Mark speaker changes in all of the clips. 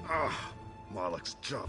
Speaker 1: Ah, Moloch's job.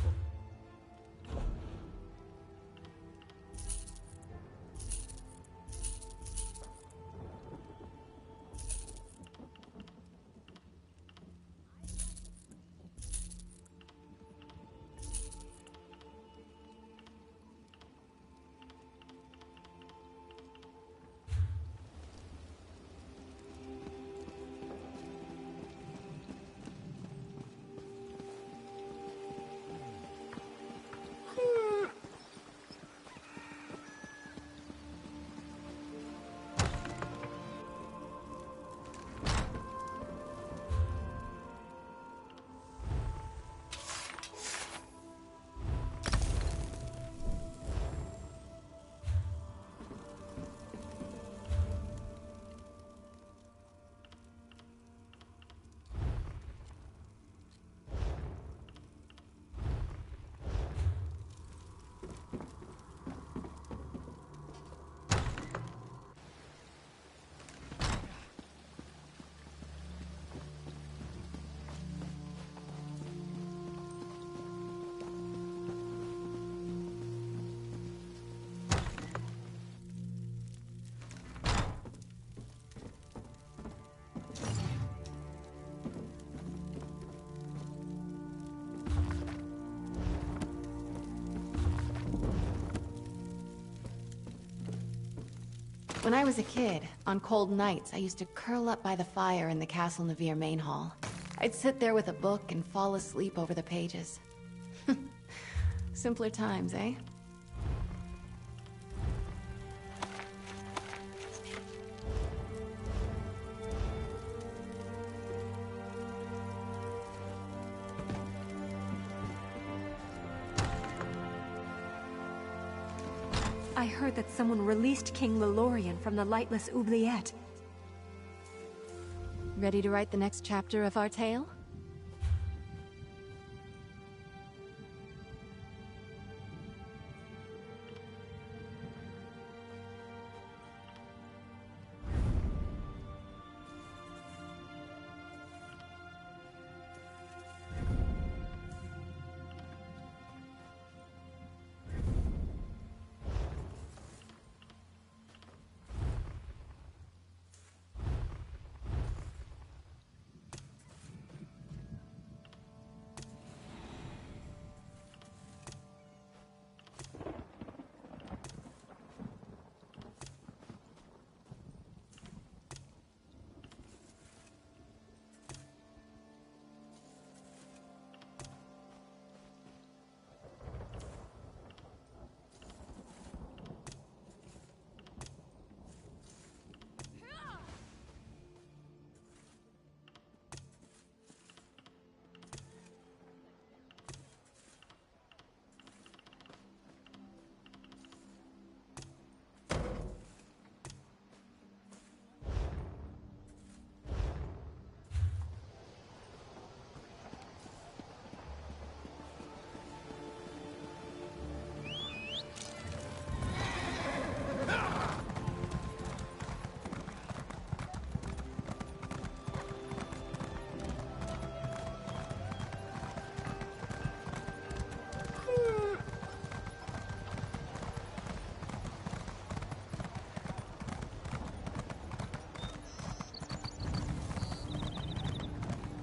Speaker 2: When I was a kid, on cold nights, I used to curl up by the fire in the Castle Navir main hall. I'd sit there with a book and fall asleep over the pages. Simpler times, eh?
Speaker 3: I heard that someone released King Lelorian from the lightless oubliette.
Speaker 2: Ready to write the next chapter of our tale?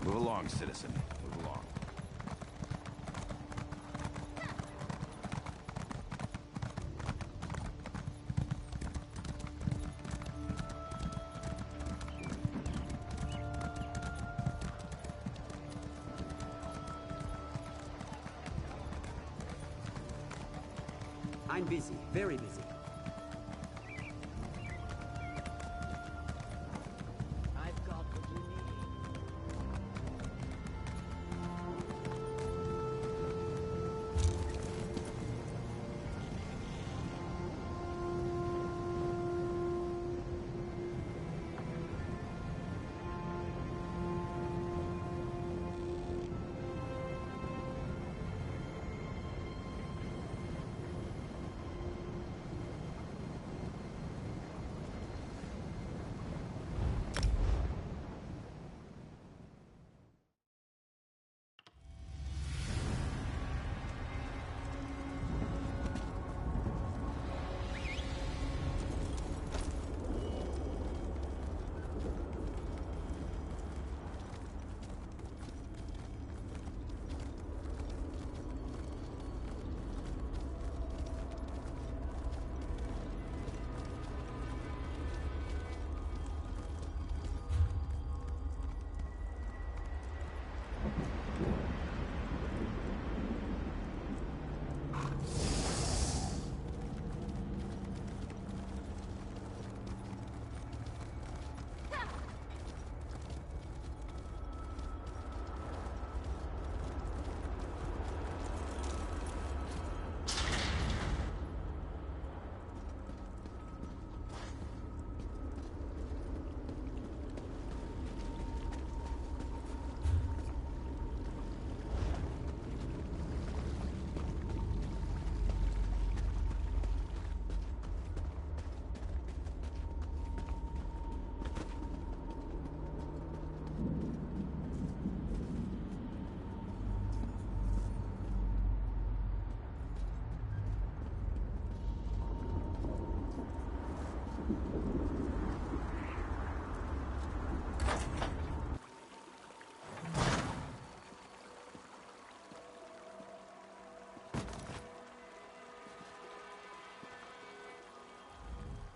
Speaker 4: Move along, citizen. Move along.
Speaker 5: I'm busy, very busy. I've got what you need.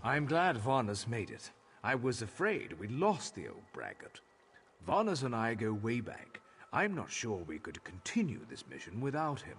Speaker 6: I'm glad Varna's made it. I was afraid we'd lost the old braggart. Varna's and I go way back. I'm not sure we could continue this mission without him.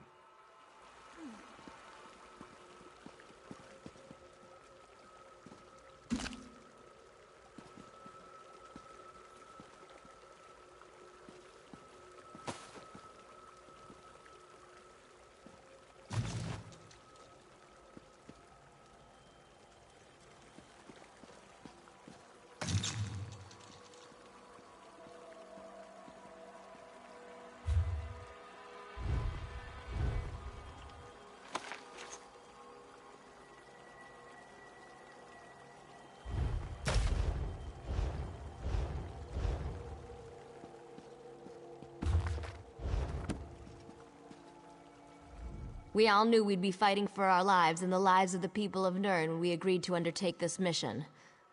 Speaker 7: We all knew we'd be fighting for our lives and the lives of the people of Nirn when we agreed to undertake this mission.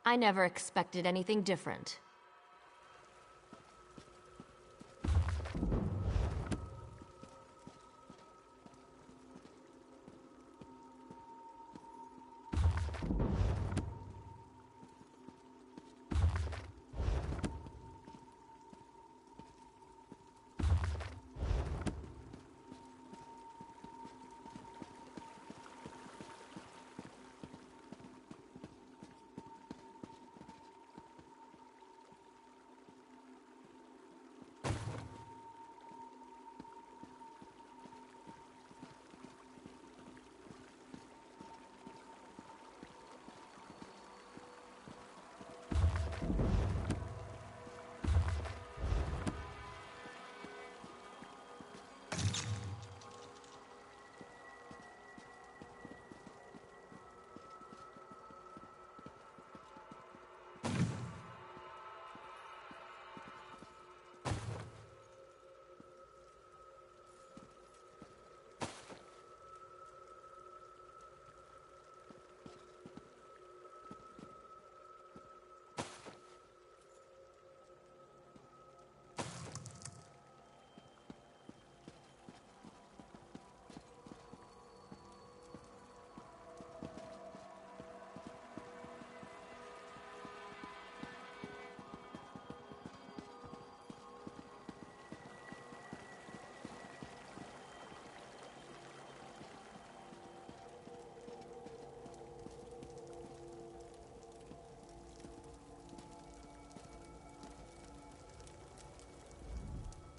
Speaker 7: I never expected anything different.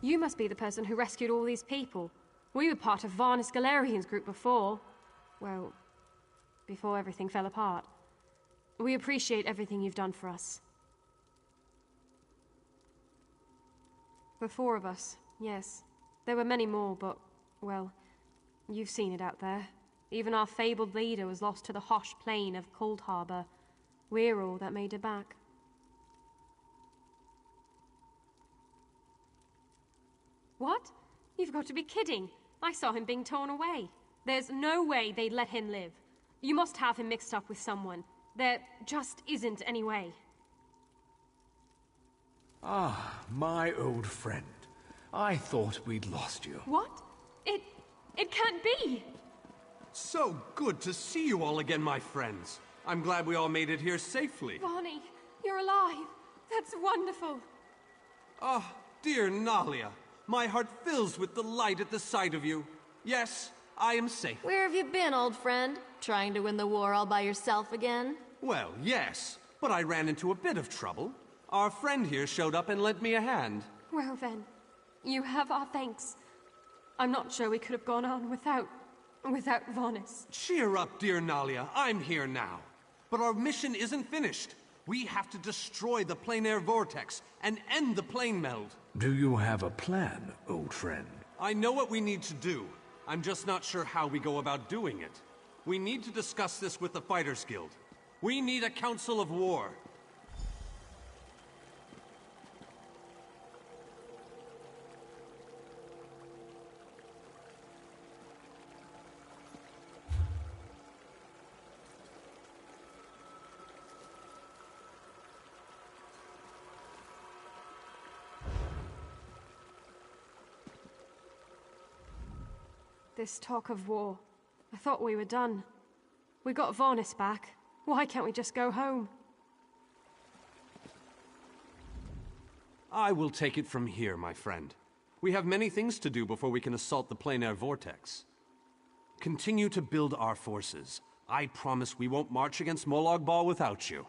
Speaker 3: You must be the person who rescued all these people. We were part of Varnus Galerian's group before. Well, before everything fell apart. We appreciate everything you've done for us. The four of us, yes. There were many more, but, well, you've seen it out there. Even our fabled leader was lost to the Hosh plain of Cold Harbor. We're all that made it back. What? You've got to be kidding. I saw him being torn away. There's no way they'd let him live. You must have him mixed up with someone. There just isn't any way.
Speaker 6: Ah, my old friend. I thought we'd lost you.
Speaker 3: What? It can't be!
Speaker 8: So good to see you all again, my friends. I'm glad we all made it here safely.
Speaker 3: Vonnie, you're alive. That's wonderful.
Speaker 8: Oh, dear Nalia. My heart fills with delight at the sight of you. Yes, I am safe.
Speaker 7: Where have you been, old friend? Trying to win the war all by yourself again?
Speaker 8: Well, yes, but I ran into a bit of trouble. Our friend here showed up and lent me a hand.
Speaker 3: Well then, you have our thanks. I'm not sure we could have gone on without Varnus.
Speaker 8: Cheer up, dear Nalia. I'm here now. But our mission isn't finished. We have to destroy the plein air vortex and end the plane meld.
Speaker 6: Do you have a plan, old friend?
Speaker 8: I know what we need to do. I'm just not sure how we go about doing it. We need to discuss this with the Fighters Guild. We need a council of war.
Speaker 3: This talk of war. I thought we were done. We got Varnus back. Why can't we just go home?
Speaker 8: I will take it from here, my friend. We have many things to do before we can assault the plein air vortex. Continue to build our forces. I promise we won't march against Molag Bal without you.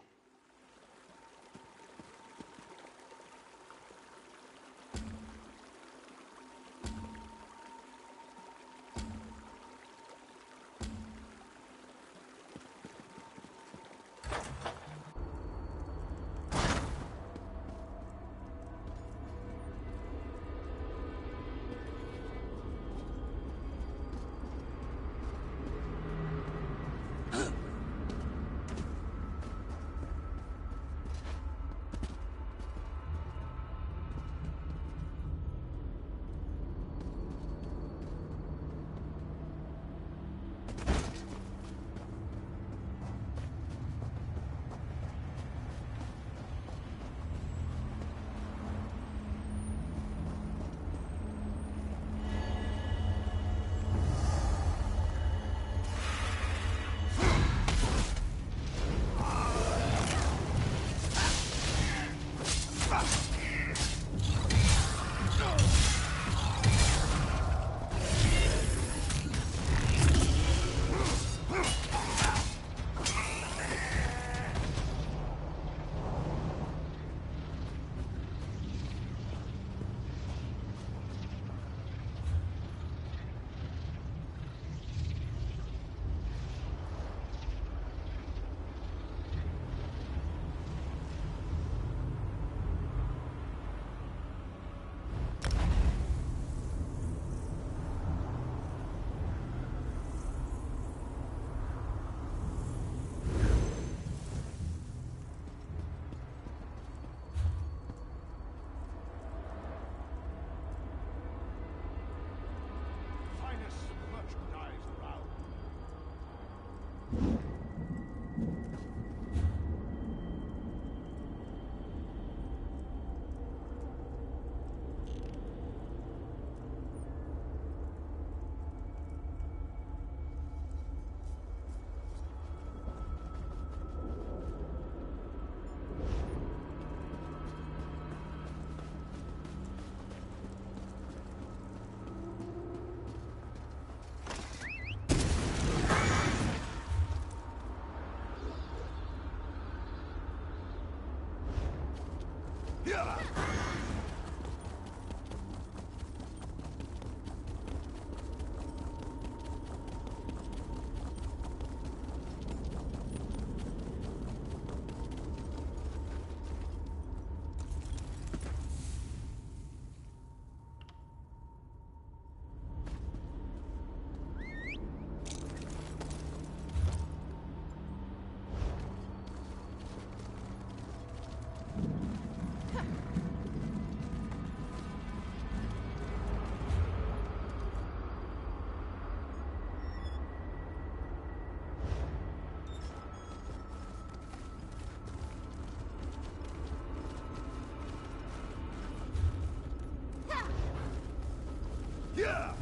Speaker 1: Yeah!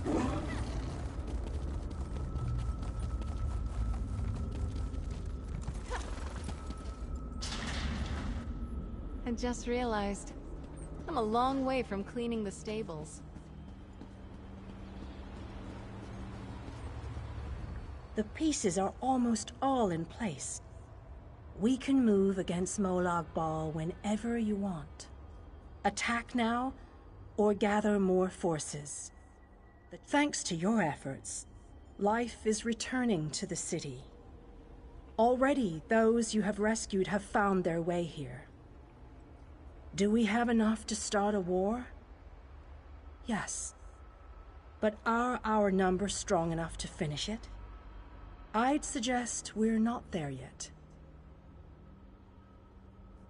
Speaker 2: I just realized I'm a long way from cleaning the stables.
Speaker 9: The pieces are almost all in place. We can move against Molag Bal whenever you want. Attack now, or gather more forces. Thanks to your efforts, life is returning to the city. Already, those you have rescued have found their way here. Do we have enough to start a war? Yes. But are our numbers strong enough to finish it? I'd suggest we're not there yet.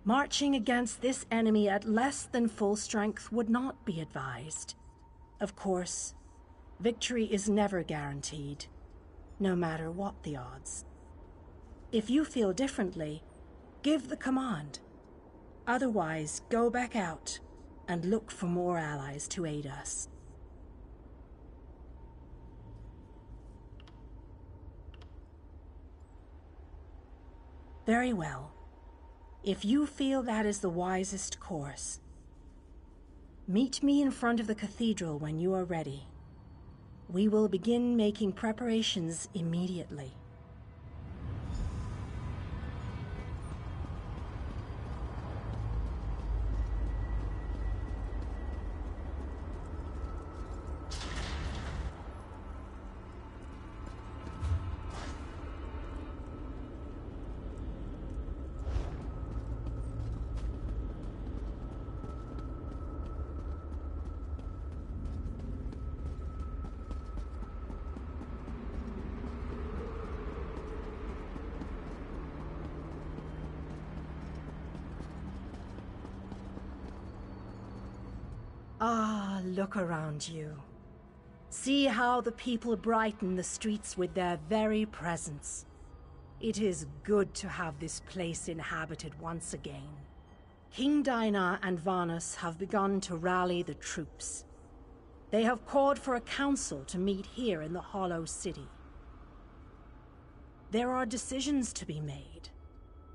Speaker 9: Marching against this enemy at less than full strength would not be advised. Of course, victory is never guaranteed, no matter what the odds. If you feel differently, give the command. Otherwise, go back out and look for more allies to aid us. Very well. If you feel that is the wisest course, meet me in front of the cathedral when you are ready. We will begin making preparations immediately. Ah, look around you. See how the people brighten the streets with their very presence. It is good to have this place inhabited once again. King Dinar and Varnus have begun to rally the troops. They have called for a council to meet here in the Hollow City. There are decisions to be made,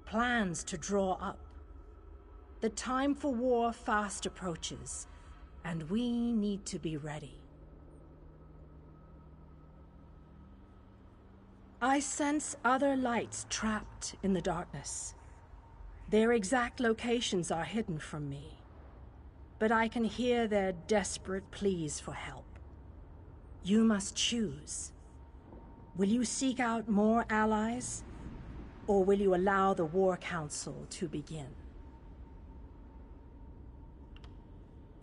Speaker 9: plans to draw up. The time for war fast approaches, and we need to be ready. I sense other lights trapped in the darkness. Their exact locations are hidden from me, but I can hear their desperate pleas for help. You must choose. Will you seek out more allies, or will you allow the War Council to begin?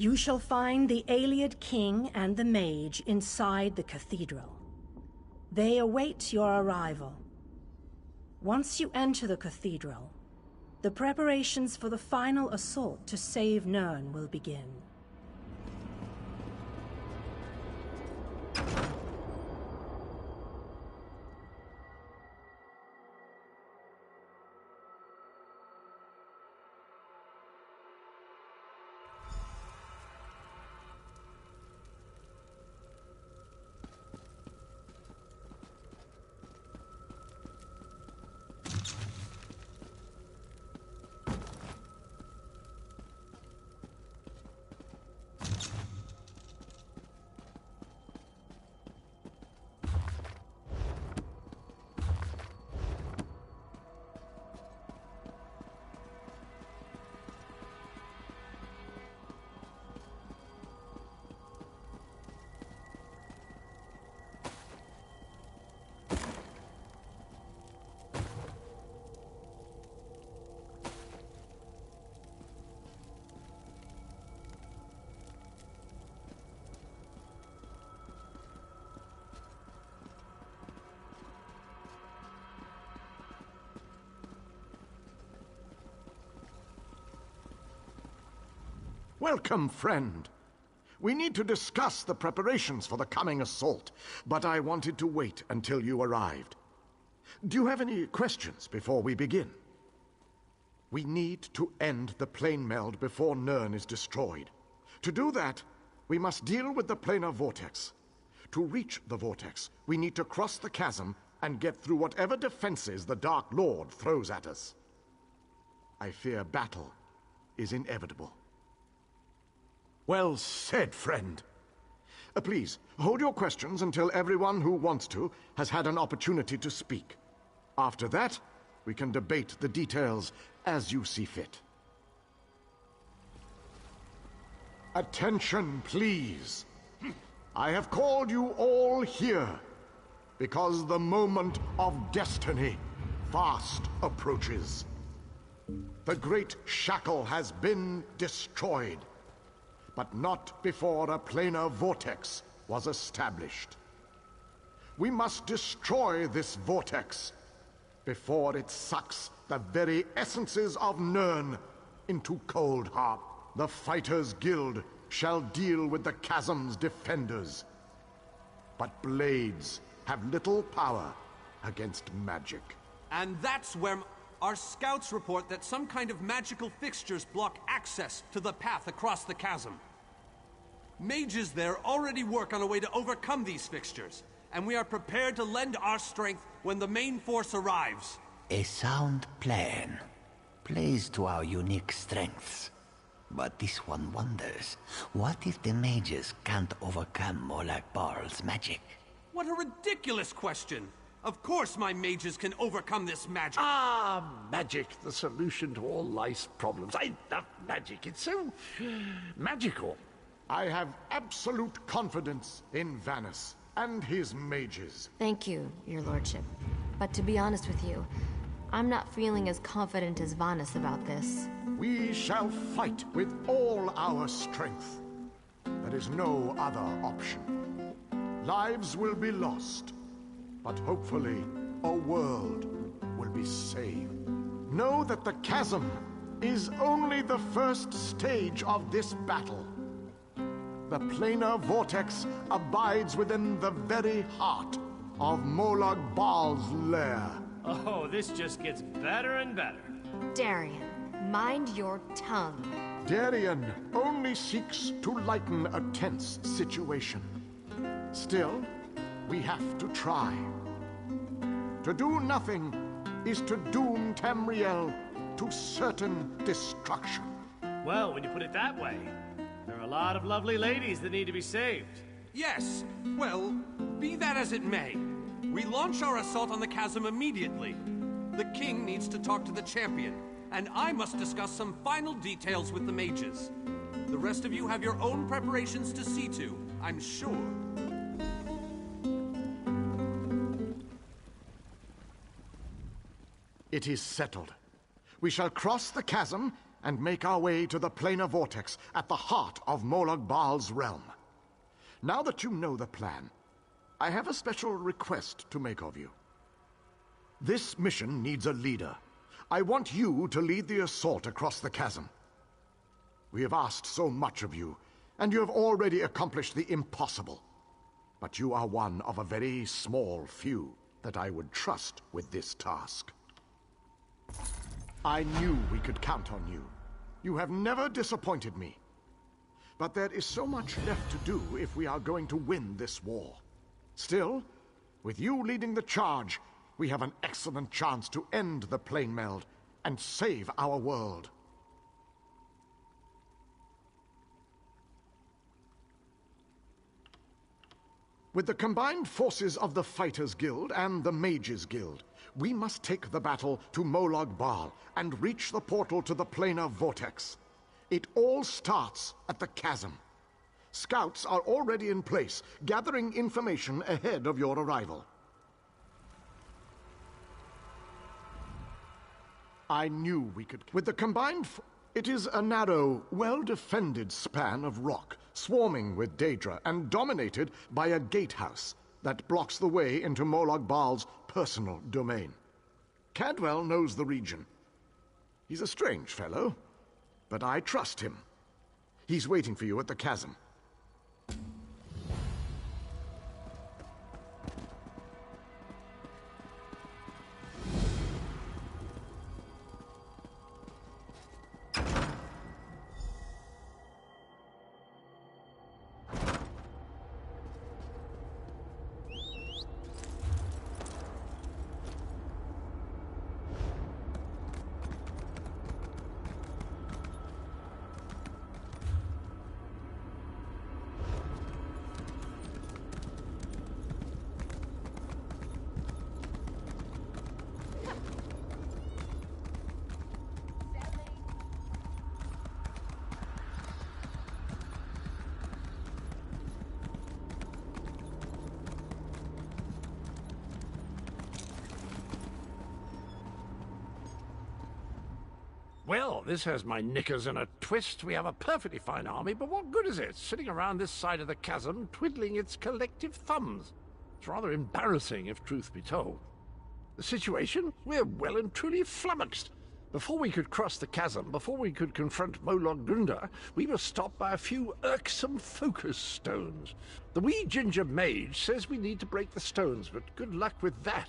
Speaker 9: You shall find the Ayleid King and the Mage inside the cathedral. They await your arrival. Once you enter the cathedral, the preparations for the final assault to save Nirn will begin.
Speaker 1: Welcome, friend. We need to discuss the preparations for the coming assault, but I wanted to wait until you arrived. Do you have any questions before we begin? We need to end the plane meld before Nirn is destroyed. To do that, We must deal with the planar vortex. To reach the vortex, we need to cross the chasm and get through whatever defenses the Dark Lord throws at us. I fear battle is inevitable. Well said, friend. Please, hold your questions until everyone who wants to has had an opportunity to speak. After that, we can debate the details as you see fit. Attention, please. I have called you all here because the moment of destiny fast approaches. The great shackle has been destroyed, but not before a planar vortex was established. We must destroy this vortex before it sucks the very essences of Nirn into Cold Harbor. The Fighters Guild shall deal with the chasm's defenders, but blades have little power against magic.
Speaker 8: And that's where our scouts report that some kind of magical fixtures block access to the path across the chasm. Mages there already work on a way to overcome these fixtures, and we are prepared to lend our strength when the main force arrives.
Speaker 10: A sound plan. Plays to our unique strengths. But this one wonders, what if the mages can't overcome Molag Bal's magic?
Speaker 8: What a ridiculous question! Of course my mages can overcome this magic!
Speaker 11: Ah, magic, the solution to all life's problems. I love magic, it's so magical.
Speaker 1: I have absolute confidence in Vanus and his mages.
Speaker 7: Thank you, your lordship. But to be honest with you, I'm not feeling as confident as Vanus about this.
Speaker 1: We shall fight with all our strength. There is no other option. Lives will be lost, but hopefully a world will be saved. Know that the chasm is only the first stage of this battle. The planar vortex abides within the very heart of Molag Bal's lair.
Speaker 12: Oh, this just gets better and better.
Speaker 7: Darian, mind your tongue.
Speaker 1: Darian only seeks to lighten a tense situation. Still, we have to try. To do nothing is to doom Tamriel to certain destruction.
Speaker 12: Well, when you put it that way, there are a lot of lovely ladies that need to be saved.
Speaker 8: Yes, well, be that as it may. We launch our assault on the chasm immediately. The king needs to talk to the champion, and I must discuss some final details with the mages. The rest of you have your own preparations to see to, I'm sure.
Speaker 1: It is settled. We shall cross the chasm and make our way to the planar vortex at the heart of Molag Bal's realm. Now that you know the plan, I have a special request to make of you. This mission needs a leader. I want you to lead the assault across the chasm. We have asked so much of you, and you have already accomplished the impossible. But you are one of a very small few that I would trust with this task. I knew we could count on you. You have never disappointed me. But there is so much left to do if we are going to win this war. Still, with you leading the charge, we have an excellent chance to end the plane meld and save our world. With the combined forces of the Fighters Guild and the Mages Guild, we must take the battle to Molag Bal and reach the portal to the planar vortex. It all starts at the chasm. Scouts are already in place, gathering information ahead of your arrival. I knew we could... With the combined... It is a narrow, well-defended span of rock, swarming with Daedra and dominated by a gatehouse that blocks the way into Molag Bal's personal domain. Cadwell knows the region. He's a strange fellow, but I trust him. He's waiting for you at the chasm.
Speaker 11: Well, this has my knickers in a twist. We have a perfectly fine army, but what good is it, sitting around this side of the chasm, twiddling its collective thumbs? It's rather embarrassing, if truth be told. The situation? We're well and truly flummoxed. Before we could cross the chasm, before we could confront Molog Gunda, we were stopped by a few irksome focus stones. The wee ginger mage says we need to break the stones, but good luck with that.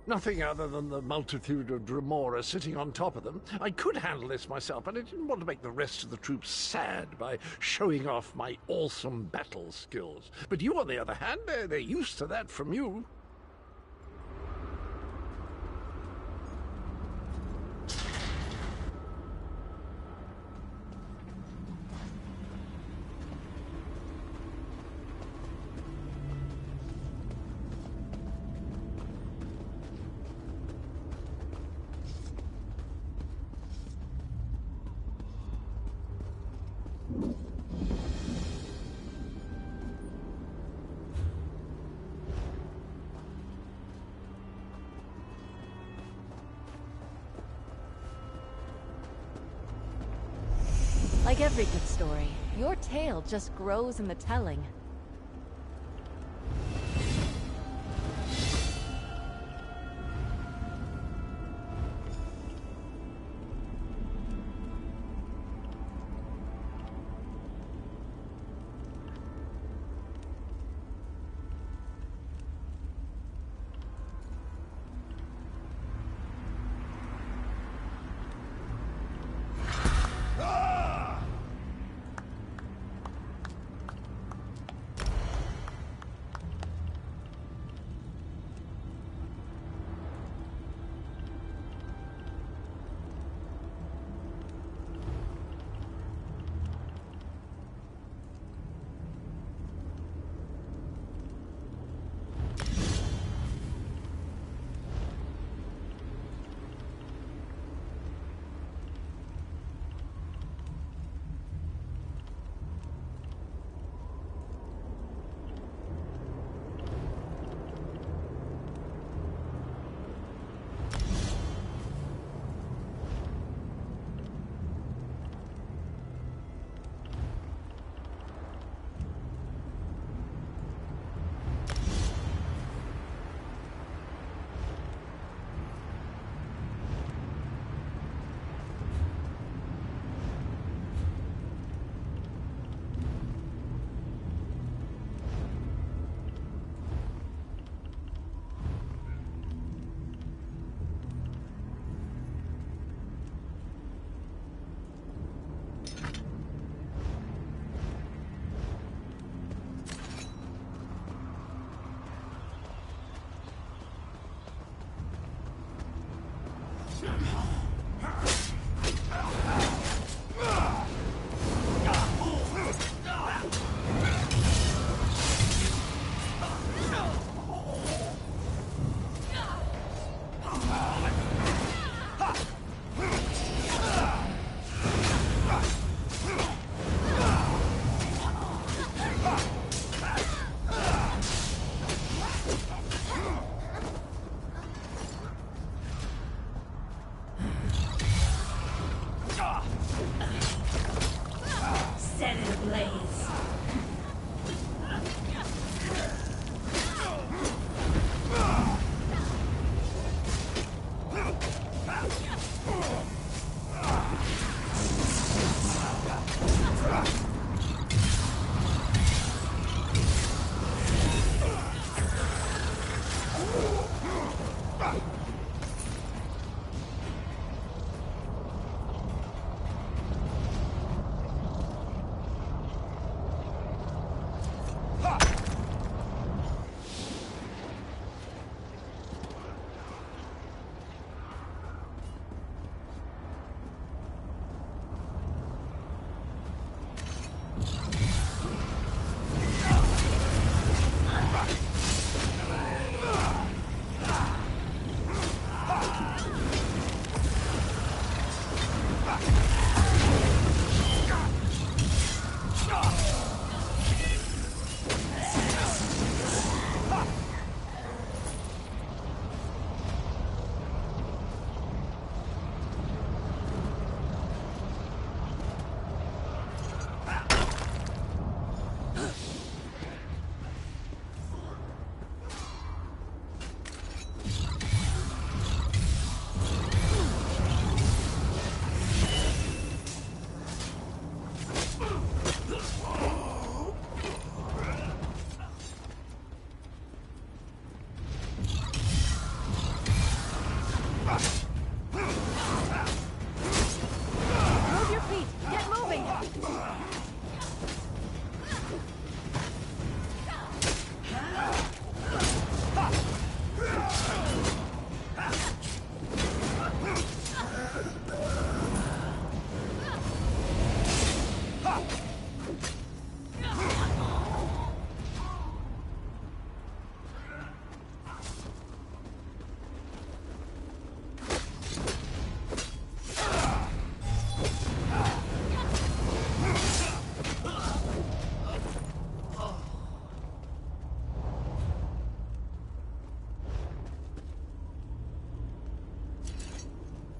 Speaker 11: Nothing other than the multitude of Dremora sitting on top of them. I could handle this myself, but I didn't want to make the rest of the troops sad by showing off my awesome battle skills. But you, on the other hand, they're used to that from you.
Speaker 2: Like every good story, your tale just grows in the telling.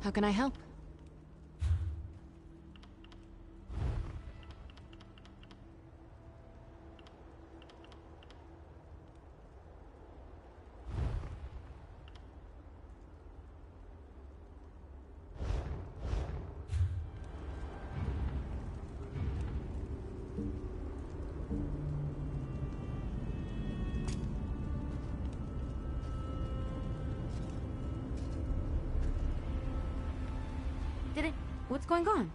Speaker 2: How can I help?
Speaker 13: What's going on?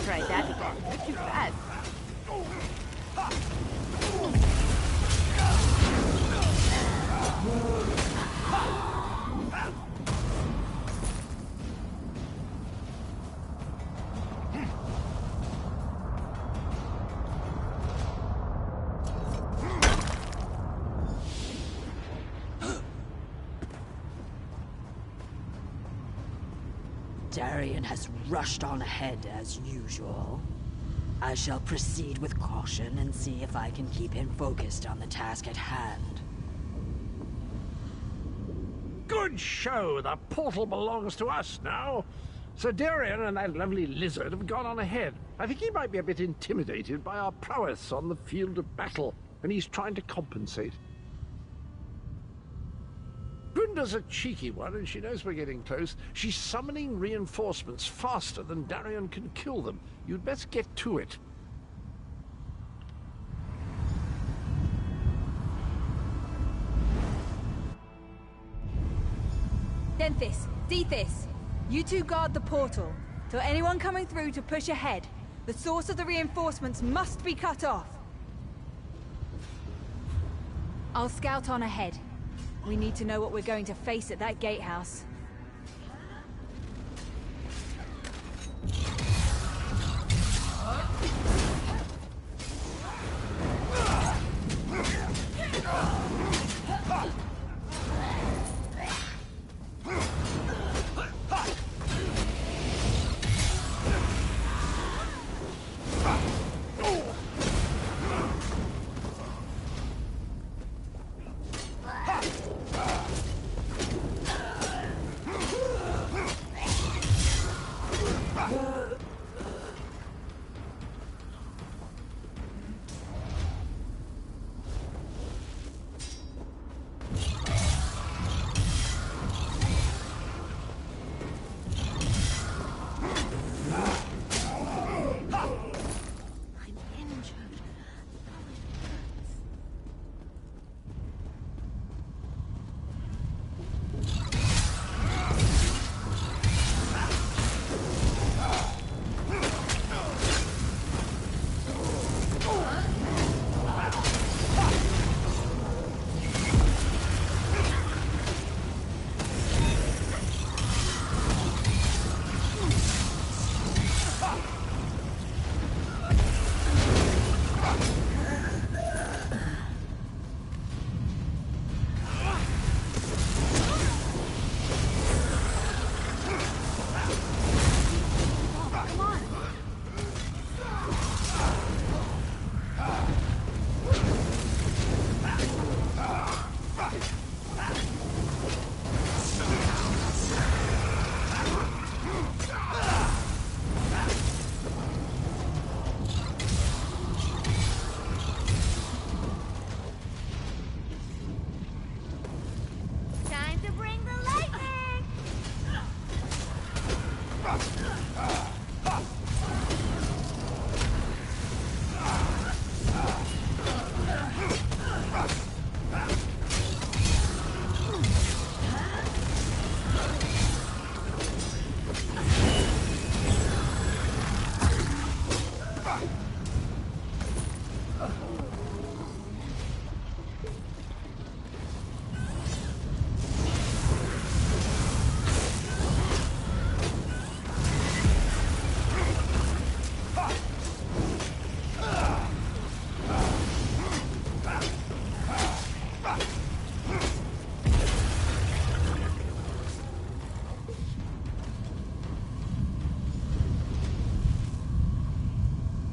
Speaker 2: Try that again. You're too fast.
Speaker 5: Darian has rushed on ahead as usual. I shall proceed with caution and see if I can keep him focused on the task at hand.
Speaker 11: Good show! The portal belongs to us now. Sir Darian and that lovely lizard have gone on ahead. I think he might be a bit intimidated by our prowess on the field of battle, and he's trying to compensate. Grinda's a cheeky one, and she knows we're getting close. She's summoning reinforcements faster than Darian can kill them. You'd best get to it.
Speaker 13: Denthis, Dethys, you two guard the portal. Tell anyone coming through to push ahead. The source of the reinforcements must be cut off. I'll scout on ahead. We need to know what we're going to face at that gatehouse.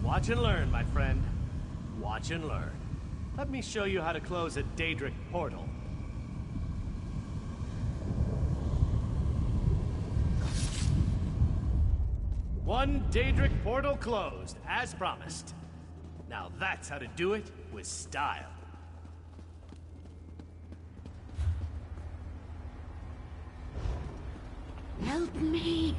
Speaker 12: Watch and learn, my friend. Watch and learn. Let me show you how to close a Daedric portal. One Daedric portal closed, as promised. Now that's how to do it with style.
Speaker 14: Help me!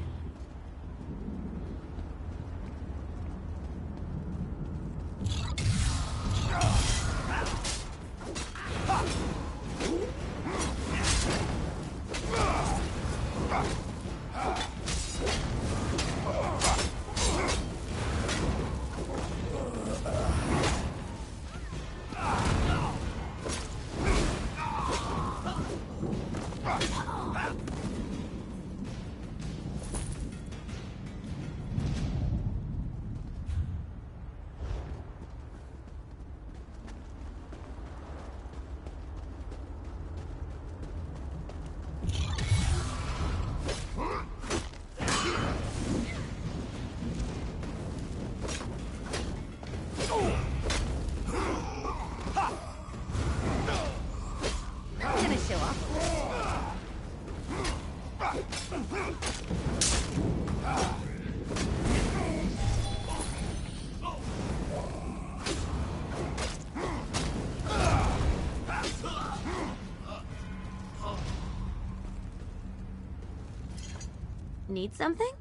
Speaker 7: Need something?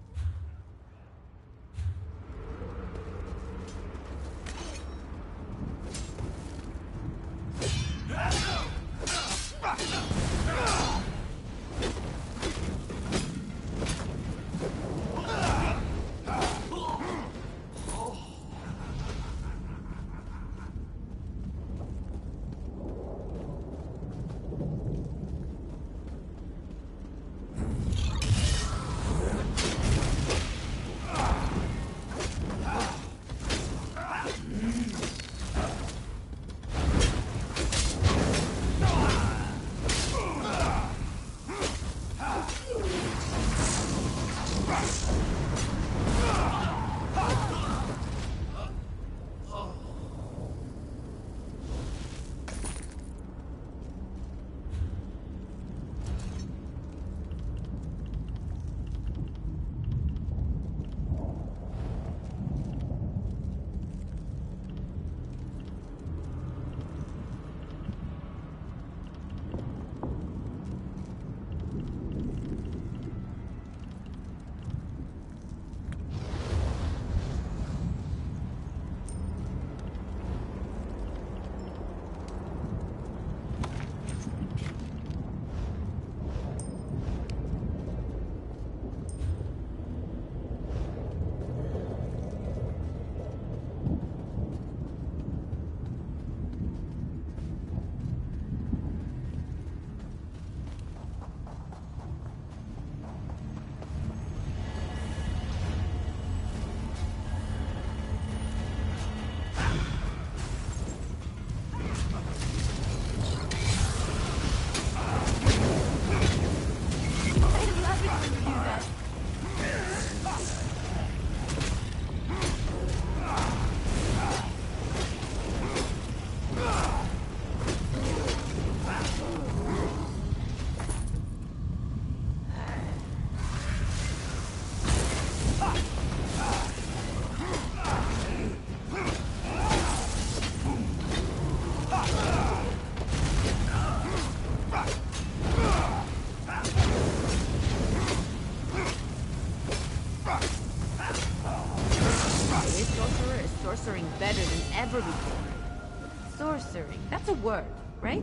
Speaker 15: Sorcering better than ever before. Sorcering, that's a word, right?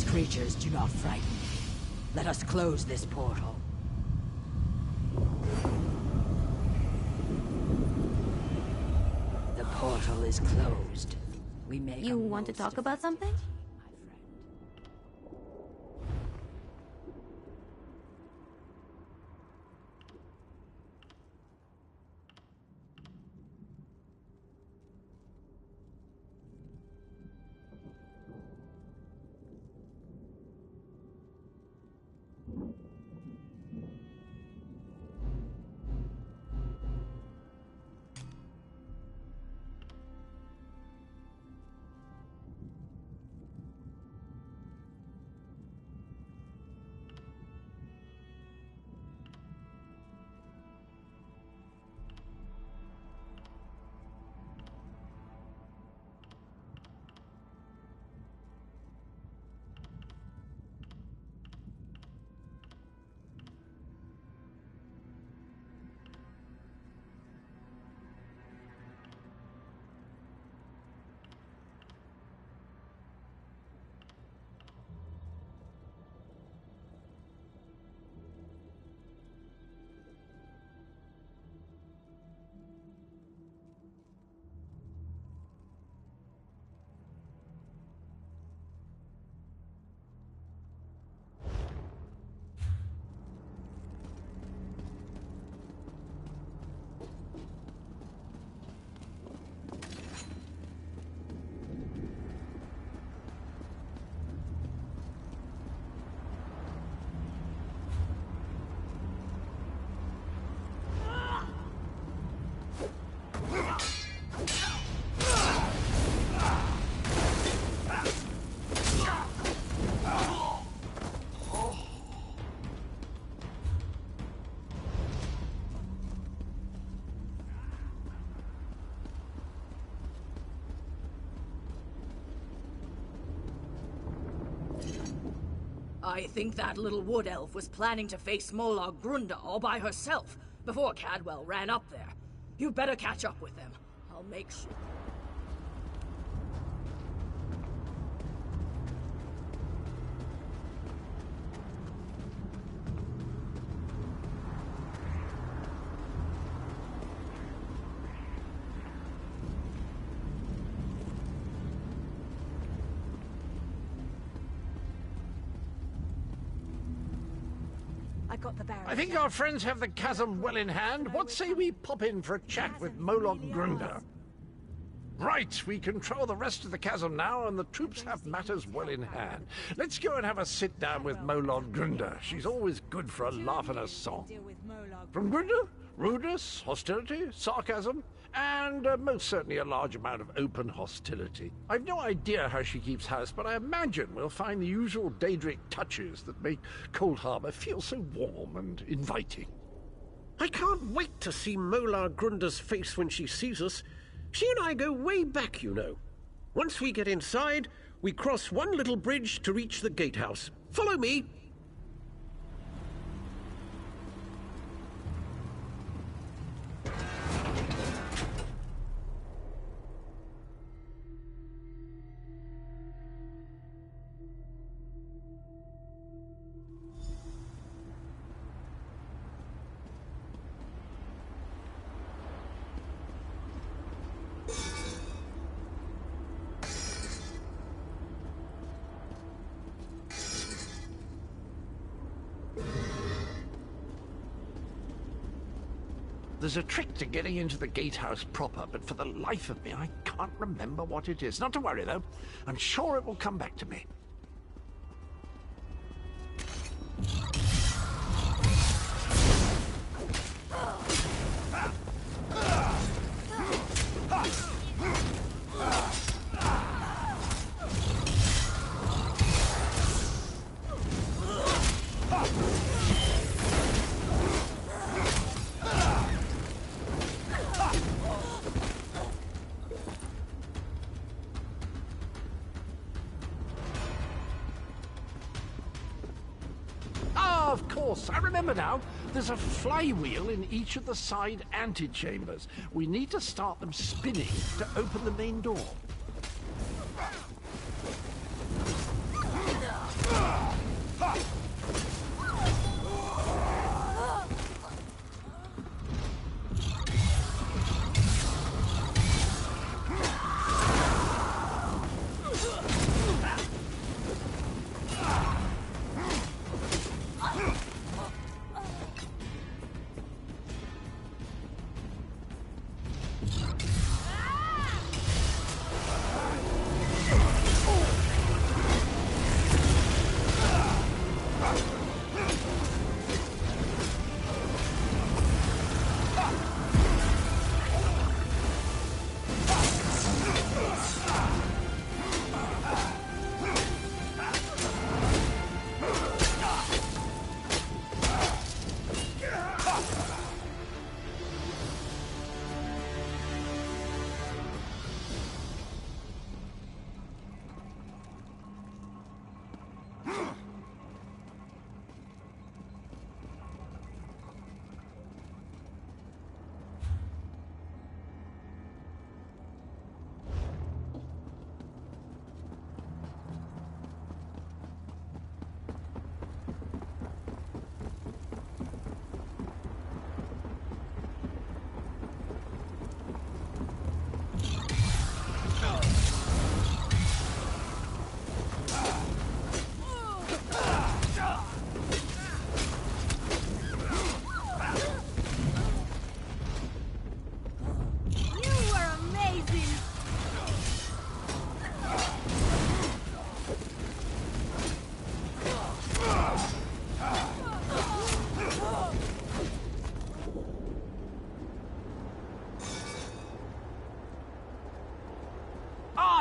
Speaker 5: creatures do not frighten me. Let us close this portal. The portal is closed. We make
Speaker 7: You want to talk about something?
Speaker 15: I think that little wood elf was planning to face Molag Grunda all by herself before Cadwell ran up there. You better catch up with them. I'll make sure.
Speaker 11: I think our friends have the chasm well in hand. What say we pop in for a chat with Molag Grunda? Right, we control the rest of the chasm now, and the troops have matters well in hand. Let's go and have a sit-down with Molag Grunda. She's always good for a laugh and a song. From Grunda, rudeness, hostility, sarcasm, and most certainly a large amount of open hostility. I've no idea how she keeps house, but I imagine we'll find the usual Daedric touches that make Cold Harbor feel so warm and inviting.
Speaker 16: I can't wait to see Molar Grunda's face when she sees us. She and I go way back, you know. Once we get inside, we cross one little bridge to reach the gatehouse. Follow me.
Speaker 11: There's a trick to getting into the gatehouse proper, but for the life of me, I can't remember what it is. Not to worry, though. I'm sure it will come back to me. Of course, I remember now. There's a flywheel in each of the side antechambers. We need to start them spinning to open the main door.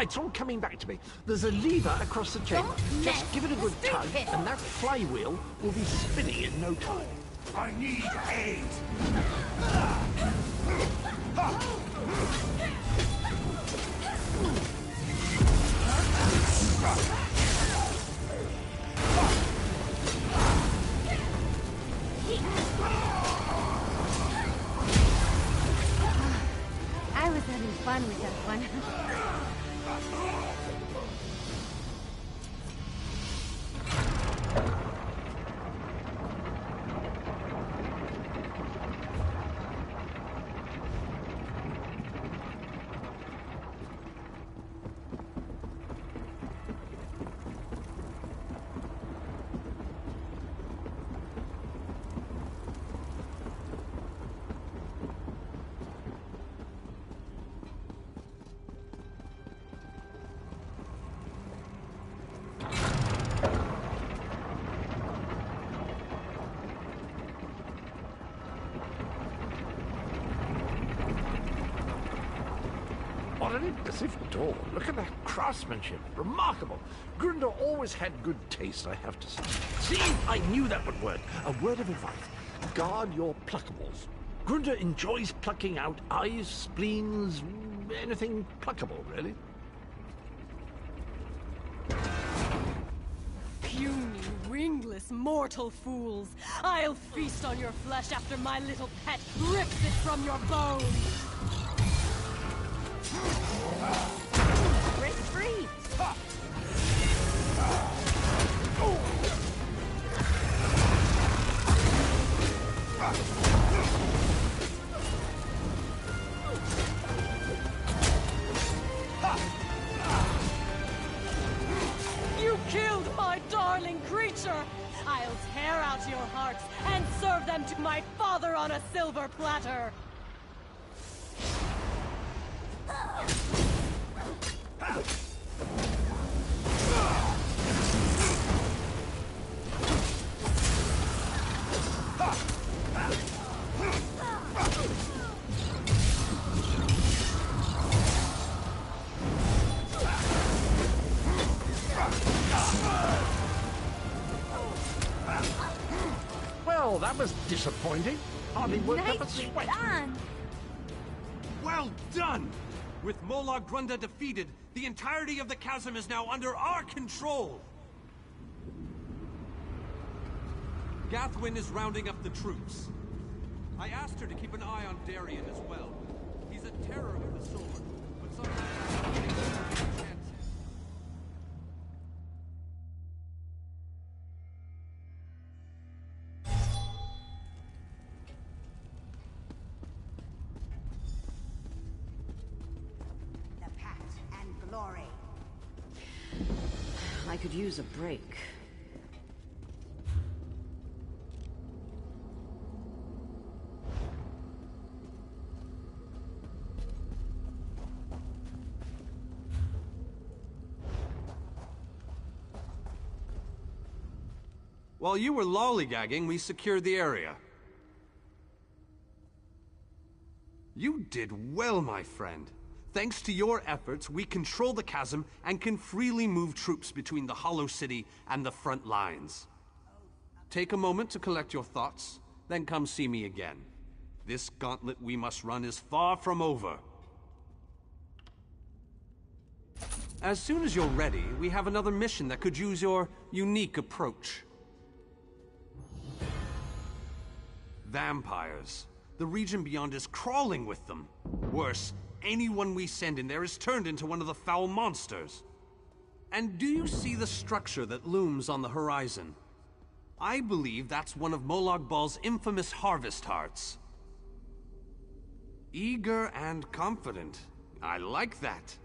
Speaker 11: it's all coming back to me. There's a lever across the chamber. Just give it a good tug, and that flywheel will be spinning in no time.
Speaker 1: I need aid!
Speaker 17: I was having fun with that one.
Speaker 11: What an impressive door. Look at that craftsmanship. Remarkable. Grunder always had good taste, I have to say. See, I knew that would work. A word of advice. Guard your pluckables. Grunder enjoys plucking out eyes, spleens, anything pluckable, really.
Speaker 18: Puny, wingless, mortal fools! I'll feast on your flesh after my little pet rips it from your bones!
Speaker 17: Break free!
Speaker 18: You killed my darling creature! I'll tear out your hearts and serve them to my father on a silver platter!
Speaker 11: Well, that was disappointing. Hardly worked up a
Speaker 17: Nicely
Speaker 11: sweat.
Speaker 17: done!
Speaker 8: Well done! With Molag Grunda defeated, the entirety of the chasm is now under our control! Gathwin is rounding up the troops. I asked her to keep an eye on Darien as well. He's a terror with the sword, but sometimes he takes chances.
Speaker 5: I could use a break.
Speaker 8: While you were lollygagging, we secured the area. You did well, my friend. Thanks to your efforts, we control the chasm and can freely move troops between the Hollow City and the front lines. Take a moment to collect your thoughts, then come see me again. This gauntlet we must run is far from over. As soon as you're ready, we have another mission that could use your unique approach. Vampires. The region beyond is crawling with them. Worse, anyone we send in there is turned into one of the foul monsters. And do you see the structure that looms on the horizon? I believe that's one of Molag Bal's infamous harvest hearts. Eager and confident. I like that.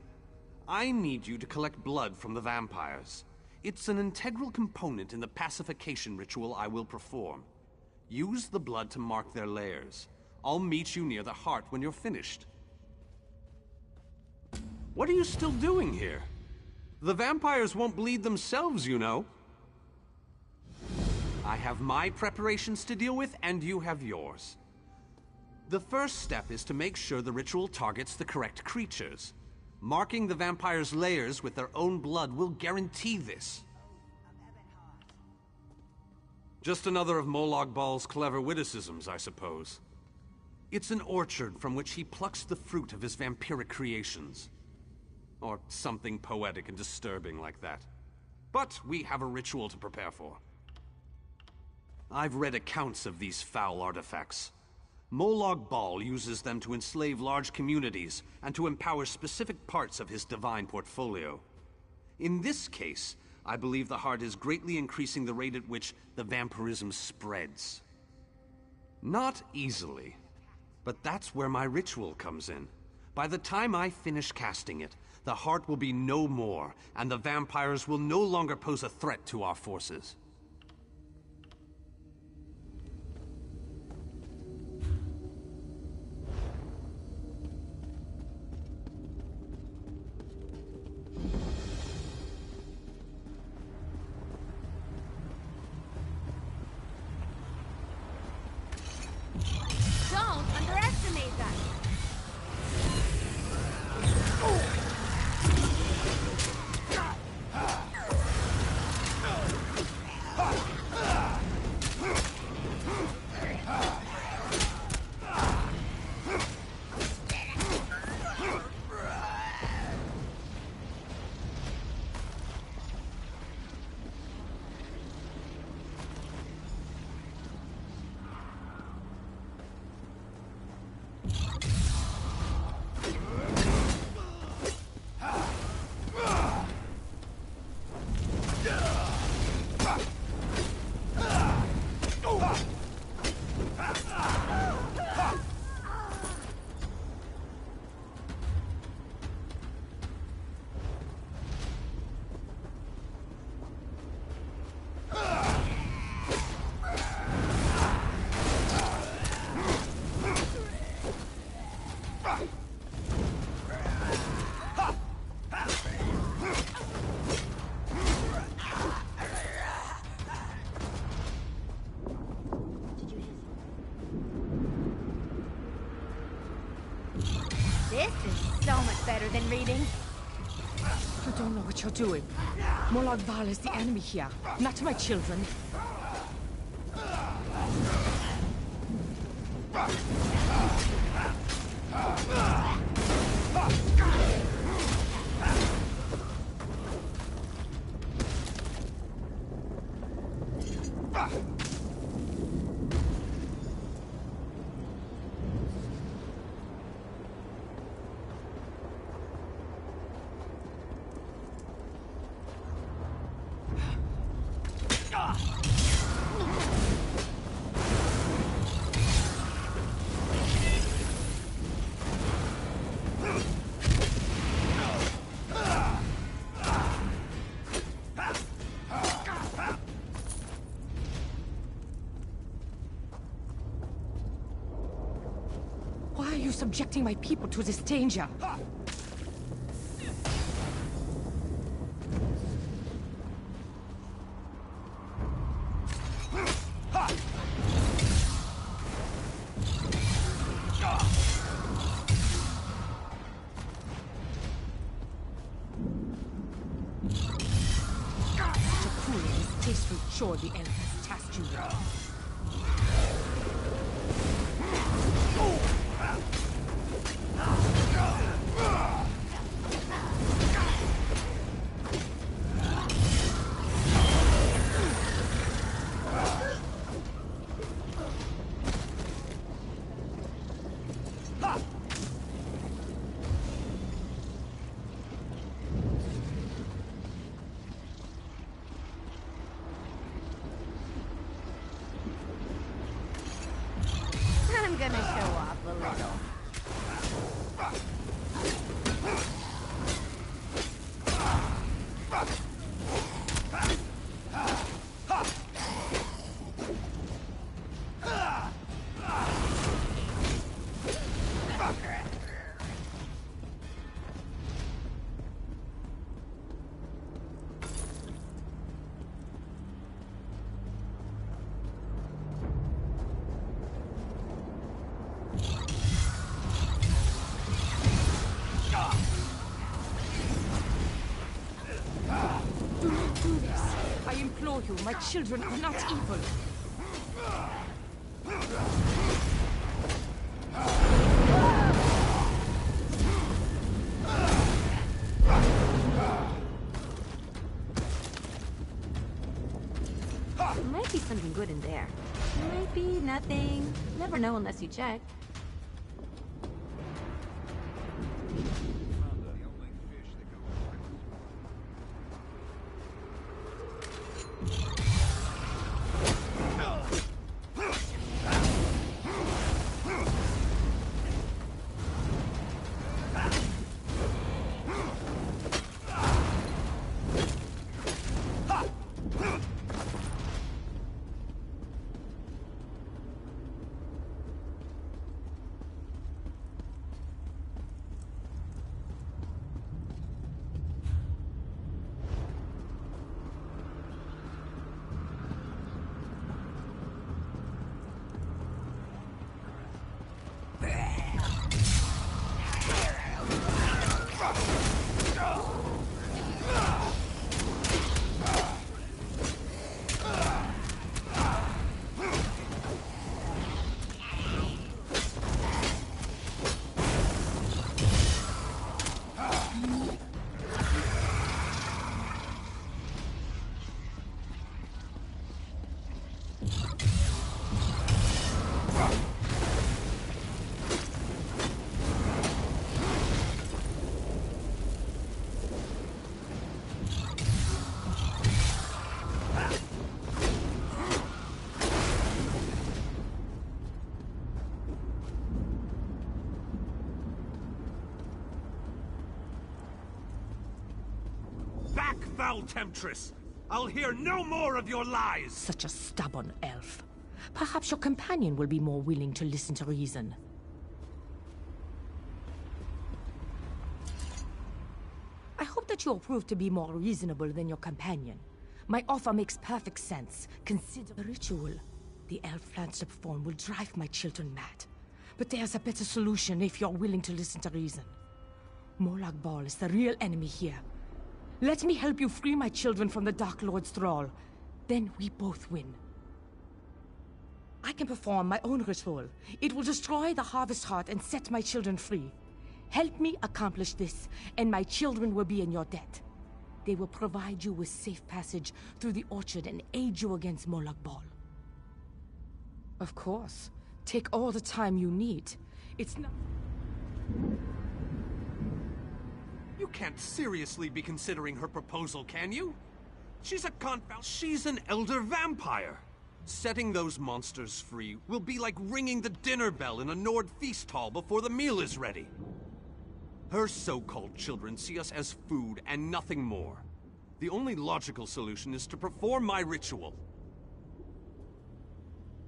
Speaker 8: I need you to collect blood from the vampires. It's an integral component in the pacification ritual I will perform. Use the blood to mark their lairs. I'll meet you near the heart when you're finished. What are you still doing here? The vampires won't bleed themselves, you know. I have my preparations to deal with, and you have yours. The first step is to make sure the ritual targets the correct creatures. Marking the vampire's layers with their own blood will guarantee this. Just another of Molag Bal's clever witticisms, I suppose. It's an orchard from which he plucks the fruit of his vampiric creations. Or something poetic and disturbing like that. But we have a ritual to prepare for. I've read accounts of these foul artifacts. Molag Bal uses them to enslave large communities and to empower specific parts of his divine portfolio. In this case, I believe the heart is greatly increasing the rate at which the vampirism spreads. Not easily, but that's where my ritual comes in. By the time I finish casting it, the heart will be no more, and the vampires will no longer pose a threat to our forces.
Speaker 17: Don't underestimate that. This is so much better than reading.
Speaker 19: You don't know what you're doing. Molag Bal is the enemy here, not my children. Why are you subjecting my people to this danger? Such a cruel and distasteful chore the elf has tasked you with. you. My children are not evil.
Speaker 2: Might be something good in there. Might be nothing. Never know unless you check.
Speaker 8: Foul temptress! I'll hear no more of your lies!
Speaker 19: Such a stubborn elf. Perhaps your companion will be more willing to listen to reason. I hope that you'll prove to be more reasonable than your companion. My offer makes perfect sense. Consider the ritual the elf plans to perform will drive my children mad. But there's a better solution if you're willing to listen to reason. Molag Bal is the real enemy here. Let me help you free my children from the Dark Lord's thrall. Then we both win. I can perform my own ritual. It will destroy the Harvest Heart and set my children free. Help me accomplish this, and my children will be in your debt. They will provide you with safe passage through the orchard and aid you against Molag Bal. Of course. Take all the time you need. It's not...
Speaker 8: You can't seriously be considering her proposal, can you? She's She's an elder vampire. Setting those monsters free will be like ringing the dinner bell in a Nord feast hall before the meal is ready. Her so-called children see us as food and nothing more. The only logical solution is to perform my ritual.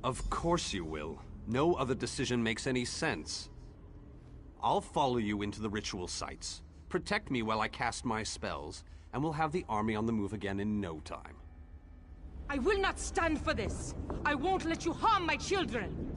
Speaker 8: Of course you will. No other decision makes any sense. I'll follow you into the ritual sites. Protect me while I cast my spells, and we'll have the army on the move again in no time.
Speaker 19: I will not stand for this! I won't let you harm my children!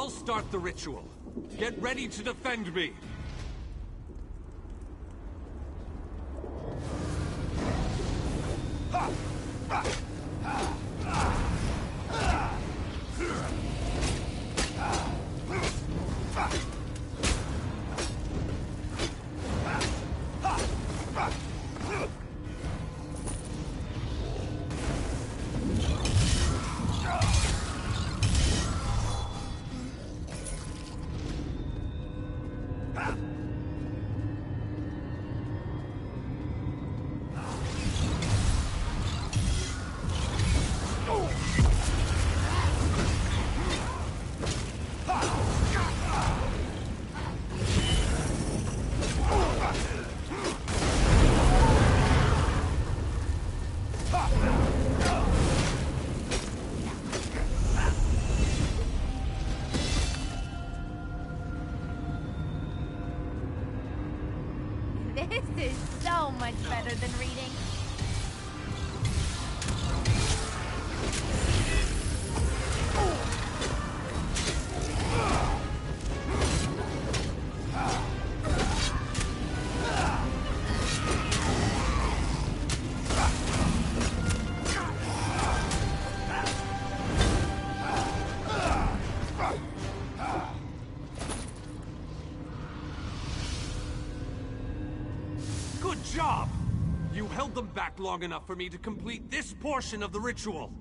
Speaker 8: I'll start the ritual. Get ready to defend me!
Speaker 17: This is so much better than reading.
Speaker 8: Good job! You held them back long enough for me to complete this portion of the ritual.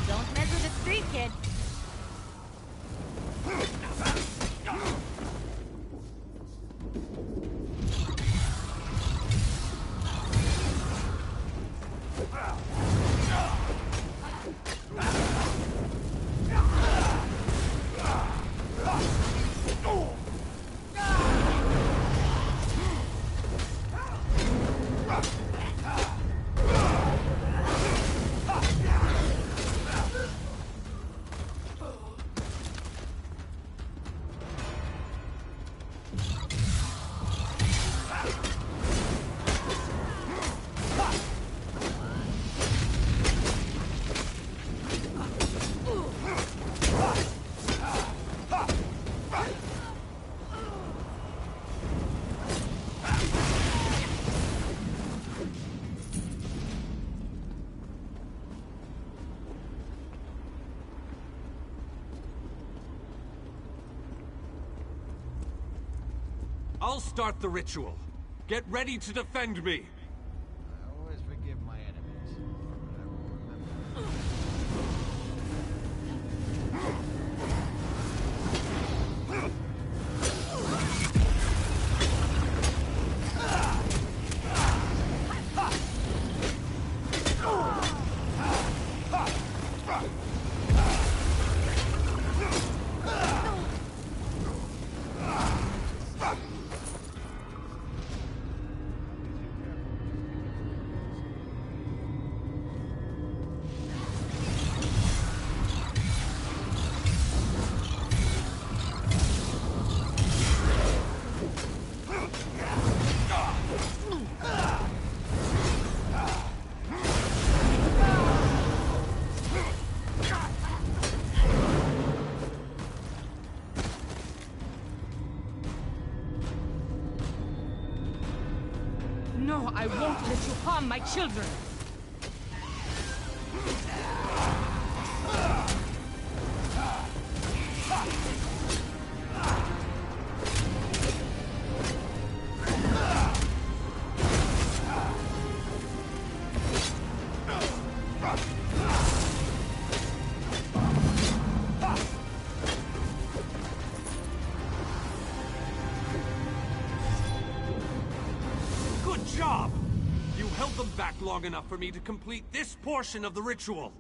Speaker 17: Don't mess with the street kid.
Speaker 8: I'll start the ritual. Get ready to defend me.
Speaker 20: I always forgive my enemies, but I will remember.
Speaker 19: No, I won't let you harm my children!
Speaker 8: Good job! You held them back long enough for me to complete this portion of the ritual.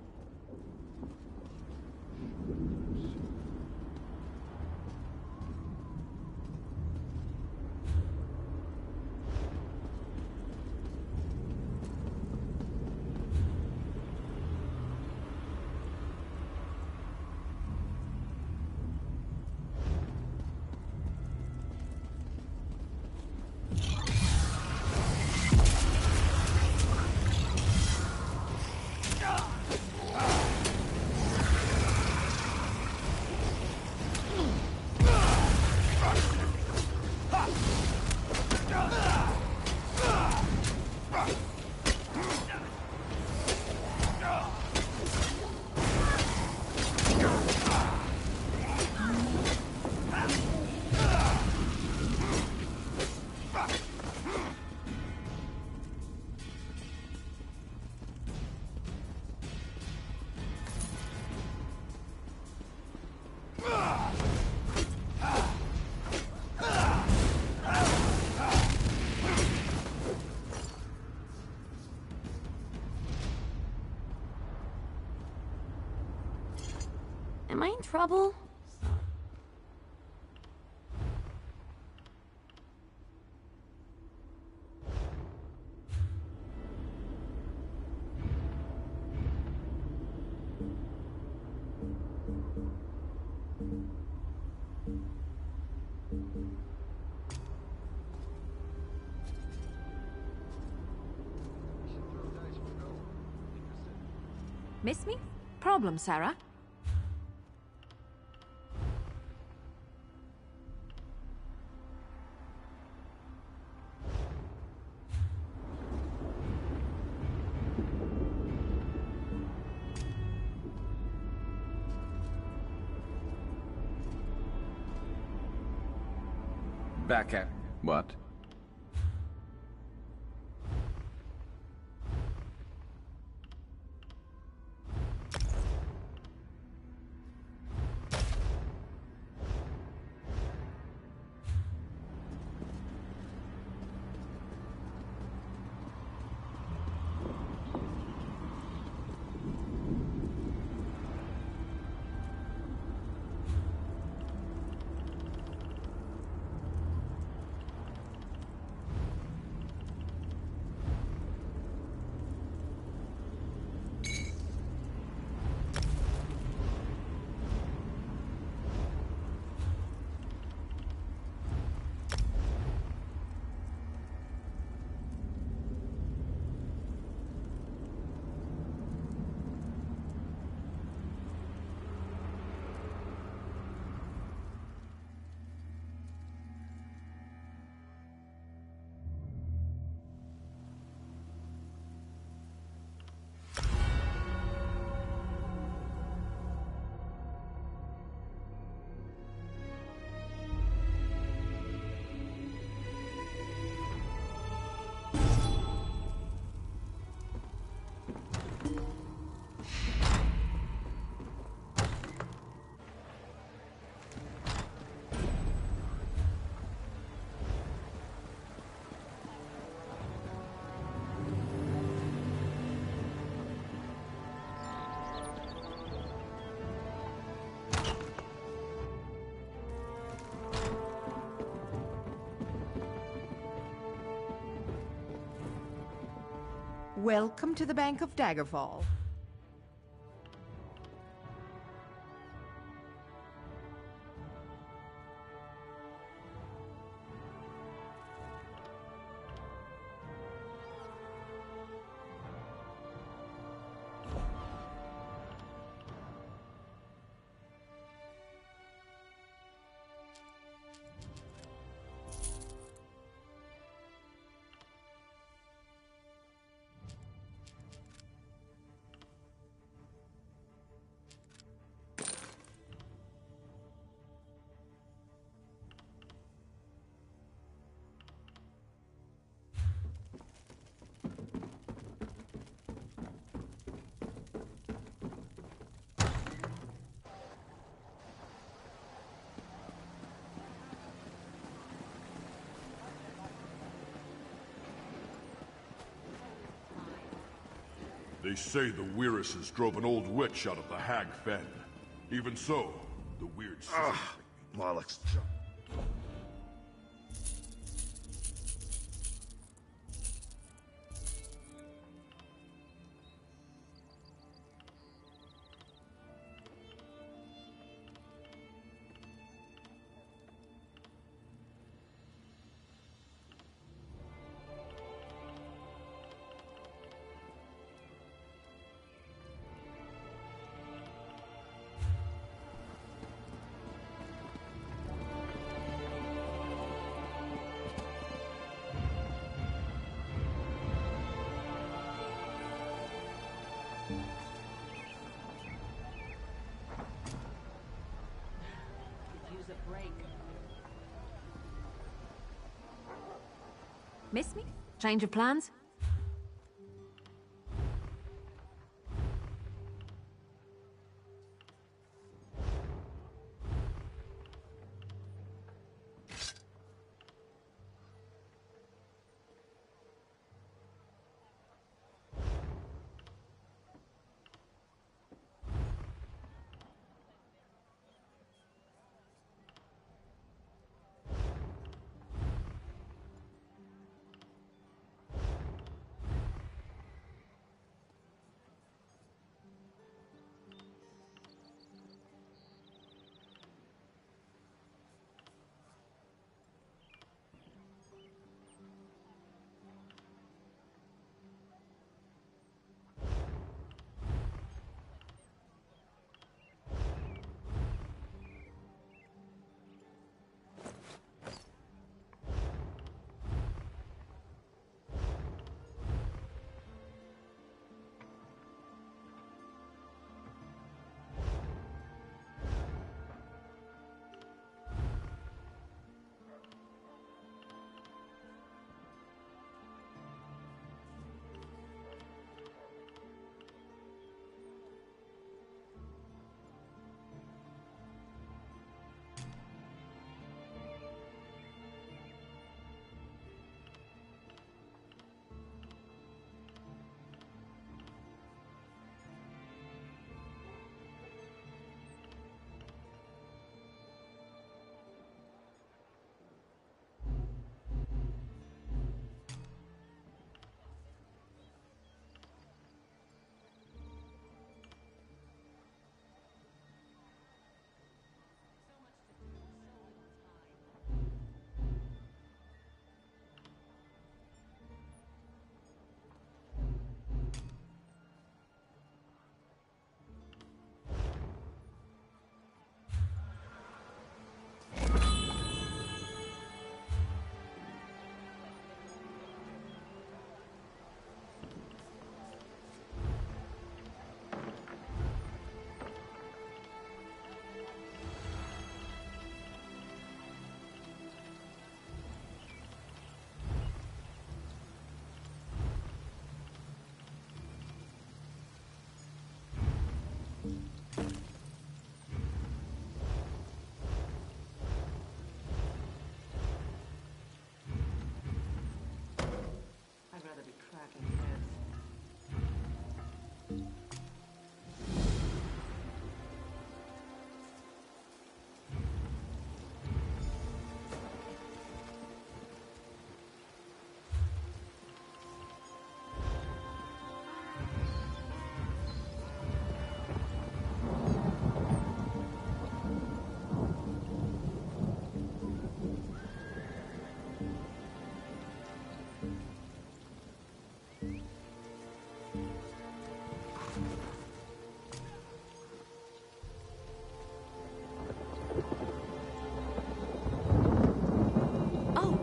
Speaker 2: Am I in trouble?
Speaker 21: Miss me? Problem, Sarah?
Speaker 4: Back at... what?
Speaker 21: Welcome to the Bank of Daggerfall.
Speaker 6: They say the Weirises drove an old witch out of the Hag Fen. Even so, the weird...
Speaker 22: Bollocks.
Speaker 21: Miss me? Change of plans?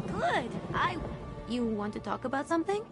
Speaker 7: Good. You want to talk about something?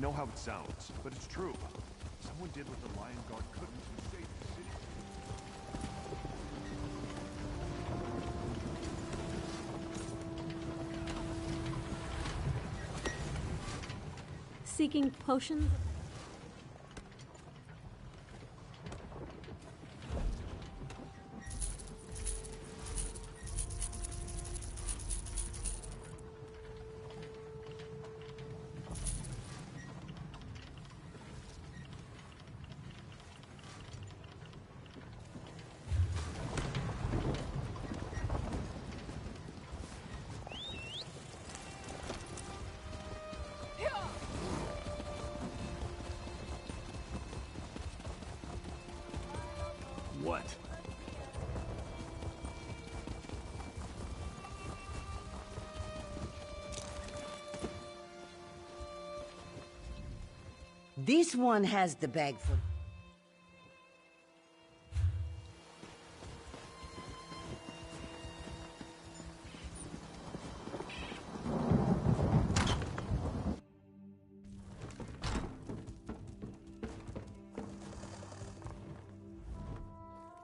Speaker 6: know how it sounds, but it's true. Someone did what the Lion Guard couldn't to save the city.
Speaker 7: Seeking potions?
Speaker 4: What?
Speaker 3: This one has the bag for...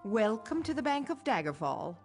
Speaker 22: Welcome to the Bank of Daggerfall.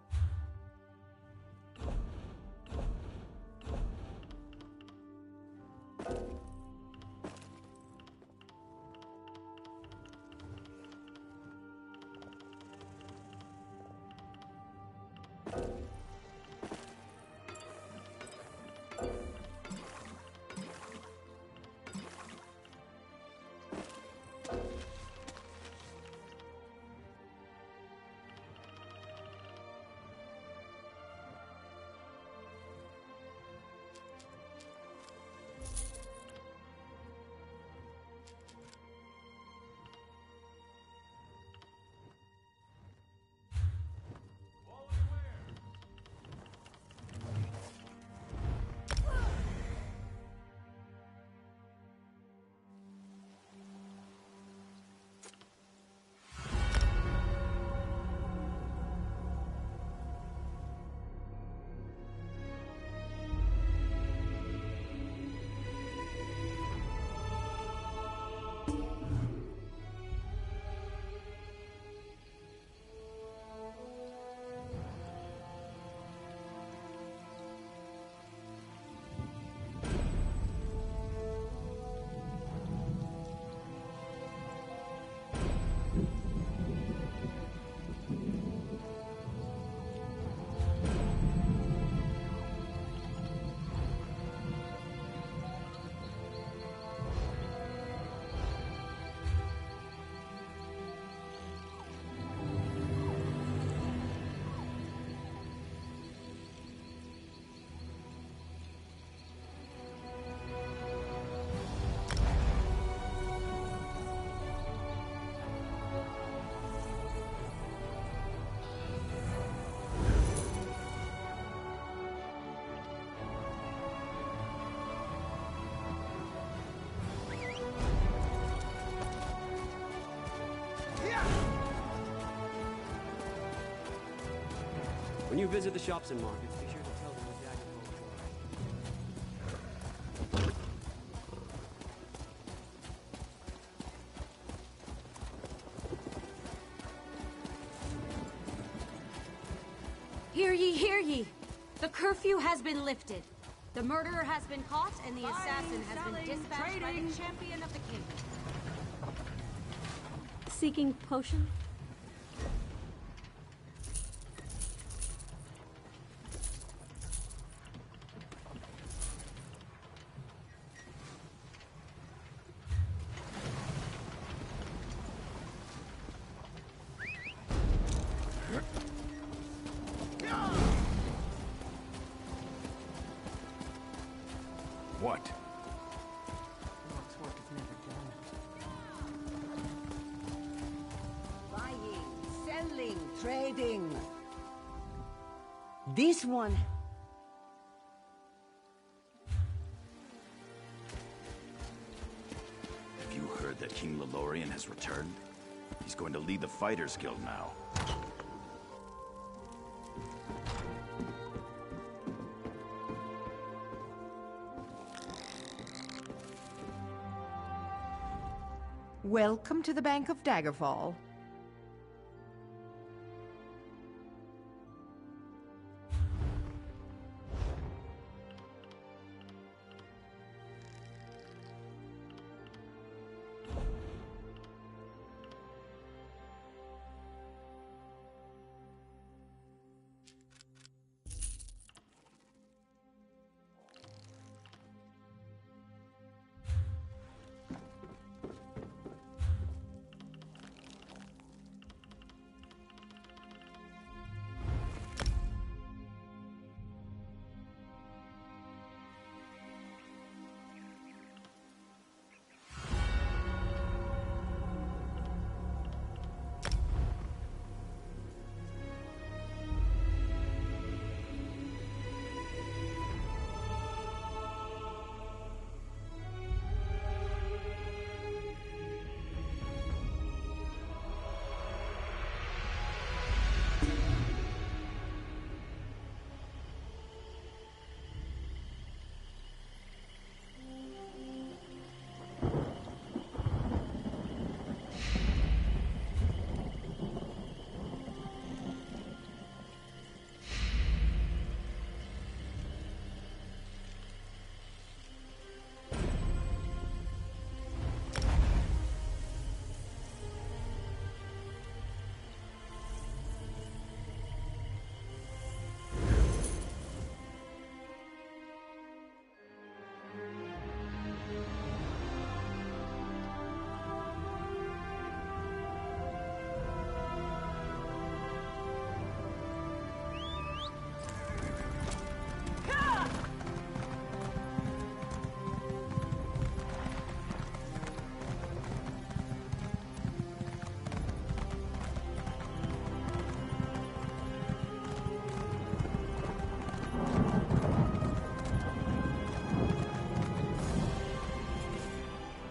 Speaker 23: When you visit the shops and markets, be sure to tell them the Daggerfall.
Speaker 24: Hear ye, hear ye! The curfew has been lifted. The murderer has been caught, and the assassin has been dispatched by the champion of the king.
Speaker 7: Seeking potion?
Speaker 4: What?
Speaker 3: Lord's work is never done. Buying, selling, trading. This one...
Speaker 4: Have you heard that King Lelorian has returned? He's going to lead the Fighters Guild now.
Speaker 22: Welcome to the Bank of Daggerfall.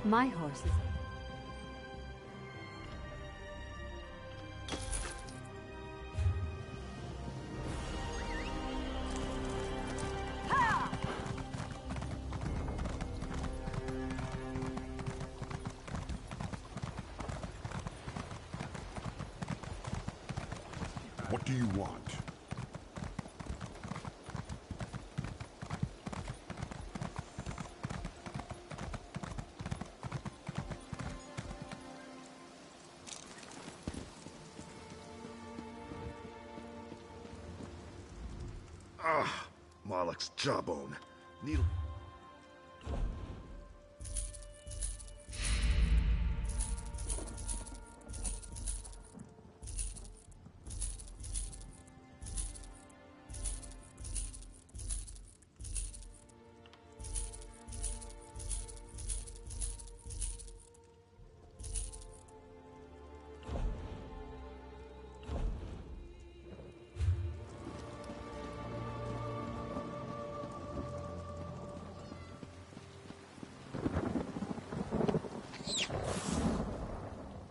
Speaker 21: My horse is...
Speaker 1: What do you want?
Speaker 6: Ah, Moloch's jawbone. Needle.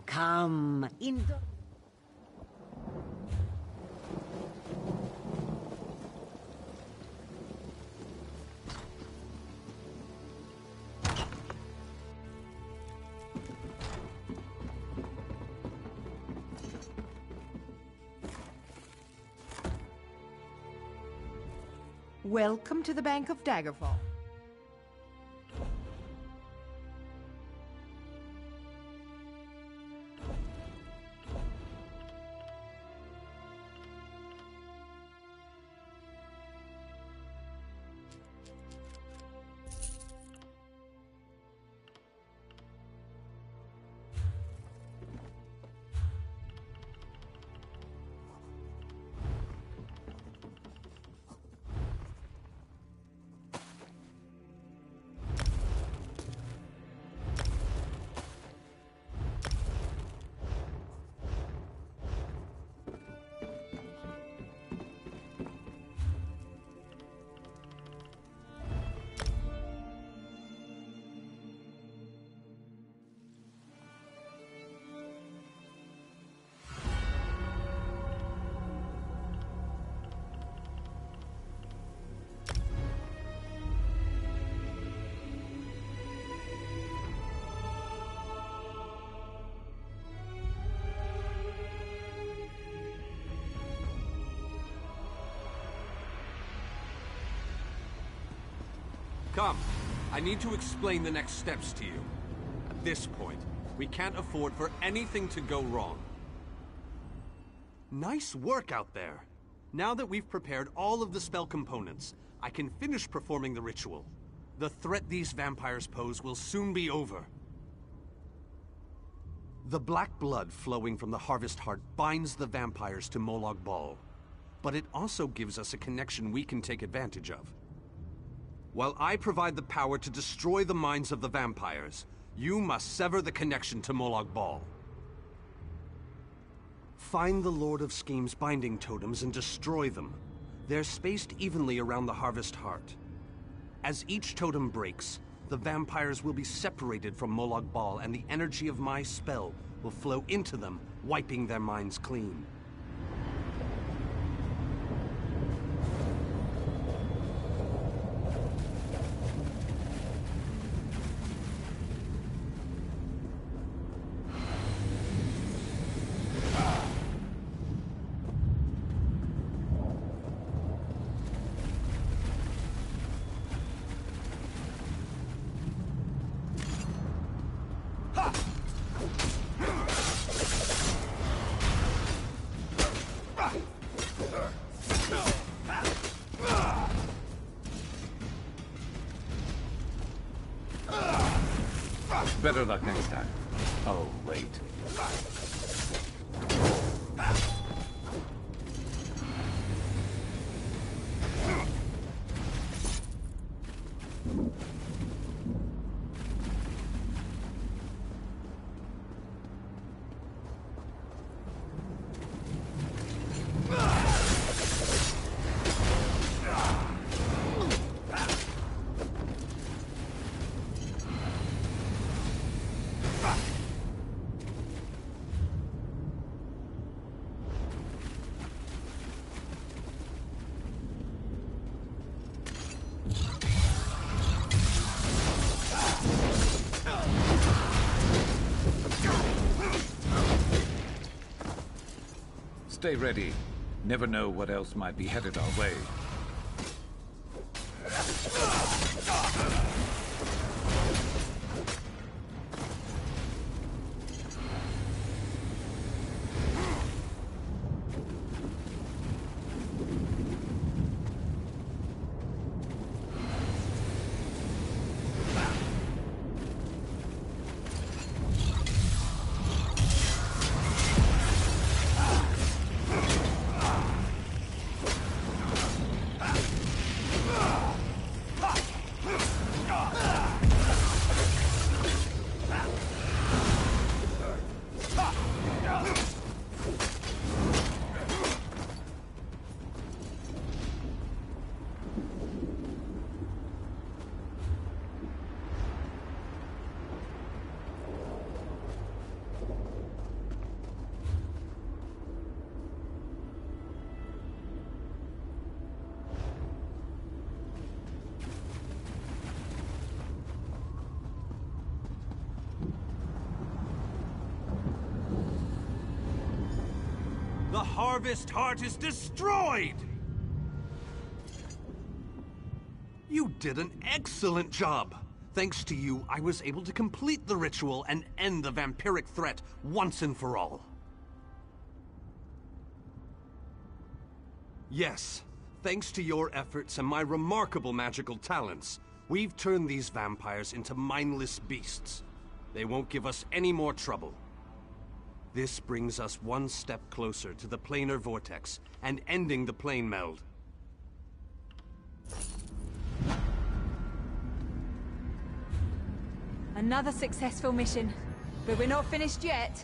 Speaker 3: Come in the...
Speaker 22: Welcome to the Bank of Daggerfall.
Speaker 8: Come. I need to explain the next steps to you. At this point, we can't afford for anything to go wrong. Nice work out there. Now that we've prepared all of the spell components, I can finish performing the ritual. The threat these vampires pose will soon be over. The black blood flowing from the Harvest Heart binds the vampires to Molag Bal, but it also gives us a connection we can take advantage of. While I provide the power to destroy the minds of the vampires, you must sever the connection to Molag Bal. Find the Lord of Scheme's binding totems and destroy them. They're spaced evenly around the Harvest Heart. As each totem breaks, the vampires will be separated from Molag Bal, and the energy of my spell will flow into them, wiping their minds clean.
Speaker 9: Better luck next time. Oh, wait. Stay ready. Never know what else might be headed our way.
Speaker 8: The Harvest Heart is destroyed! You did an excellent job! Thanks to you, I was able to complete the ritual and end the vampiric threat once and for all. Yes, thanks to your efforts and my remarkable magical talents, we've turned these vampires into mindless beasts. They won't give us any more trouble. This brings us one step closer to the planar vortex and ending the plane meld.
Speaker 10: Another successful mission, but we're not finished yet.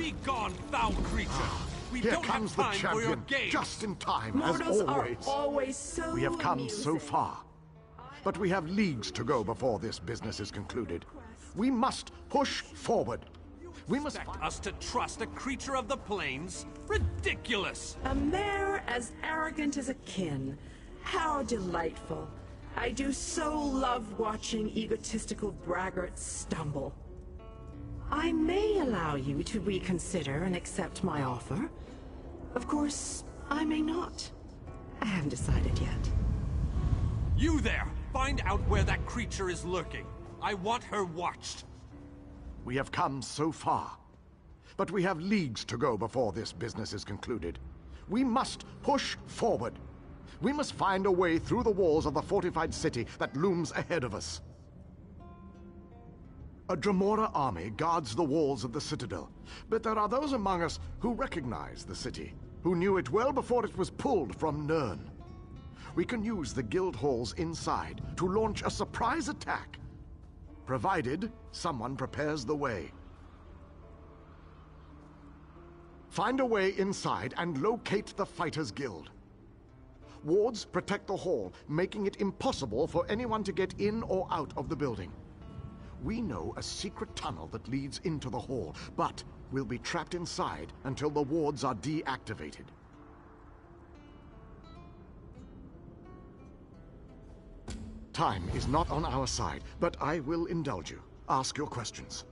Speaker 8: Be gone, foul creature! We
Speaker 1: Here
Speaker 8: don't
Speaker 1: comes
Speaker 8: have
Speaker 1: the
Speaker 8: time for your
Speaker 1: champion,
Speaker 8: games!
Speaker 1: just in time, as
Speaker 12: Mortals
Speaker 1: always.
Speaker 12: are always so
Speaker 1: We have come so
Speaker 12: amusing.
Speaker 1: far. But we have leagues to go before this business is concluded. We must push forward. We must
Speaker 8: expect us to trust a creature of the plains? Ridiculous!
Speaker 12: A mare as arrogant as a kin. How delightful. I do so love watching egotistical braggarts stumble. I may allow you to reconsider and accept my offer. Of course, I may not. I haven't decided yet.
Speaker 8: You there! Find out where that creature is lurking. I want her watched.
Speaker 1: We have come so far. But we have leagues to go before this business is concluded. We must push forward. We must find a way through the walls of the fortified city that looms ahead of us. A Dremora army guards the walls of the citadel, but there are those among us who recognize the city, who knew it well before it was pulled from Nirn. We can use the guild halls inside to launch a surprise attack, provided someone prepares the way. Find a way inside and locate the Fighters Guild. Wards protect the hall, making it impossible for anyone to get in or out of the building. We know a secret tunnel that leads into the hall, but we'll be trapped inside until the wards are deactivated. Time is not on our side, but I will indulge you. Ask your questions.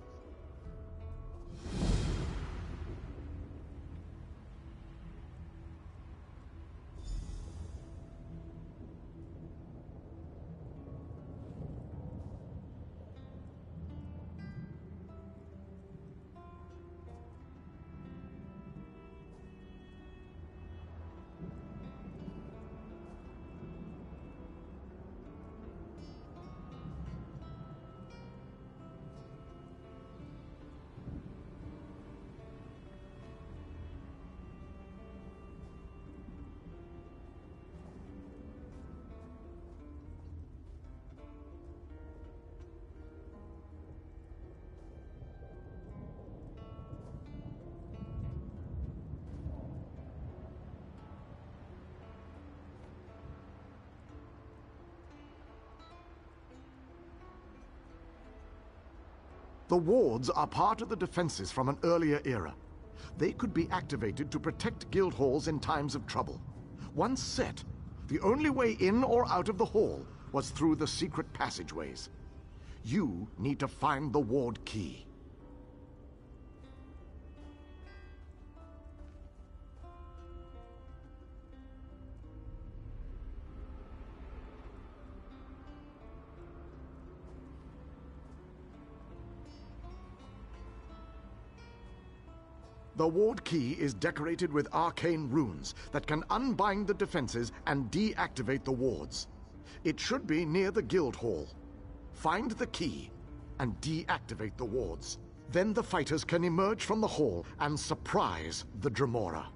Speaker 1: The wards are part of the defenses from an earlier era. They could be activated to protect guild halls in times of trouble. Once set, the only way in or out of the hall was through the secret passageways. You need to find the ward key. The ward key is decorated with arcane runes that can unbind the defenses and deactivate the wards. It should be near the guild hall. Find the key and deactivate the wards. Then the fighters can emerge from the hall and surprise the Dremora.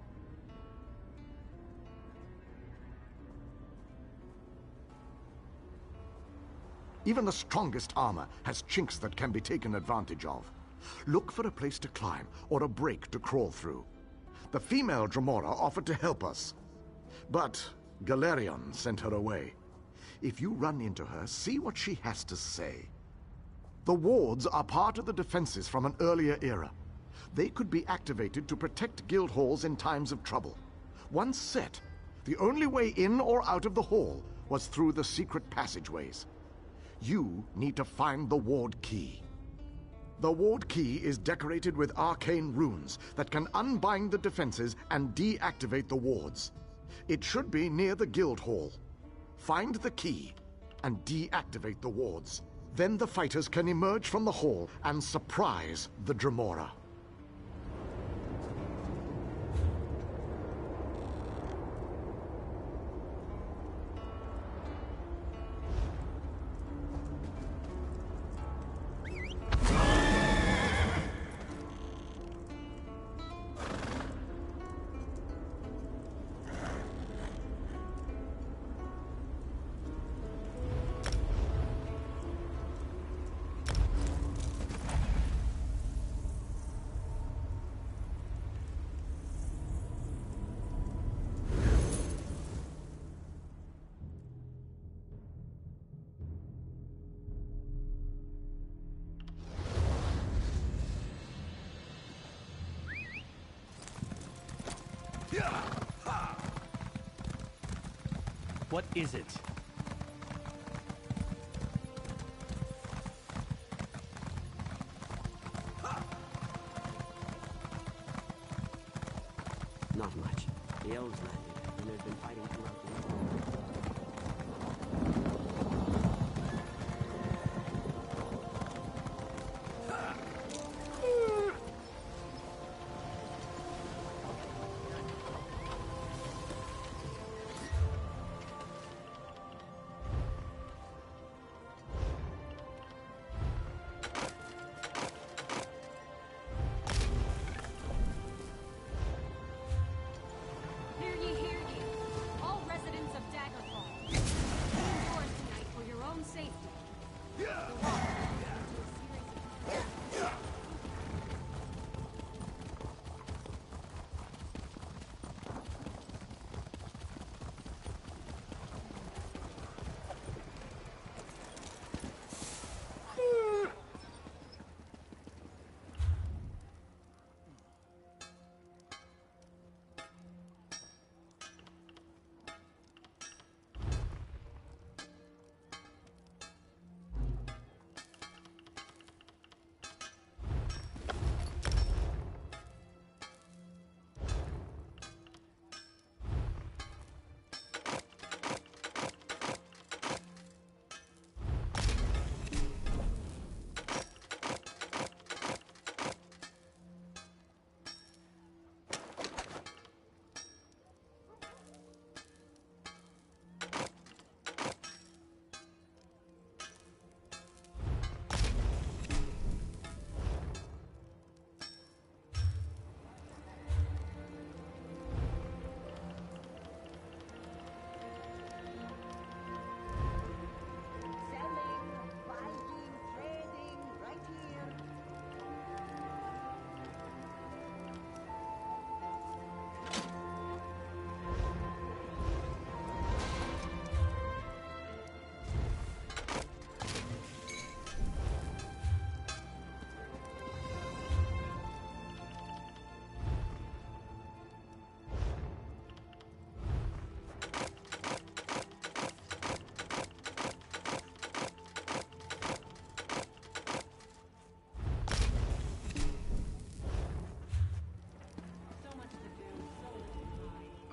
Speaker 1: Even the strongest armor has chinks that can be taken advantage of. Look for a place to climb or a break to crawl through. The female Dremora offered to help us, but Galerion sent her away. If you run into her, see what she has to say. The wards are part of the defenses from an earlier era. They could be activated to protect guild halls in times of trouble. Once set, the only way in or out of the hall was through the secret passageways. You need to find the ward key. The ward key is decorated with arcane runes that can unbind the defenses and deactivate the wards. It should be near the guild hall. Find the key and deactivate the wards. Then the fighters can emerge from the hall and surprise the Dremora.
Speaker 13: What is it?
Speaker 23: Not much. The elves landed, and they've been fighting throughout the night.
Speaker 24: Hear ye, hear ye. All residents of Daggerfall. Be indoors tonight for your own safety. The walk into a series of...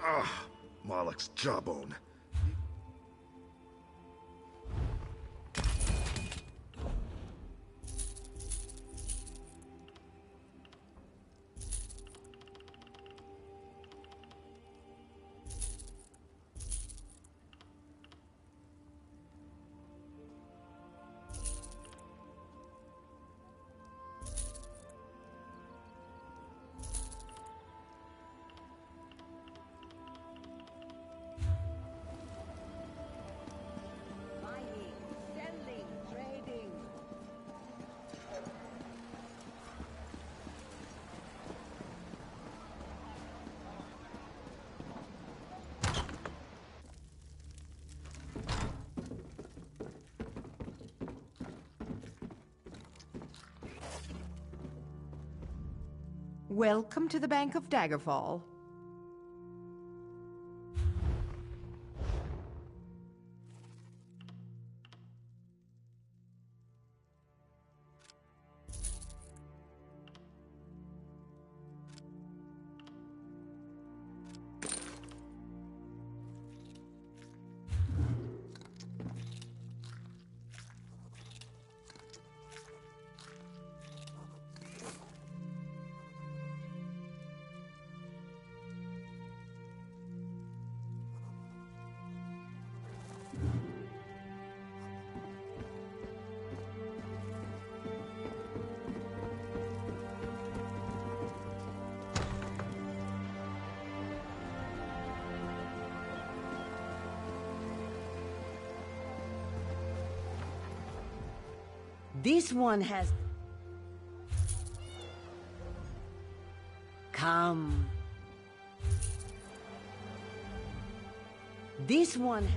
Speaker 1: Ah, Marlok's jawbone.
Speaker 3: Buying, selling, trading.
Speaker 22: Welcome to the Bank of Daggerfall.
Speaker 3: This one has... Come. This one has...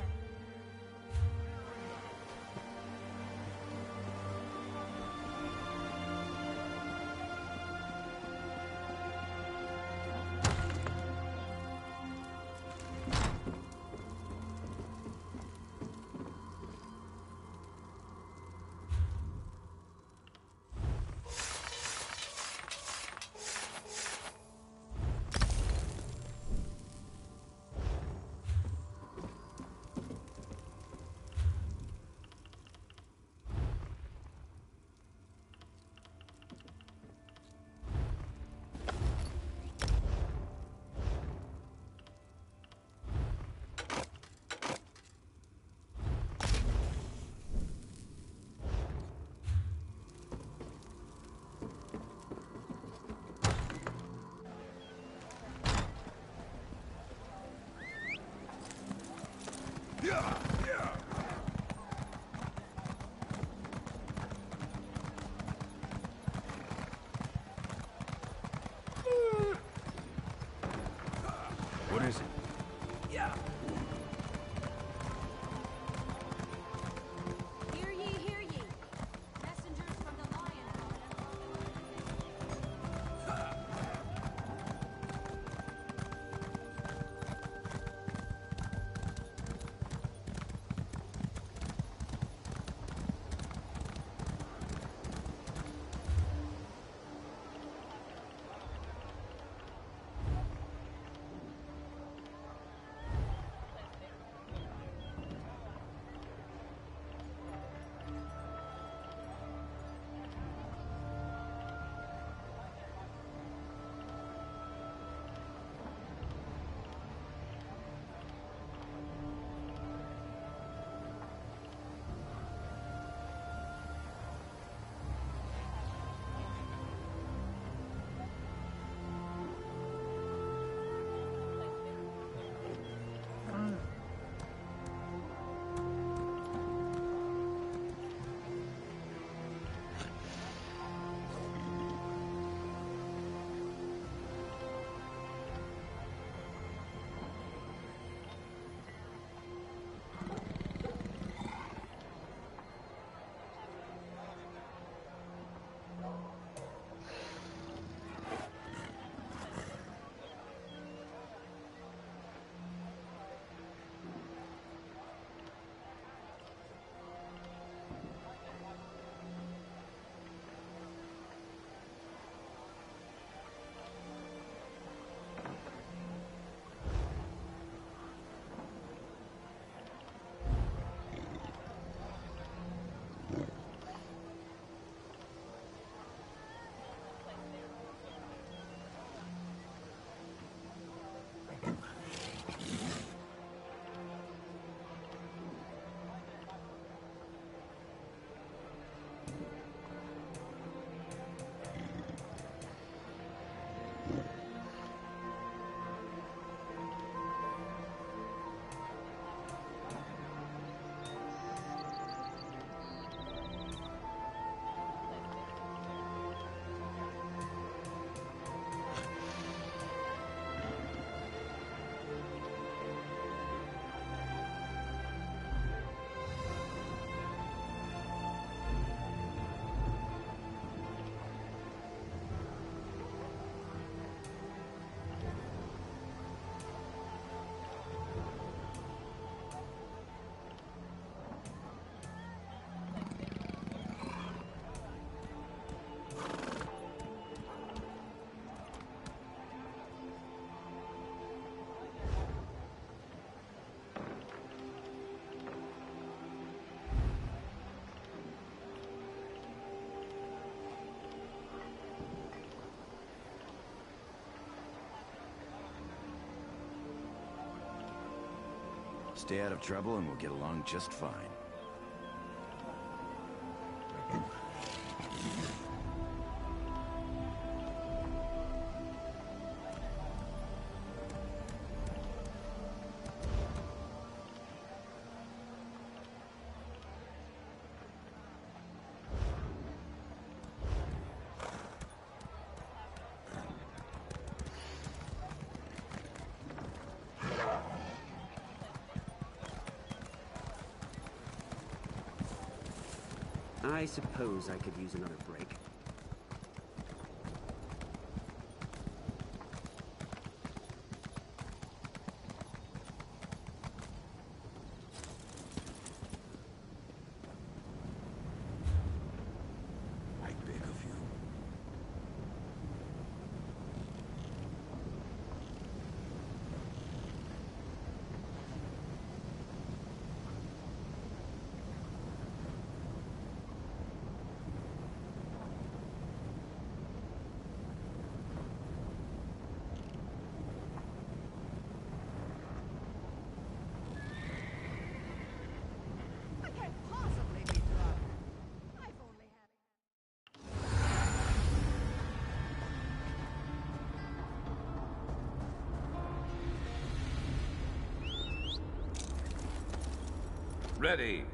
Speaker 4: Stay out of trouble and we'll get along just fine.
Speaker 23: I suppose I could use another break.
Speaker 4: I beg of you.
Speaker 3: I can't possibly be drunk. I've only had
Speaker 9: Ready.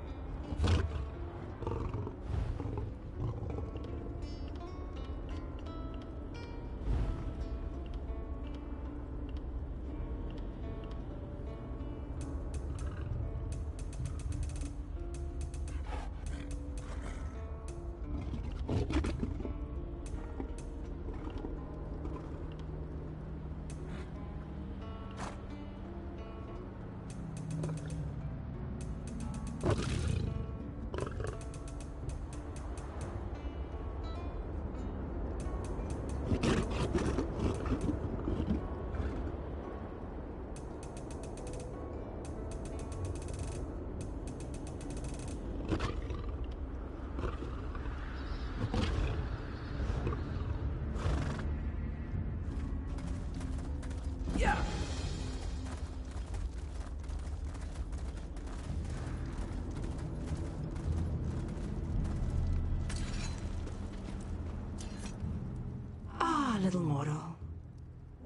Speaker 12: Little mortal.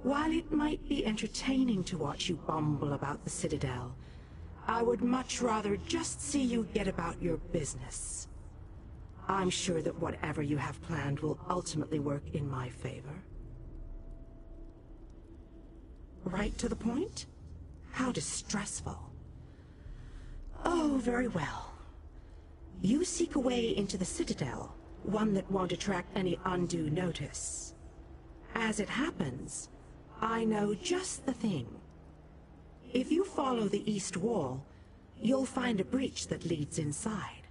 Speaker 12: While it might be entertaining to watch you bumble about the Citadel, I would much rather just see you get about your business. I'm sure that whatever you have planned will ultimately work in my favor. Right to the point? How distressful. Oh, very well. You seek a way into the Citadel, one that won't attract any undue notice. As it happens, I know just the thing. If you follow the east wall, you'll find a breach that leads inside.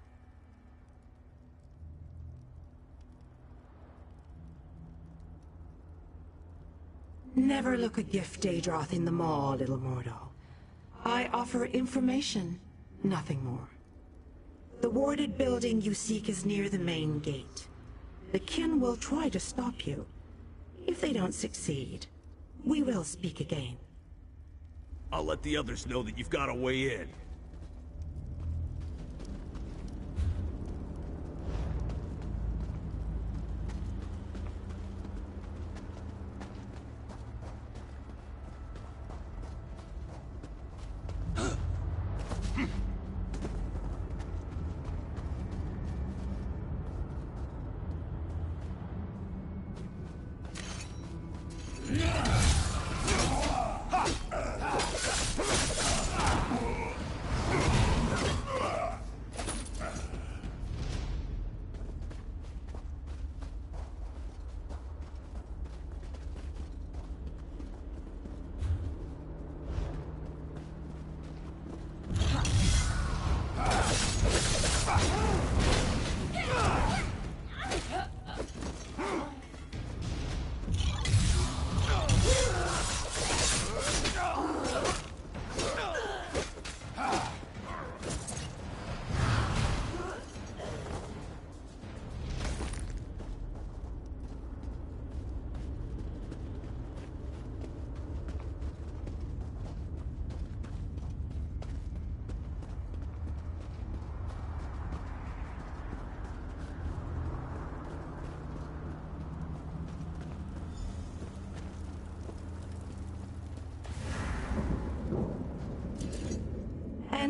Speaker 12: Never look a gift, Daedroth, in the maw, little mortal. I offer information, nothing more. The warded building you seek is near the main gate. The kin will try to stop you. If they don't succeed, we will speak again.
Speaker 13: I'll let the others know that you've got a way in.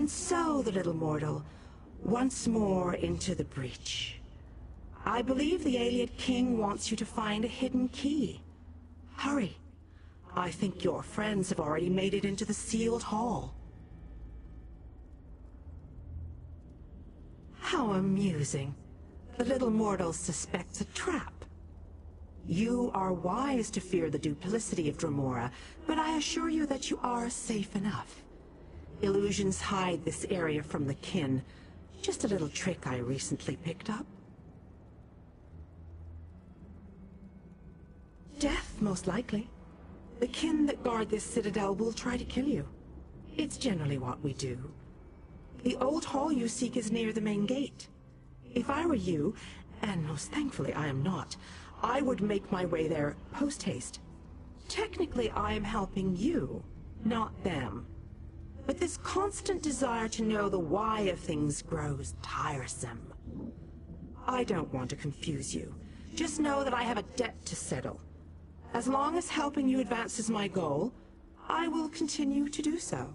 Speaker 12: And so, the little mortal, once more into the breach. I believe the Ayleid King wants you to find a hidden key. Hurry. I think your friends have already made it into the sealed hall. How amusing. The little mortal suspects a trap. You are wise to fear the duplicity of Dremora, but I assure you that you are safe enough. Illusions hide this area from the kin. Just a little trick I recently picked up. Death, most likely. The kin that guard this citadel will try to kill you. It's generally what we do. The old hall you seek is near the main gate. If I were you, and most thankfully I am not, I would make my way there post-haste. Technically, I am helping you, not them. But this constant desire to know the why of things grows tiresome. I don't want to confuse you. Just know that I have a debt to settle. As long as helping you advances my goal, I will continue to do so.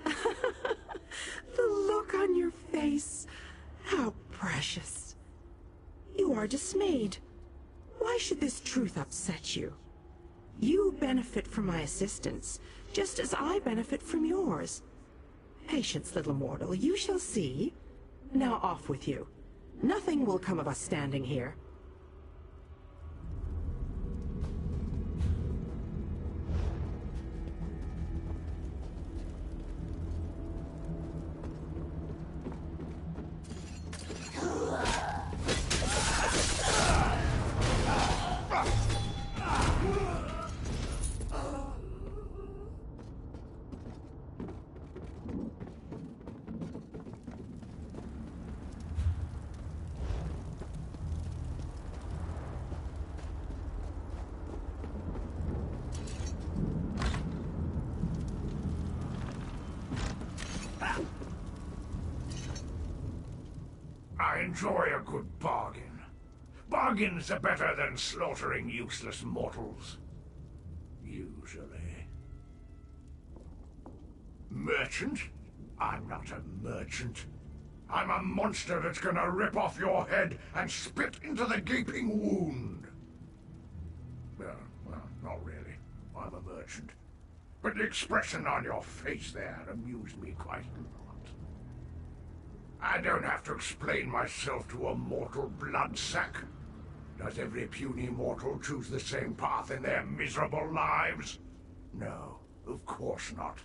Speaker 12: The look on your face. How precious. You are dismayed. Why should this truth upset you? You benefit from my assistance, just as I benefit from yours. Patience, little mortal, you shall see. Now off with you. Nothing will come of us standing here.
Speaker 14: I enjoy a good bargain. Bargains are better than slaughtering useless mortals. Usually. Merchant? I'm not a merchant. I'm a monster that's gonna rip off your head and spit into the gaping wound. Well, not really. I'm a merchant. But the expression on your face there amused me quite a lot. I don't have to explain myself to a mortal bloodsack. Does every puny mortal choose the same path in their miserable lives? No, of course not.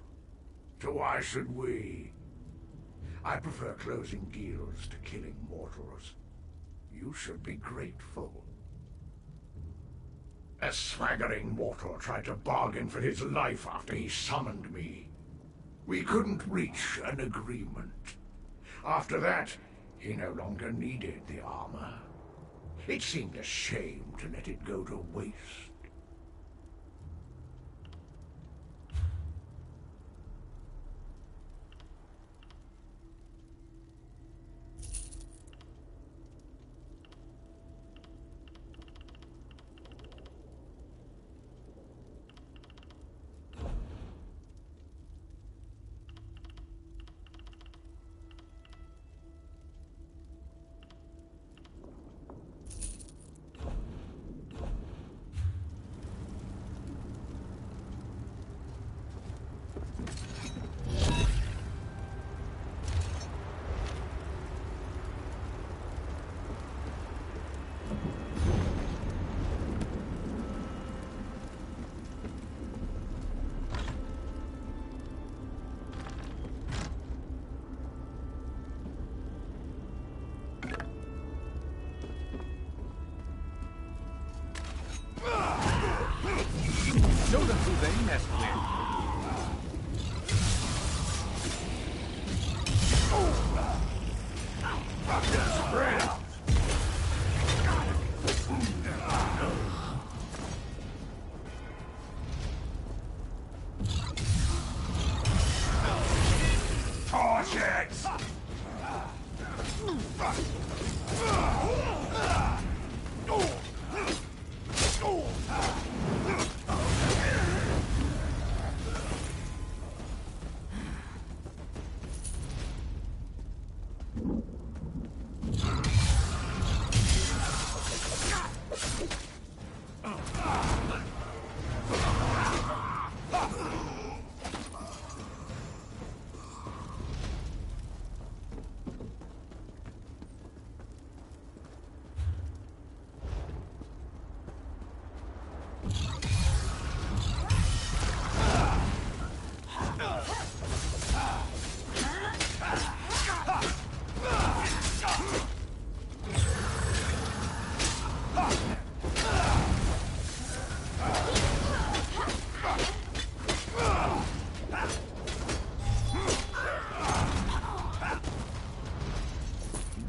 Speaker 14: So why should we? I prefer closing guilds to killing mortals. You should be grateful. A swaggering mortal tried to bargain for his life after he summoned me. We couldn't reach an agreement. After that, he no longer needed the armor. It seemed a shame to let it go to waste.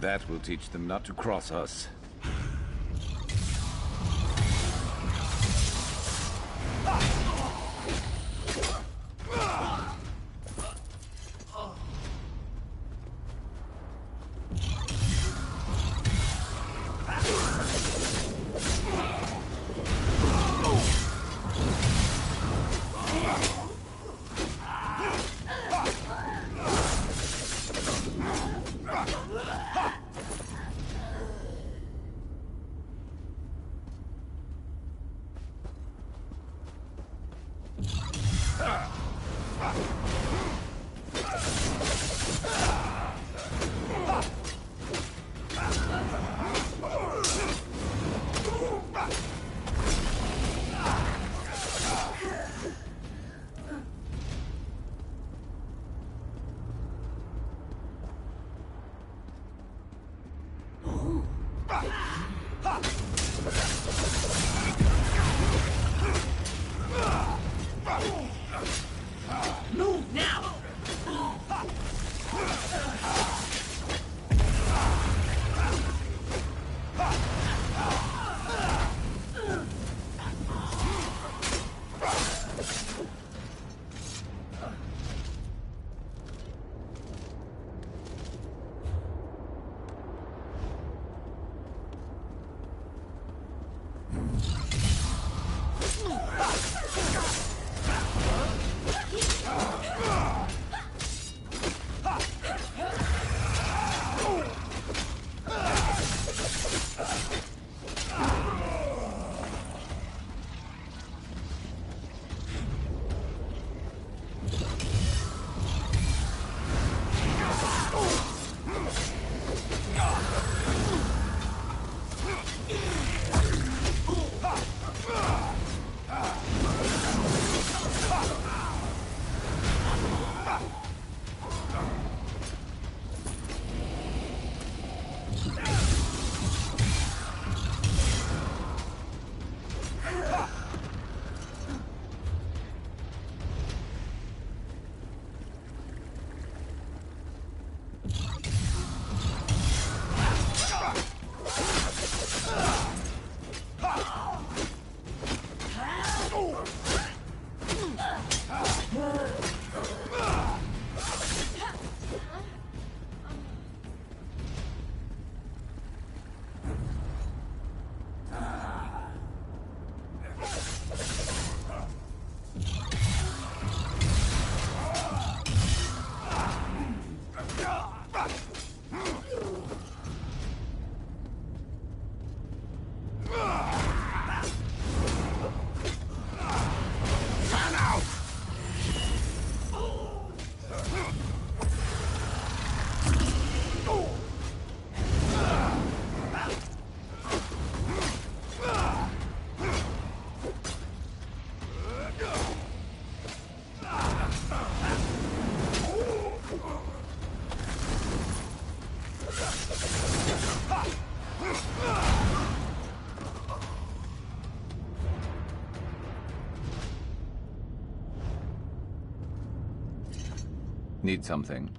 Speaker 9: That will teach them not to cross us.
Speaker 12: Move now!
Speaker 9: Need something?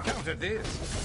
Speaker 9: Counter this!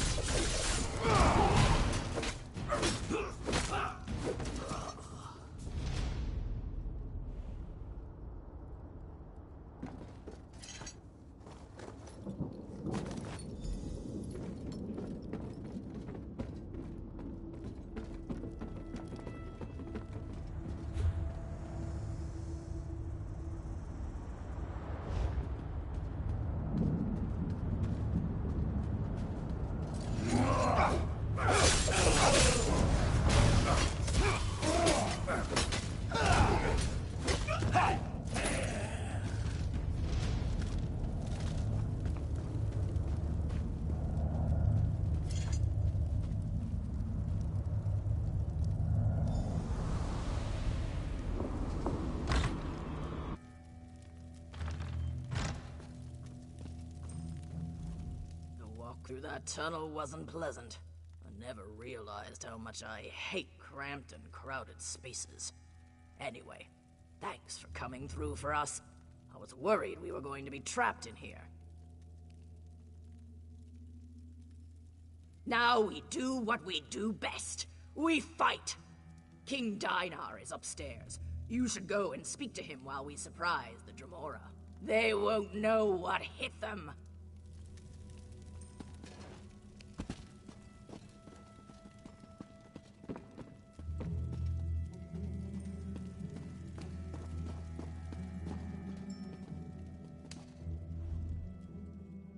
Speaker 11: that tunnel wasn't pleasant. I never realized how much I hate cramped and crowded spaces. Anyway, thanks for coming through for us. I was worried we were going to be trapped in here. Now we do what we do best. We fight! King Dinar is upstairs. You should go and speak to him while we surprise the Dremora. They won't know what hit them.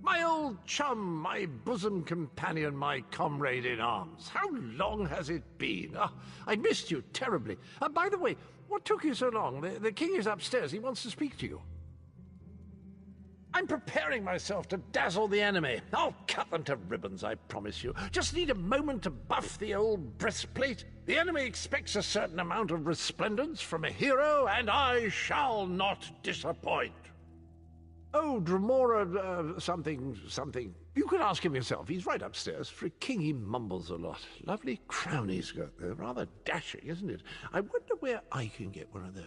Speaker 15: My old chum, my bosom companion, my comrade in arms. How long has it been? I missed you terribly. By the way, what took you so long? The king is upstairs. He wants to speak to you. I'm preparing myself to dazzle the enemy. I'll cut them to ribbons, I promise you. Just need a moment to buff the old breastplate. The enemy expects a certain amount of resplendence from a hero, and I shall not disappoint. Oh, Dremora, something. You can ask him yourself. He's right upstairs. For a king, he mumbles a lot. Lovely crown he's got there. Rather dashing, isn't it? I wonder where I can get one of those.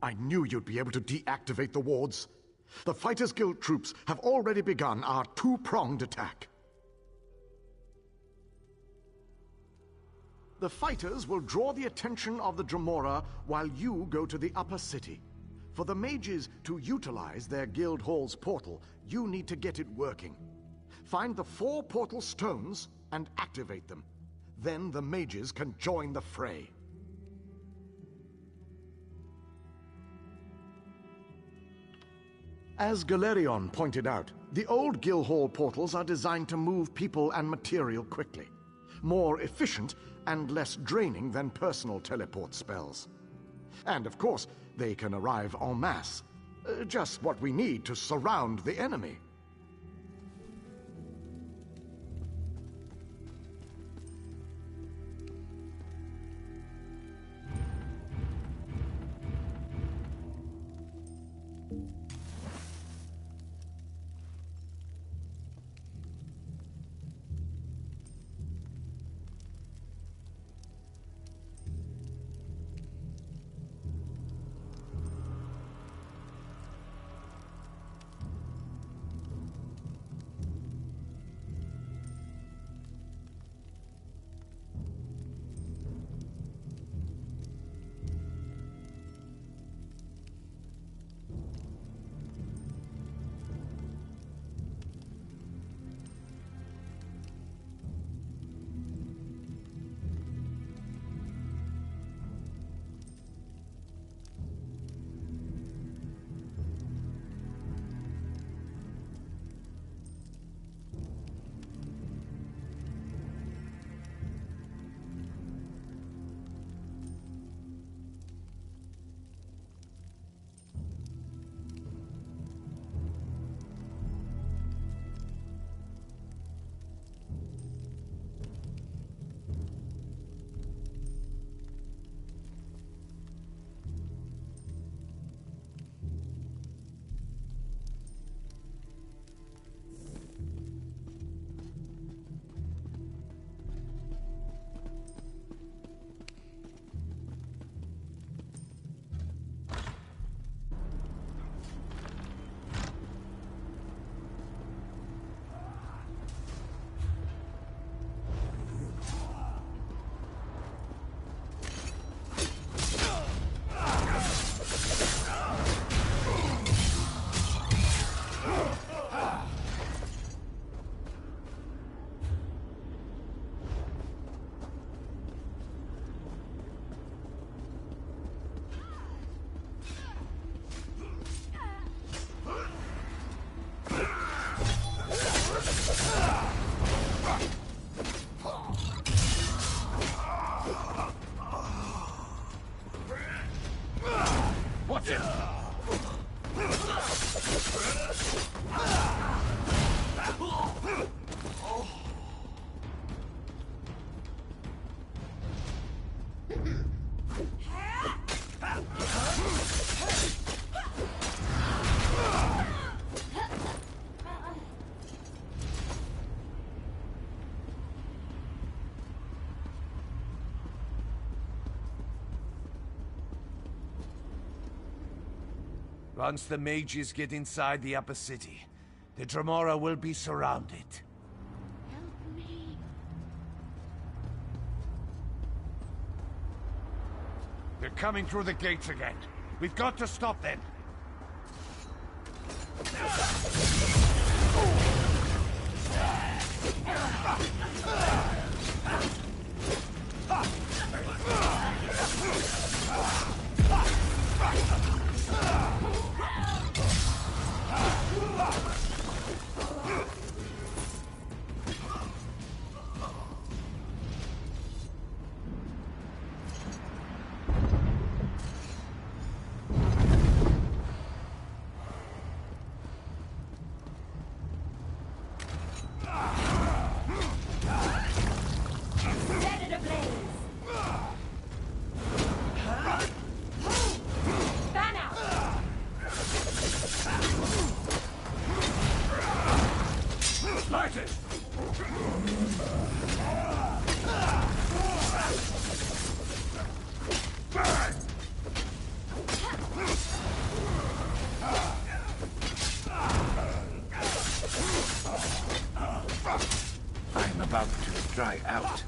Speaker 1: I knew you'd be able to deactivate the wards. The Fighters Guild troops have already begun our two-pronged attack. The fighters will draw the attention of the Dremora while you go to the upper city. For the mages to utilize their guild hall's portal, you need to get it working. Find the 4 portal stones and activate them. Then the mages can join the fray. As Galerion pointed out, the old guild hall portals are designed to move people and material quickly. More efficient and less draining than personal teleport spells. And of course, they can arrive en masse. Just what we need to surround the enemy.
Speaker 5: Once the mages get inside the upper city, the Dremora will be surrounded.
Speaker 24: Help me.
Speaker 14: They're coming through the gates again. We've got to stop them.
Speaker 9: I'm about to dry out.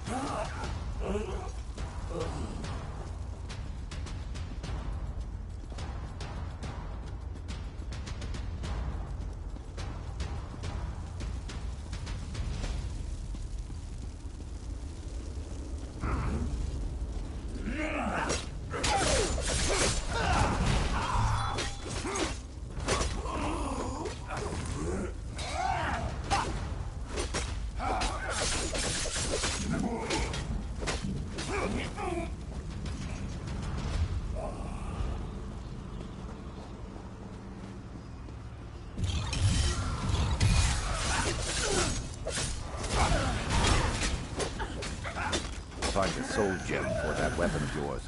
Speaker 9: Find a soul gem for that weapon of yours.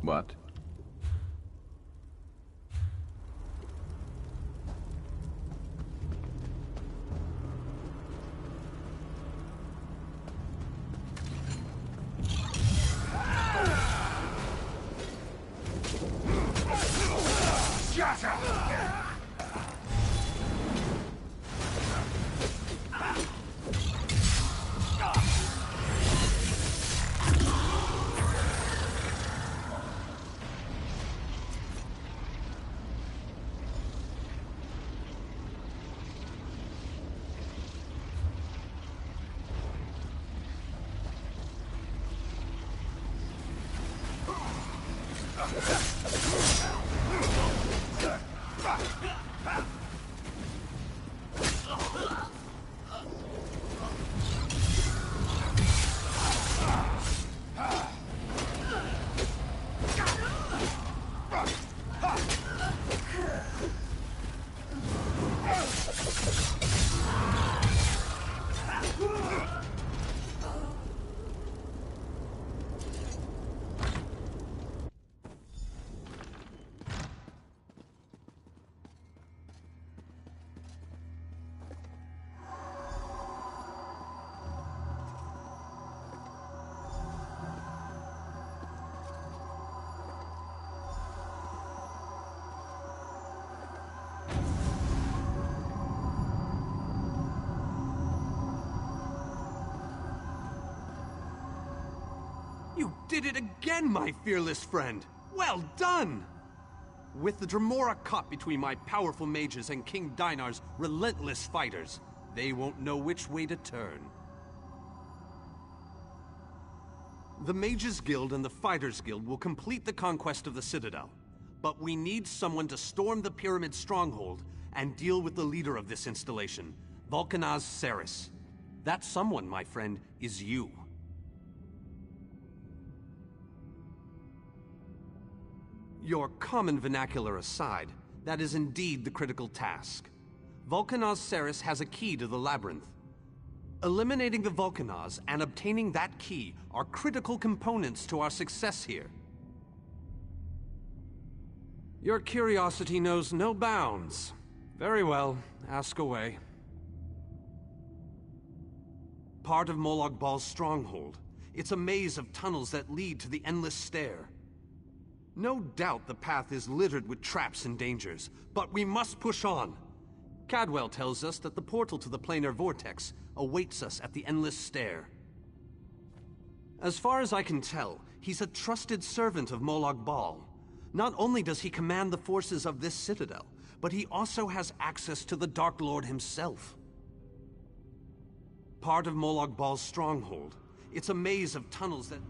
Speaker 9: What?
Speaker 8: did it again, my fearless friend! Well done! With the Dremora caught between my powerful mages and King Dinar's relentless fighters, they won't know which way to turn. The Mages Guild and the Fighters Guild will complete the conquest of the Citadel. But we need someone to storm the Pyramid Stronghold and deal with the leader of this installation, Vulcanaz Ceres. That someone, my friend, is you. Your common vernacular aside, that is indeed the critical task. Vulcanaz Ceres has a key to the labyrinth. Eliminating the Vulcanaz and obtaining that key are critical components to our success here. Your curiosity knows no bounds. Very well, ask away. Part of Molag Bal's stronghold. It's a maze of tunnels that lead to the Endless Stair. No doubt the path is littered with traps and dangers, but we must push on. Cadwell tells us that the portal to the planar vortex awaits us at the Endless Stair. As far as I can tell, he's a trusted servant of Molag Bal. Not only does he command the forces of this citadel, but he also has access to the Dark Lord himself. Part of Molag Bal's stronghold. It's a maze of tunnels that...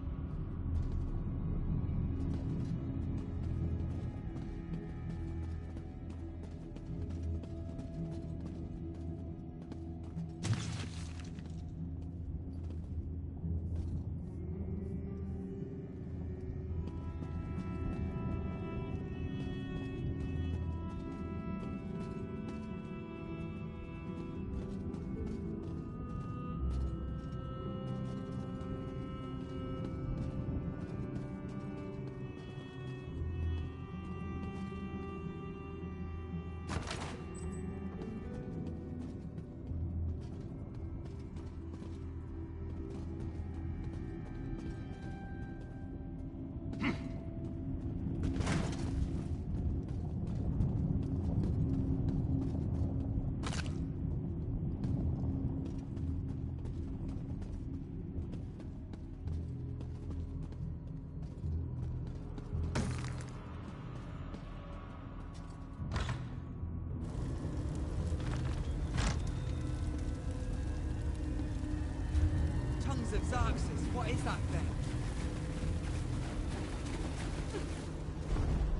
Speaker 16: Of Xarxes, what is that thing?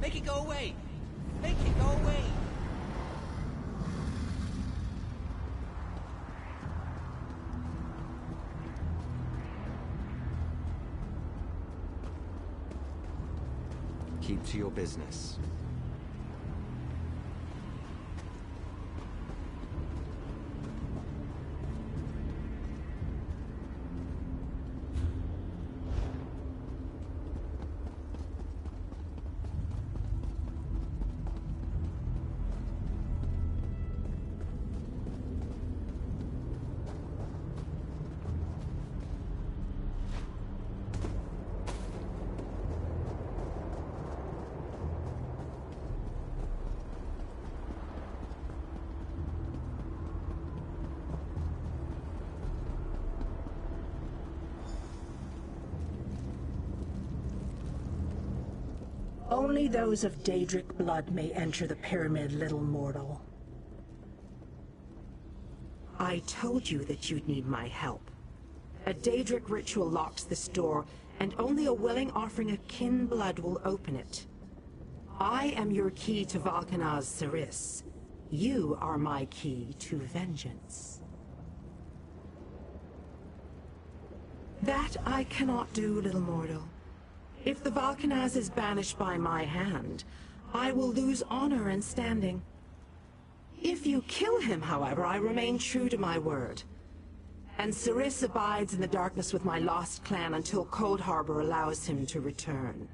Speaker 16: Make it go away! Make it go away!
Speaker 17: Keep to your business.
Speaker 12: Only those of Daedric blood may enter the pyramid, little mortal. I told you that you'd need my help. A Daedric ritual locks this door, and only a willing offering of kin blood will open it. I am your key to Vulcanaz Ceres. You are my key to vengeance. That I cannot do, little mortal. If the Vulcanaz is banished by my hand, I will lose honor and standing. If you kill him, however, I remain true to my word. And Ceres abides in the darkness with my lost clan until Cold Harbor allows him to return.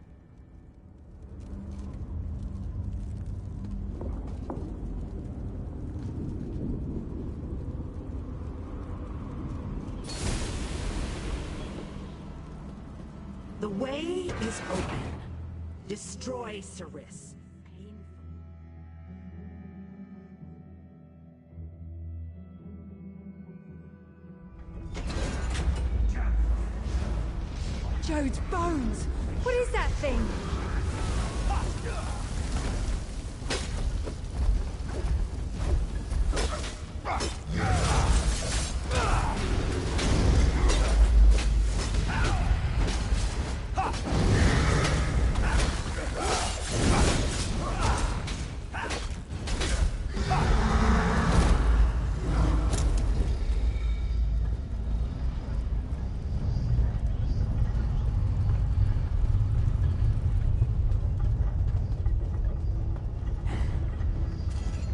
Speaker 12: The way is open. Destroy Ceres.
Speaker 10: Jode's bones! What is that thing?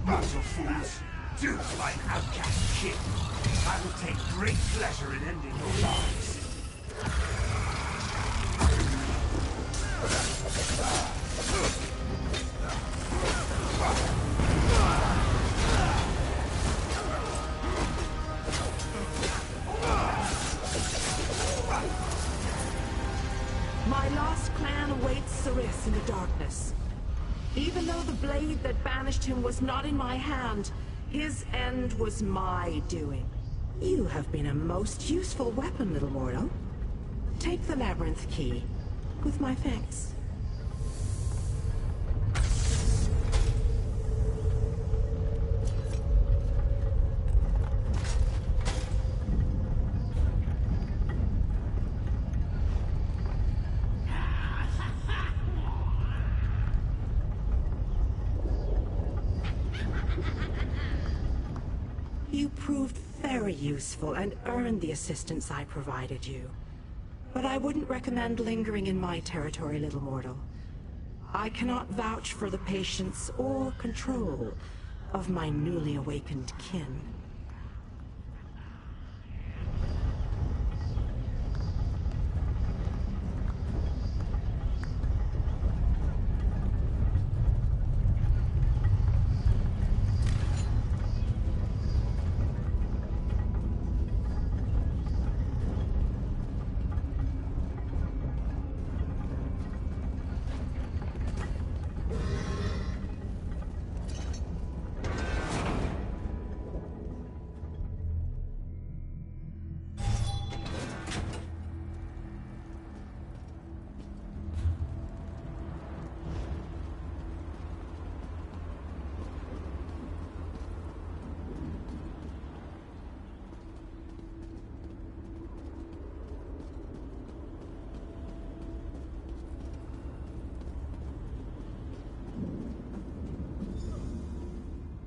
Speaker 14: Mortal fools, do like outcast kin. I will take great pleasure in ending your lives.
Speaker 12: My lost clan awaits Ceres in the darkness. Even though the blade that banished him was not in my hand, his end was my doing. You have been a most useful weapon, little mortal. Take the labyrinth key, with my thanks. You proved very useful and earned the assistance I provided you. But I wouldn't recommend lingering in my territory, little mortal. I cannot vouch for the patience or control of my newly awakened kin.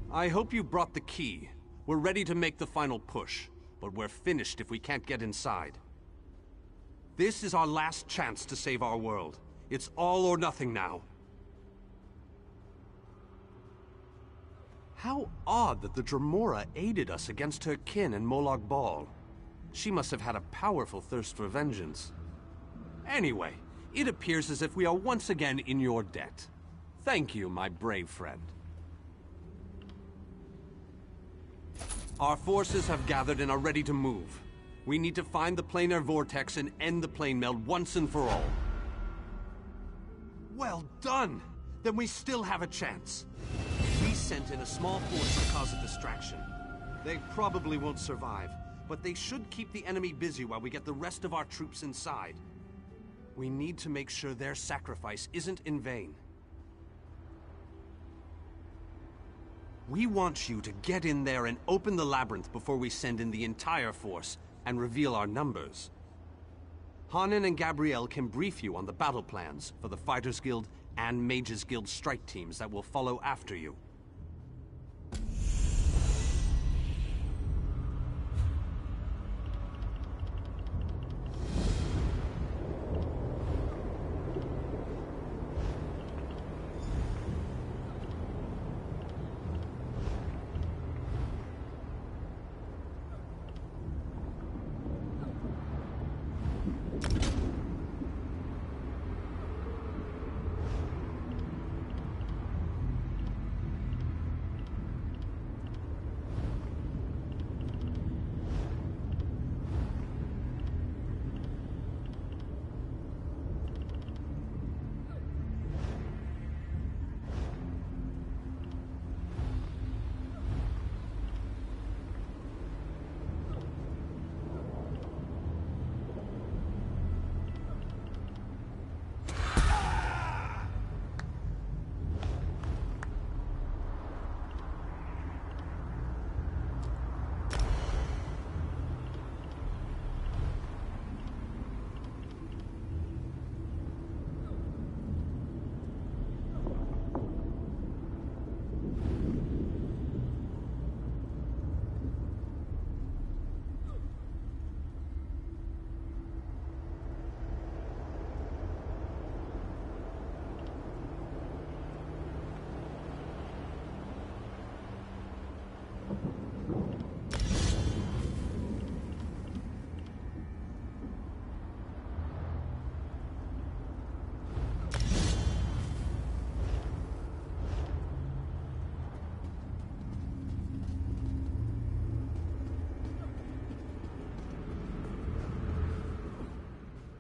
Speaker 8: I hope you brought the key. We're ready to make the final push, but we're finished if we can't get inside. This is our last chance to save our world. It's all or nothing now. How odd that the Dremora aided us against her kin in Molag Bal. She must have had a powerful thirst for vengeance. Anyway, it appears as if we are once again in your debt. Thank you, my brave friend. Our forces have gathered and are ready to move. We need to find the planar vortex and end the plane meld once and for all. Well done! Then we still have a chance. We sent in a small force to cause a distraction. They probably won't survive, but they should keep the enemy busy while we get the rest of our troops inside. We need to make sure their sacrifice isn't in vain. We want you to get in there and open the labyrinth before we send in the entire force and reveal our numbers. Hanan and Gabrielle can brief you on the battle plans for the Fighters Guild and Mages Guild strike teams that will follow after you.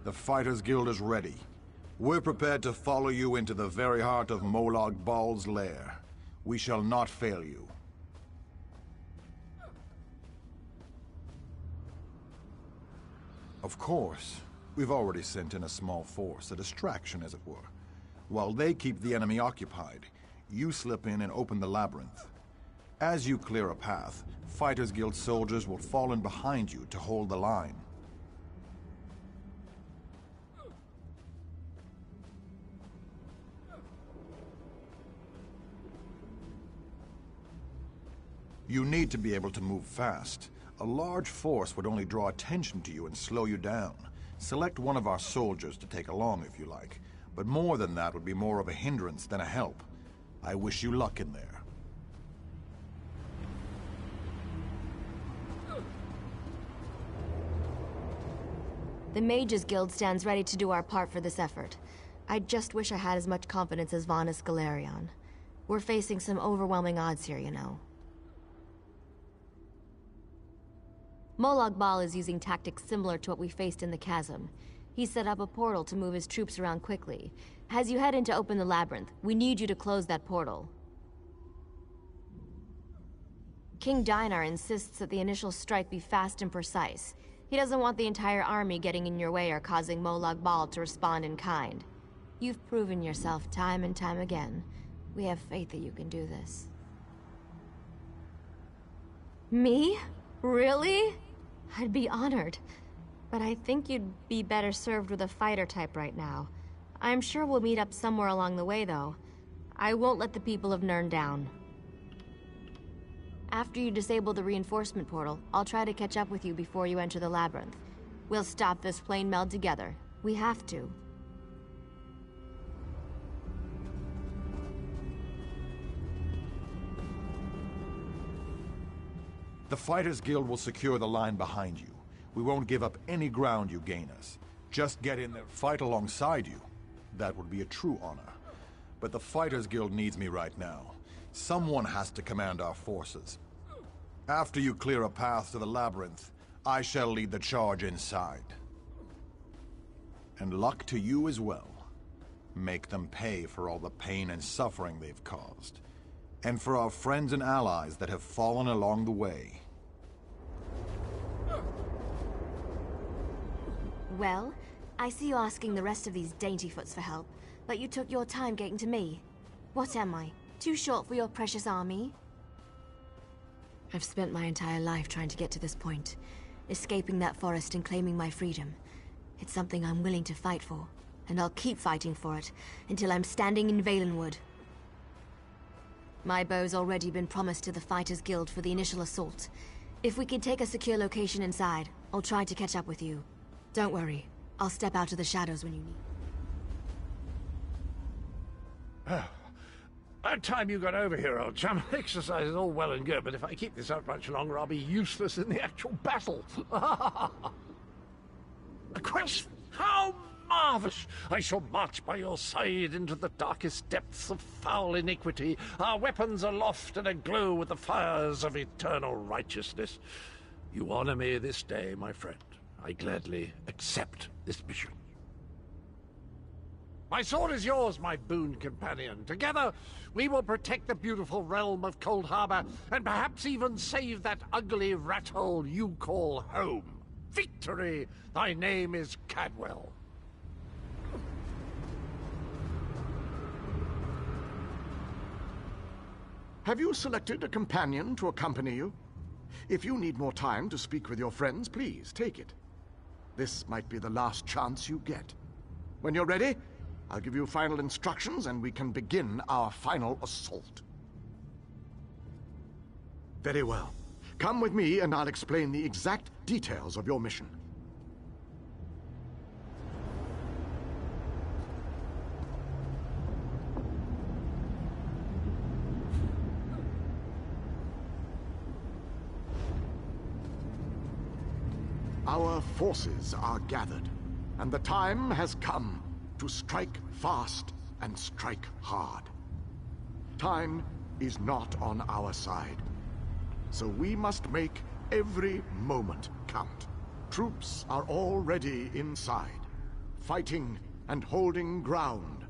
Speaker 17: The Fighters Guild is ready. We're prepared to follow you into the very heart of Molag Bal's lair. We shall not fail you. Of course, we've already sent in a small force, a distraction as it were. While they keep the enemy occupied, you slip in and open the labyrinth. As you clear a path, Fighters Guild soldiers will fall in behind you to hold the line. You need to be able to move fast. A large force would only draw attention to you and slow you down. Select one of our soldiers to take along if you like, but more than that would be more of a hindrance than a help. I wish you luck in there.
Speaker 7: The Mages Guild stands ready to do our part for this effort. I just wish I had as much confidence as Vanus Galerion. We're facing some overwhelming odds here, you know. Molag Bal is using tactics similar to what we faced in the chasm. He set up a portal to move his troops around quickly. As you head in to open the labyrinth, we need you to close that portal. King Dinar insists that the initial strike be fast and precise. He doesn't want the entire army getting in your way or causing Molag Bal to respond in kind. You've proven yourself time and time again. We have faith that you can do this. Me? Really? I'd be honored. But I think you'd be better served with a fighter type right now. I'm sure we'll meet up somewhere along the way, though. I won't let the people of Nirn down. After you disable the reinforcement portal, I'll try to catch up with you before you enter the labyrinth. We'll stop this plane meld together. We have to.
Speaker 17: The Fighters Guild will secure the line behind you. We won't give up any ground you gain us. Just get in there, fight alongside you. That would be a true honor. But the Fighters Guild needs me right now. Someone has to command our forces. After you clear a path to the labyrinth, I shall lead the charge inside. And luck to you as well. Make them pay for all the pain and suffering they've caused. And for our friends and allies that have fallen along the way.
Speaker 7: Well, I see you asking the rest of these daintyfoots for help, but you took your time getting to me. What am I? Too short for your precious army? I've spent my entire life trying to get to this point, escaping that forest and claiming my freedom. It's something I'm willing to fight for, and I'll keep fighting for it until I'm standing in Valenwood. My bow's already been promised to the Fighters Guild for the initial assault. If we can take a secure location inside, I'll try to catch up with you. Don't worry, I'll step out of the shadows when you need.
Speaker 15: About time you got over here, old chum. Exercise is all well and good, but if I keep this up much longer, I'll be useless in the actual battle. A quest? How marvelous! I shall march by your side into the darkest depths of foul iniquity, our weapons aloft and aglow with the fires of eternal righteousness. You honor me this day, my friend. I gladly accept this mission. My sword is yours, my boon companion. Together, we will protect the beautiful realm of Cold Harbor, and perhaps even save that ugly rat hole you call home. Victory! Thy name is Cadwell.
Speaker 1: Have you selected a companion to accompany you? If you need more time to speak with your friends, please take it. This might be the last chance you get. When you're ready, I'll give you final instructions and we can begin our final assault. Very well. Come with me and I'll explain the exact details of your mission. Our forces are gathered, and the time has come to strike fast and strike hard. Time is not on our side, so we must make every moment count. Troops are already inside. fighting and holding ground,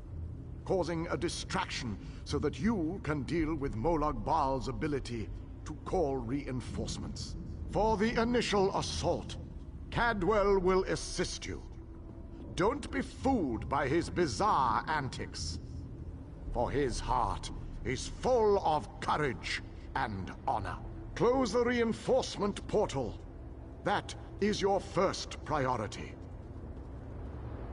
Speaker 1: causing a distraction so that you can deal with Molag Bal's ability to call reinforcements. For the initial assault, Cadwell will assist you. Don't be fooled by his bizarre antics, for his heart is full of courage and honor. Close the reinforcement portal. That is your first priority.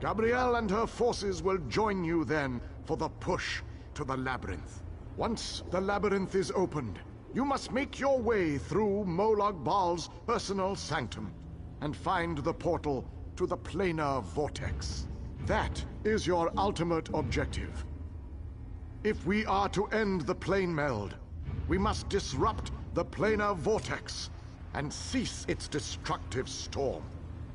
Speaker 1: Gabrielle and her forces will join you then for the push to the labyrinth. Once the labyrinth is opened, you must make your way through Molag Bal's personal sanctum and find the portal to the planar vortex. That is your ultimate objective. If we are to end the plane meld, we must disrupt the planar vortex and cease its destructive storm.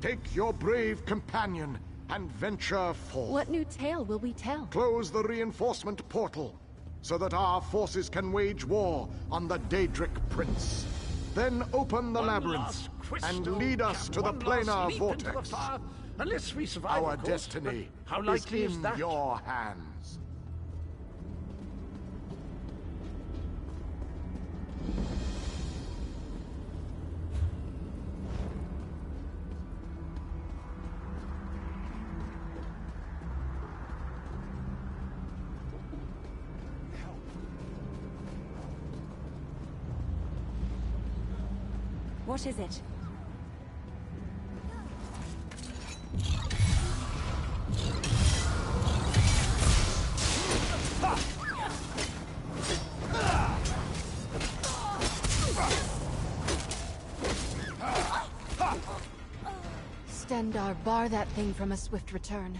Speaker 1: Take your brave companion and venture forth.
Speaker 21: What new tale will we tell?
Speaker 1: Close the reinforcement portal so that our forces can wage war on the Daedric Prince. Then open the labyrinth and lead us to the planar vortex.
Speaker 15: Unless we survive,
Speaker 1: Our
Speaker 15: of course,
Speaker 1: destiny
Speaker 15: but how likely
Speaker 1: is
Speaker 15: is
Speaker 1: in
Speaker 15: that?
Speaker 1: your hands.
Speaker 21: What is it?
Speaker 7: Stendarr, bar that thing from a swift return.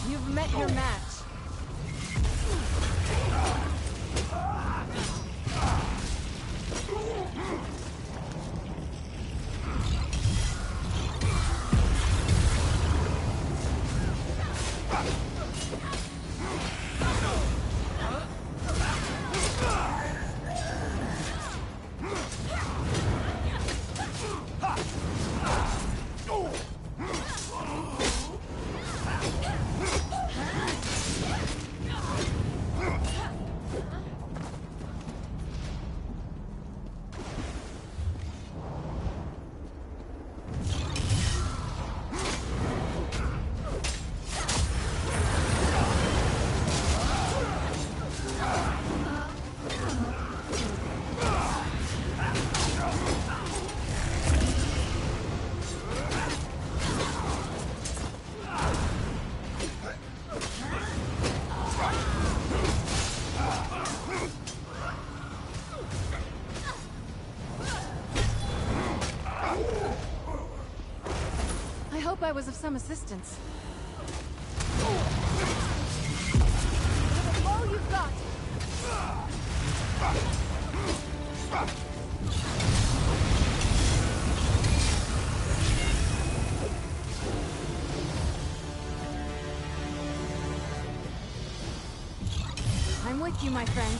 Speaker 10: You've met your match.
Speaker 7: I hope I was of some assistance.
Speaker 10: All you've got.
Speaker 7: I'm with you, my friend.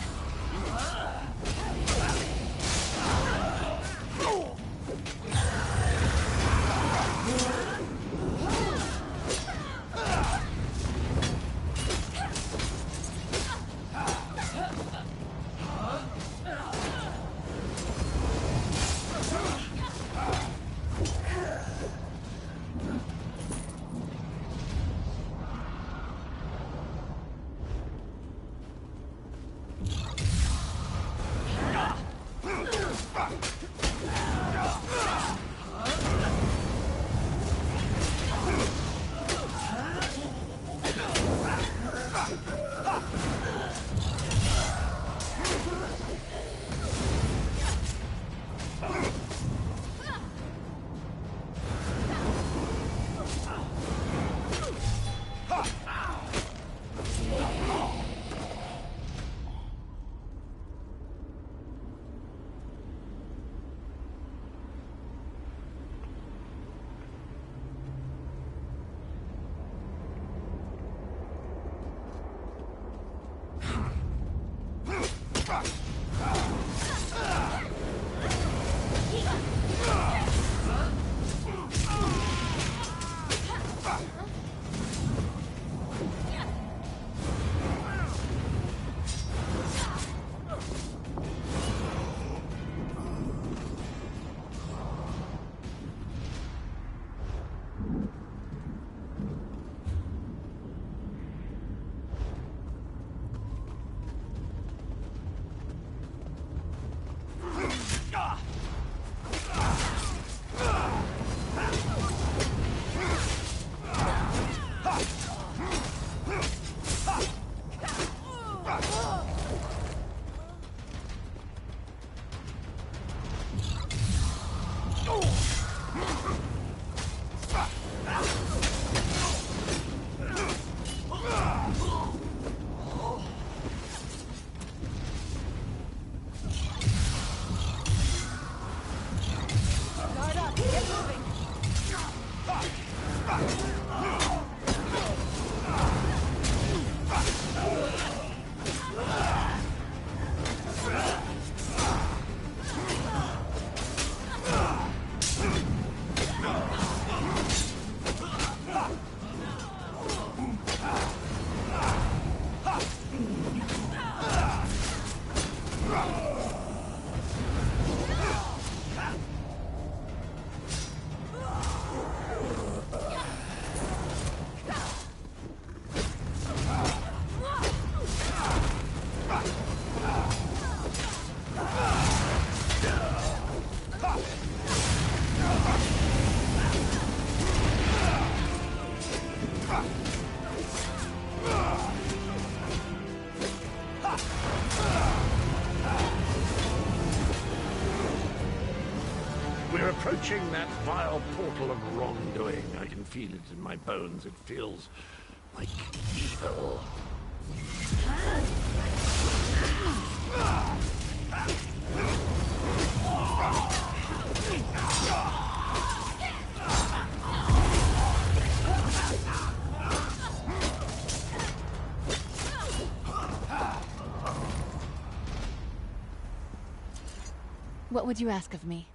Speaker 3: Guard up, get moving.
Speaker 15: We're approaching that vile portal of wrongdoing. I can feel it in my bones. It feels like evil.
Speaker 7: What would you ask of me?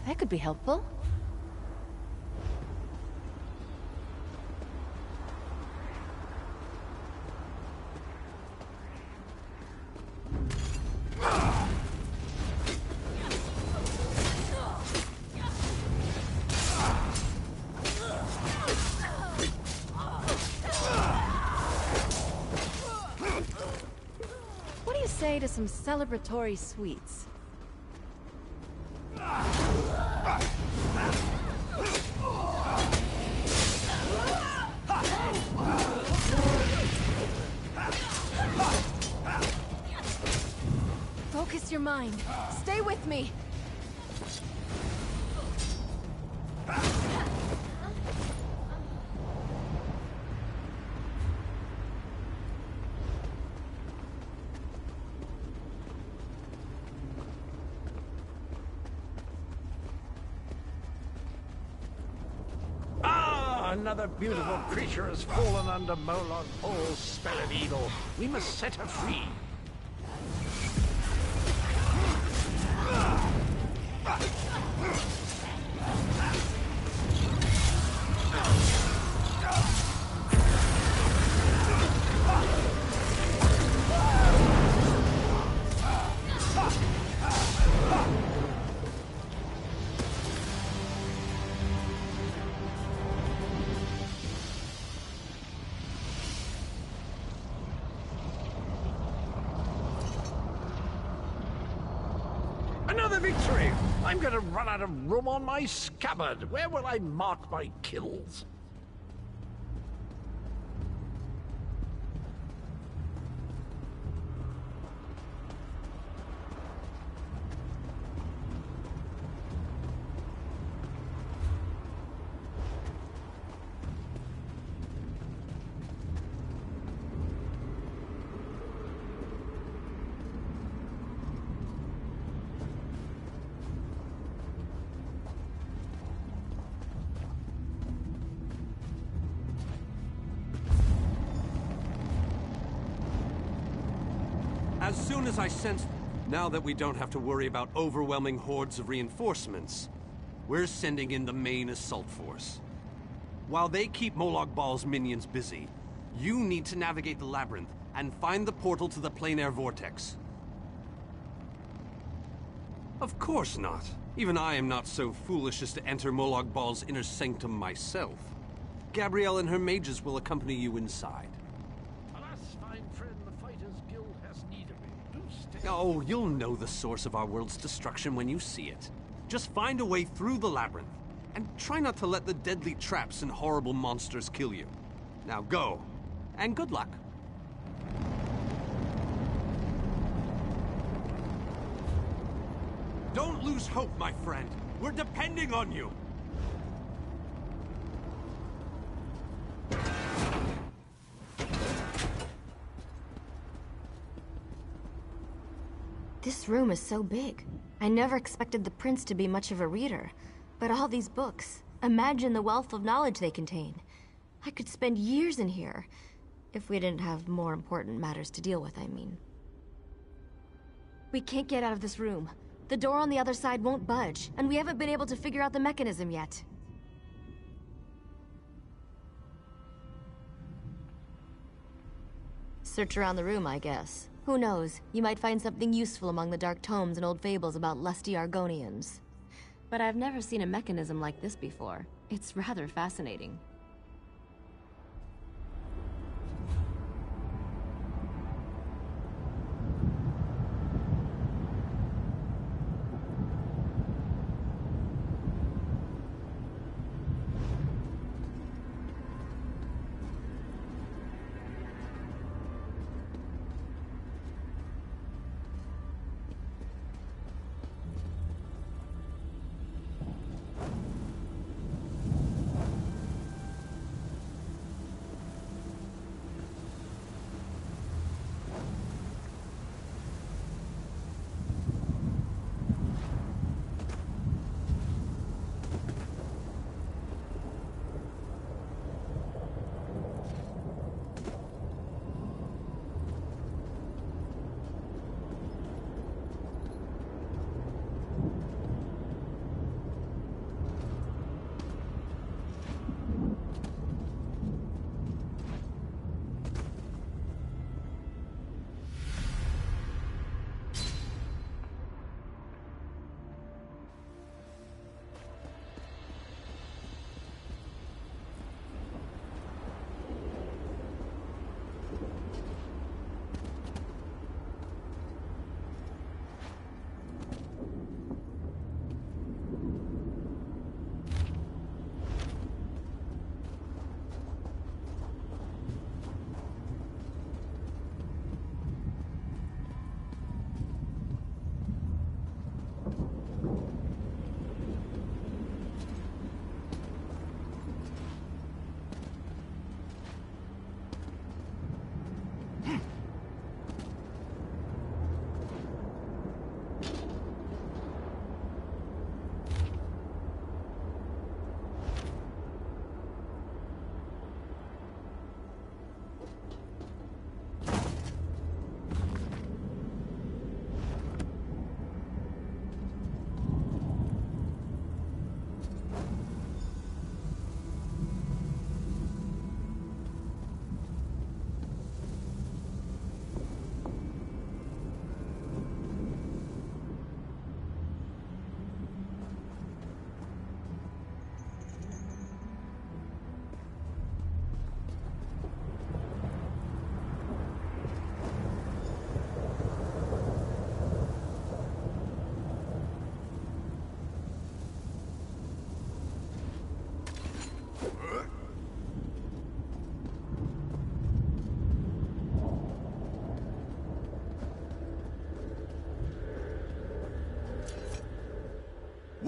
Speaker 7: That could be helpful. What do you say to some celebratory sweets? Focus your mind. Stay with me.
Speaker 15: Another beautiful creature has fallen under Molog Ball's spell of evil. We must set her free. Another victory! I'm gonna run out of room on my scabbard. Where will I mark my kills?
Speaker 8: As soon as I sensed... Now that we don't have to worry about overwhelming hordes of reinforcements, we're sending in the main assault force. While they keep Molog Ball's minions busy, you need to navigate the labyrinth and find the portal to the plein air vortex. Of course not. Even I am not so foolish as to enter Molog Ball's inner sanctum myself. Gabrielle and her mages will accompany you inside. Oh, you'll know the source of our world's destruction when you see it. Just find a way through the labyrinth. And try not to let the deadly traps and horrible monsters kill you. Now go, and good luck. Don't lose hope, my friend. We're depending on you.
Speaker 7: This room is so big. I never expected the prince to be much of a reader. But all these books, imagine the wealth of knowledge they contain. I could spend years in here. If we didn't have more important matters to deal with, I mean. We can't get out of this room. The door on the other side won't budge, and we haven't been able to figure out the mechanism yet. Search around the room, I guess. Who knows? You might find something useful among the dark tomes and old fables about lusty Argonians. But I've never seen a mechanism like this before. It's rather fascinating.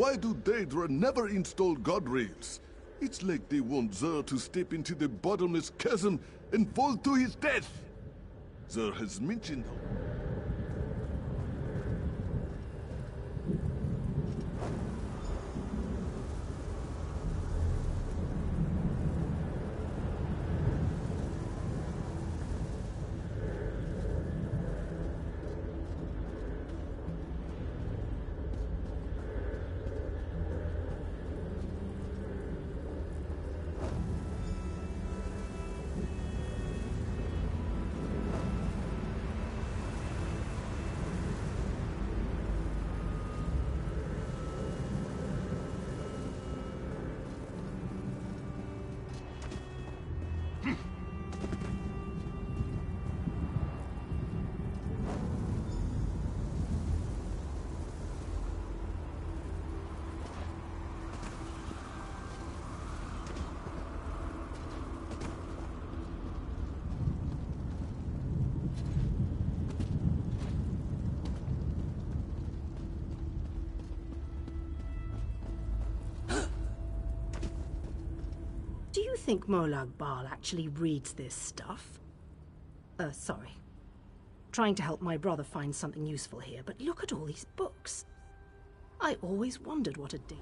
Speaker 6: Why do Daedra never install god rails? It's like they want Xur to step into the bottomless chasm and fall to his death. Xur has mentioned...
Speaker 2: Do you think Molag Bal actually reads this stuff? Sorry. Trying to help my brother find something useful here, but look at all these books. I always wondered what a ding.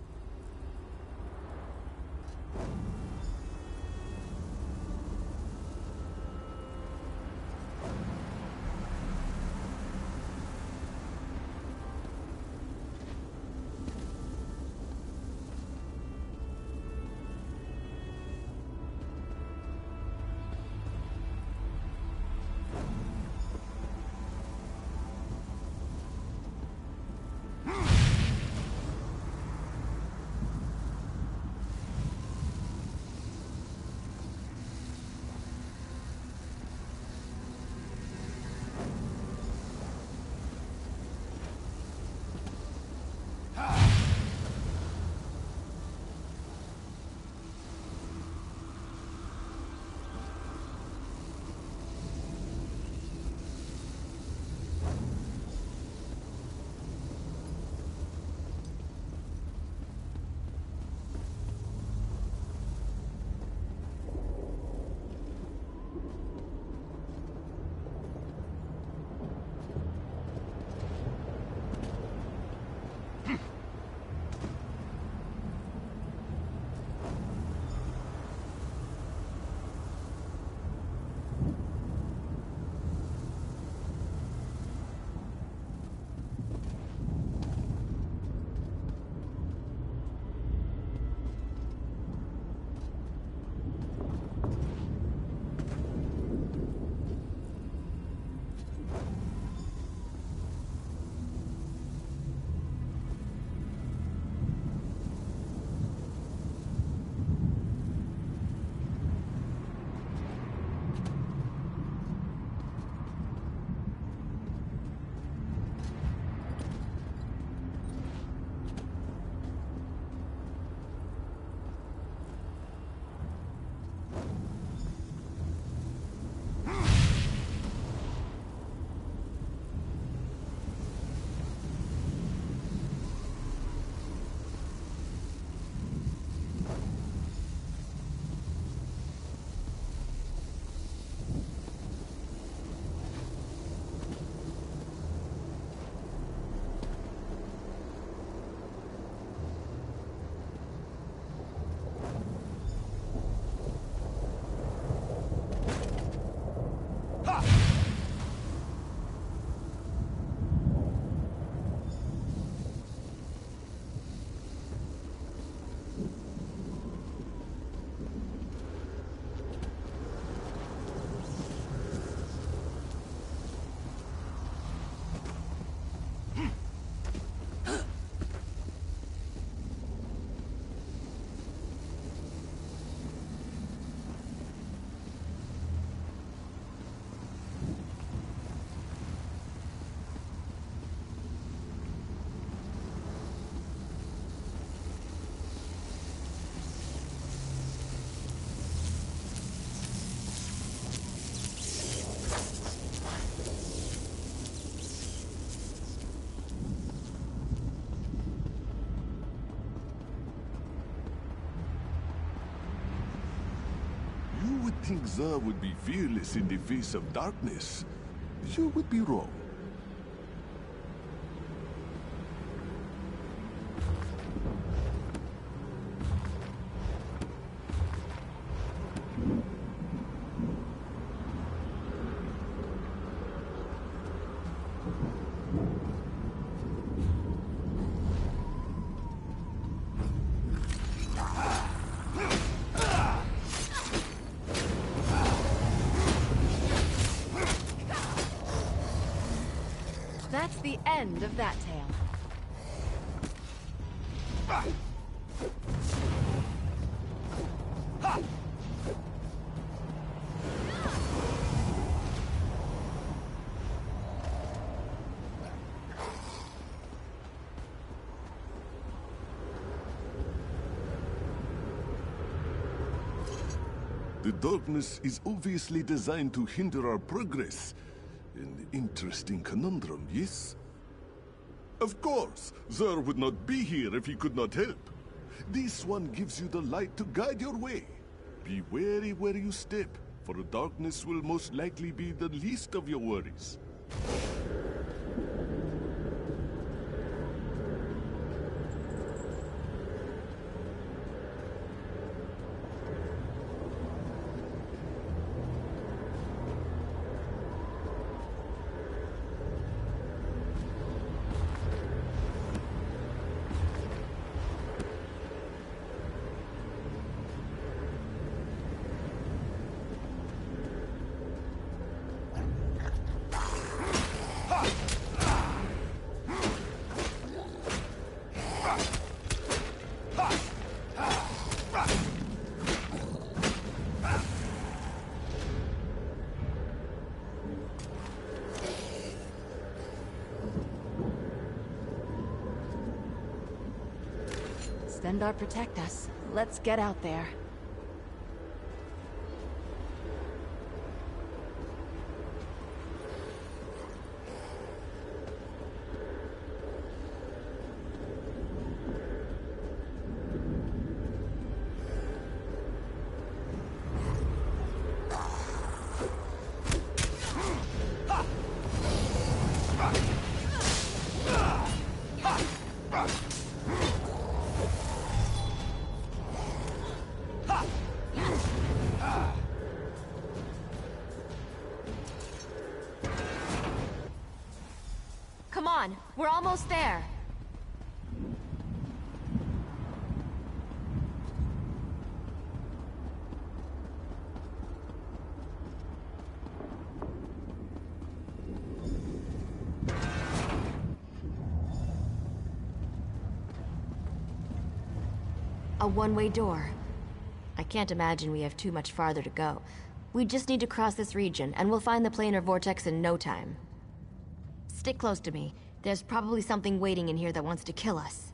Speaker 6: Think Xur would be fearless in the face of darkness. You would be wrong.
Speaker 7: That's the end of that tale.
Speaker 6: The darkness is obviously designed to hinder our progress. An interesting conundrum, yes? Of course! Xur would not be here if he could not help. This one gives you the light to guide your way. Be wary where you step, for the darkness will most likely be the least of your worries.
Speaker 7: Stendarr protect us. Let's get out there. Come on, we're almost there. A one-way door. I can't imagine we have too much farther to go. We just need to cross this region, and we'll find the planar vortex in no time. Stick close to me. There's probably something waiting in here that wants to kill us.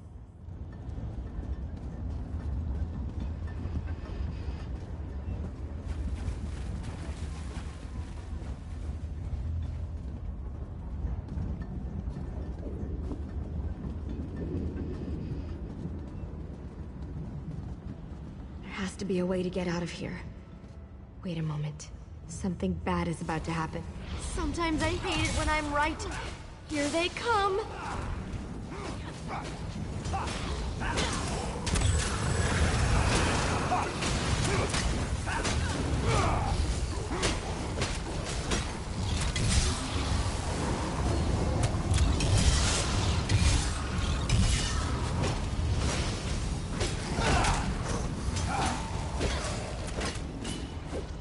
Speaker 7: There has to be a way to get out of here. Wait a moment. Something bad is about to happen. Sometimes I hate it when I'm right. Here they come!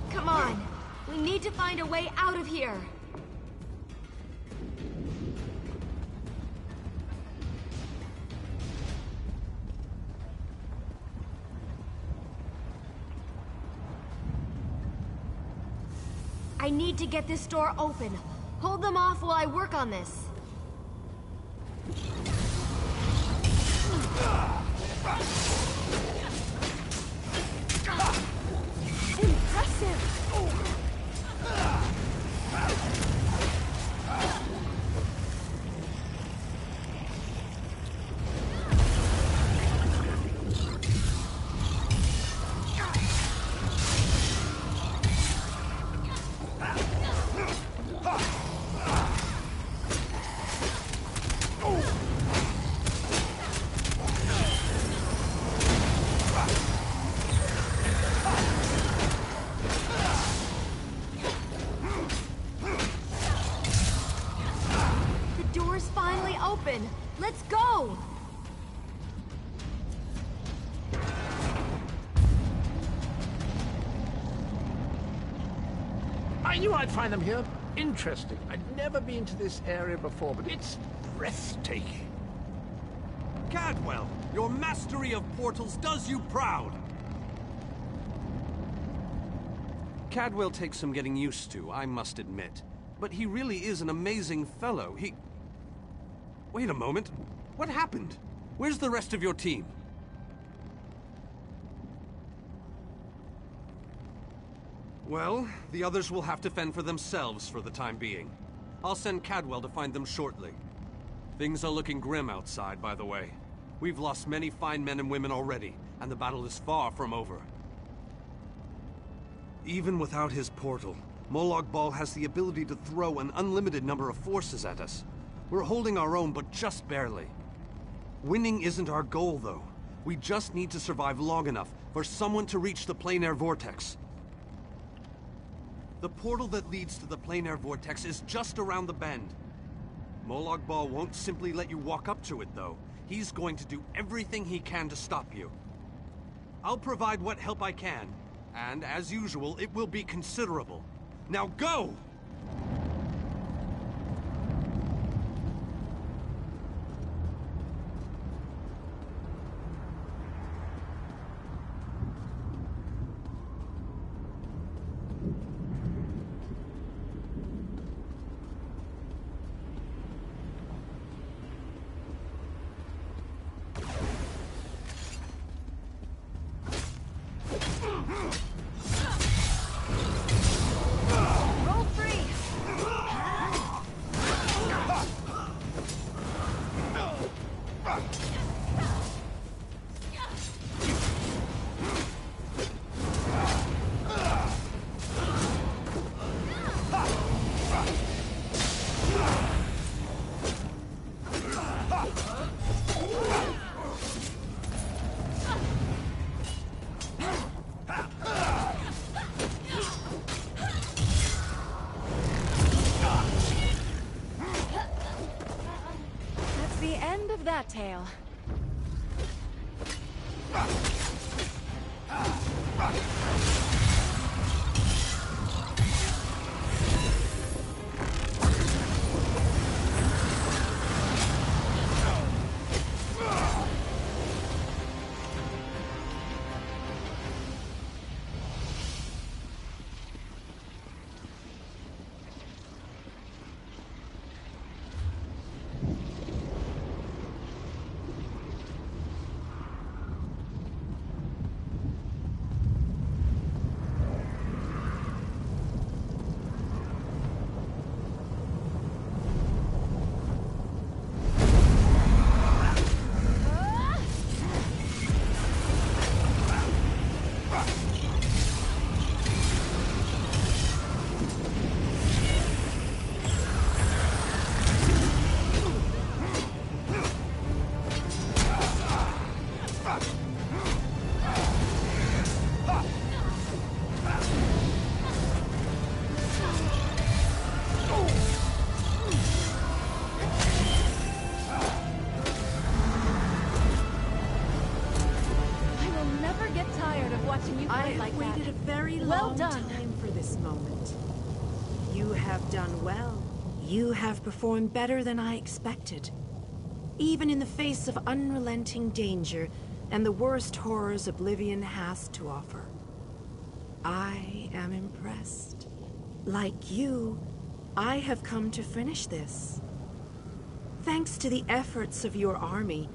Speaker 7: Come on! We need to find a way out of here! I need to get this door open. Hold them off while I work on this. Impressive! Let's go!
Speaker 15: I knew I'd find them here. Interesting. I'd never been to this area before, but it's breathtaking.
Speaker 8: Cadwell, your mastery of portals does you proud! Cadwell takes some getting used to, I must admit. But he really is an amazing fellow. Wait a moment. What happened? Where's the rest of your team? Well, the others will have to fend for themselves for the time being. I'll send Cadwell to find them shortly. Things are looking grim outside, by the way. We've lost many fine men and women already, and the battle is far from over. Even without his portal, Molag Bal has the ability to throw an unlimited number of forces at us. We're holding our own, but just barely. Winning isn't our goal, though. We just need to survive long enough for someone to reach the plein air vortex. The portal that leads to the plein air vortex is just around the bend. Molag Bal won't simply let you walk up to it, though. He's going to do everything he can to stop you. I'll provide what help I can, and as usual, it will be considerable. Now go!
Speaker 3: Roll free!
Speaker 10: That's the end of that tale. I will never get tired of watching you play like that.
Speaker 12: I waited a very
Speaker 10: Well
Speaker 12: long
Speaker 10: done.
Speaker 12: time for this moment. You have done well. You have performed better than I expected. Even in the face of unrelenting danger and the worst horrors Oblivion has to offer. I am impressed. Like you, I have come to finish this. Thanks to the efforts of your army,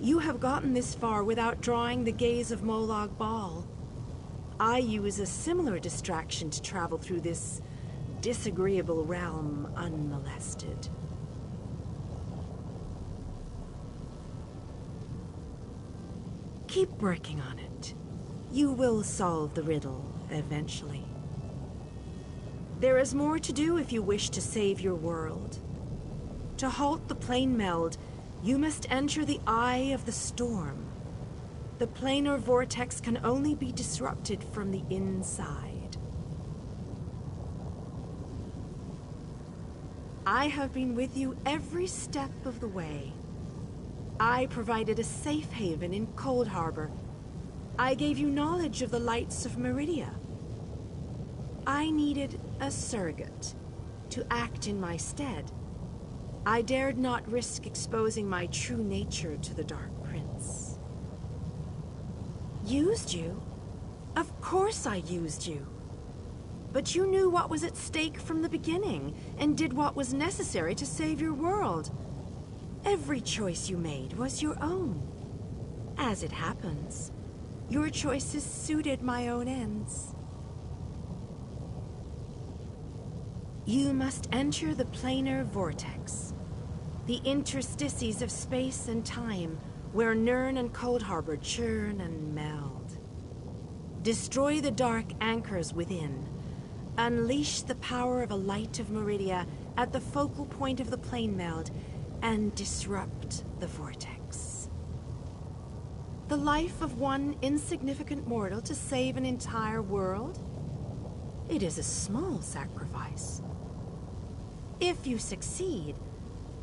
Speaker 12: you have gotten this far without drawing the gaze of Molag Bal. I use a similar distraction to travel through this disagreeable realm unmolested. Keep working on it. You will solve the riddle eventually. There is more to do if you wish to save your world. To halt the plane meld, you must enter the eye of the storm. The planar vortex can only be disrupted from the inside. I have been with you every step of the way. I provided a safe haven in Cold Harbor. I gave you knowledge of the lights of Meridia. I needed a surrogate to act in my stead. I dared not risk exposing my true nature to the Dark Prince. Used you? Of course I used you. But you knew what was at stake from the beginning, and did what was necessary to save your world. Every choice you made was your own. As it happens, your choices suited my own ends. You must enter the planar vortex, the interstices of space and time, where Nirn and Cold Harbor churn and meld. Destroy the dark anchors within. Unleash the power of a light of Meridia at the focal point of the plane meld and disrupt the vortex. The life of one insignificant mortal to save an entire world? It is a small sacrifice. If you succeed,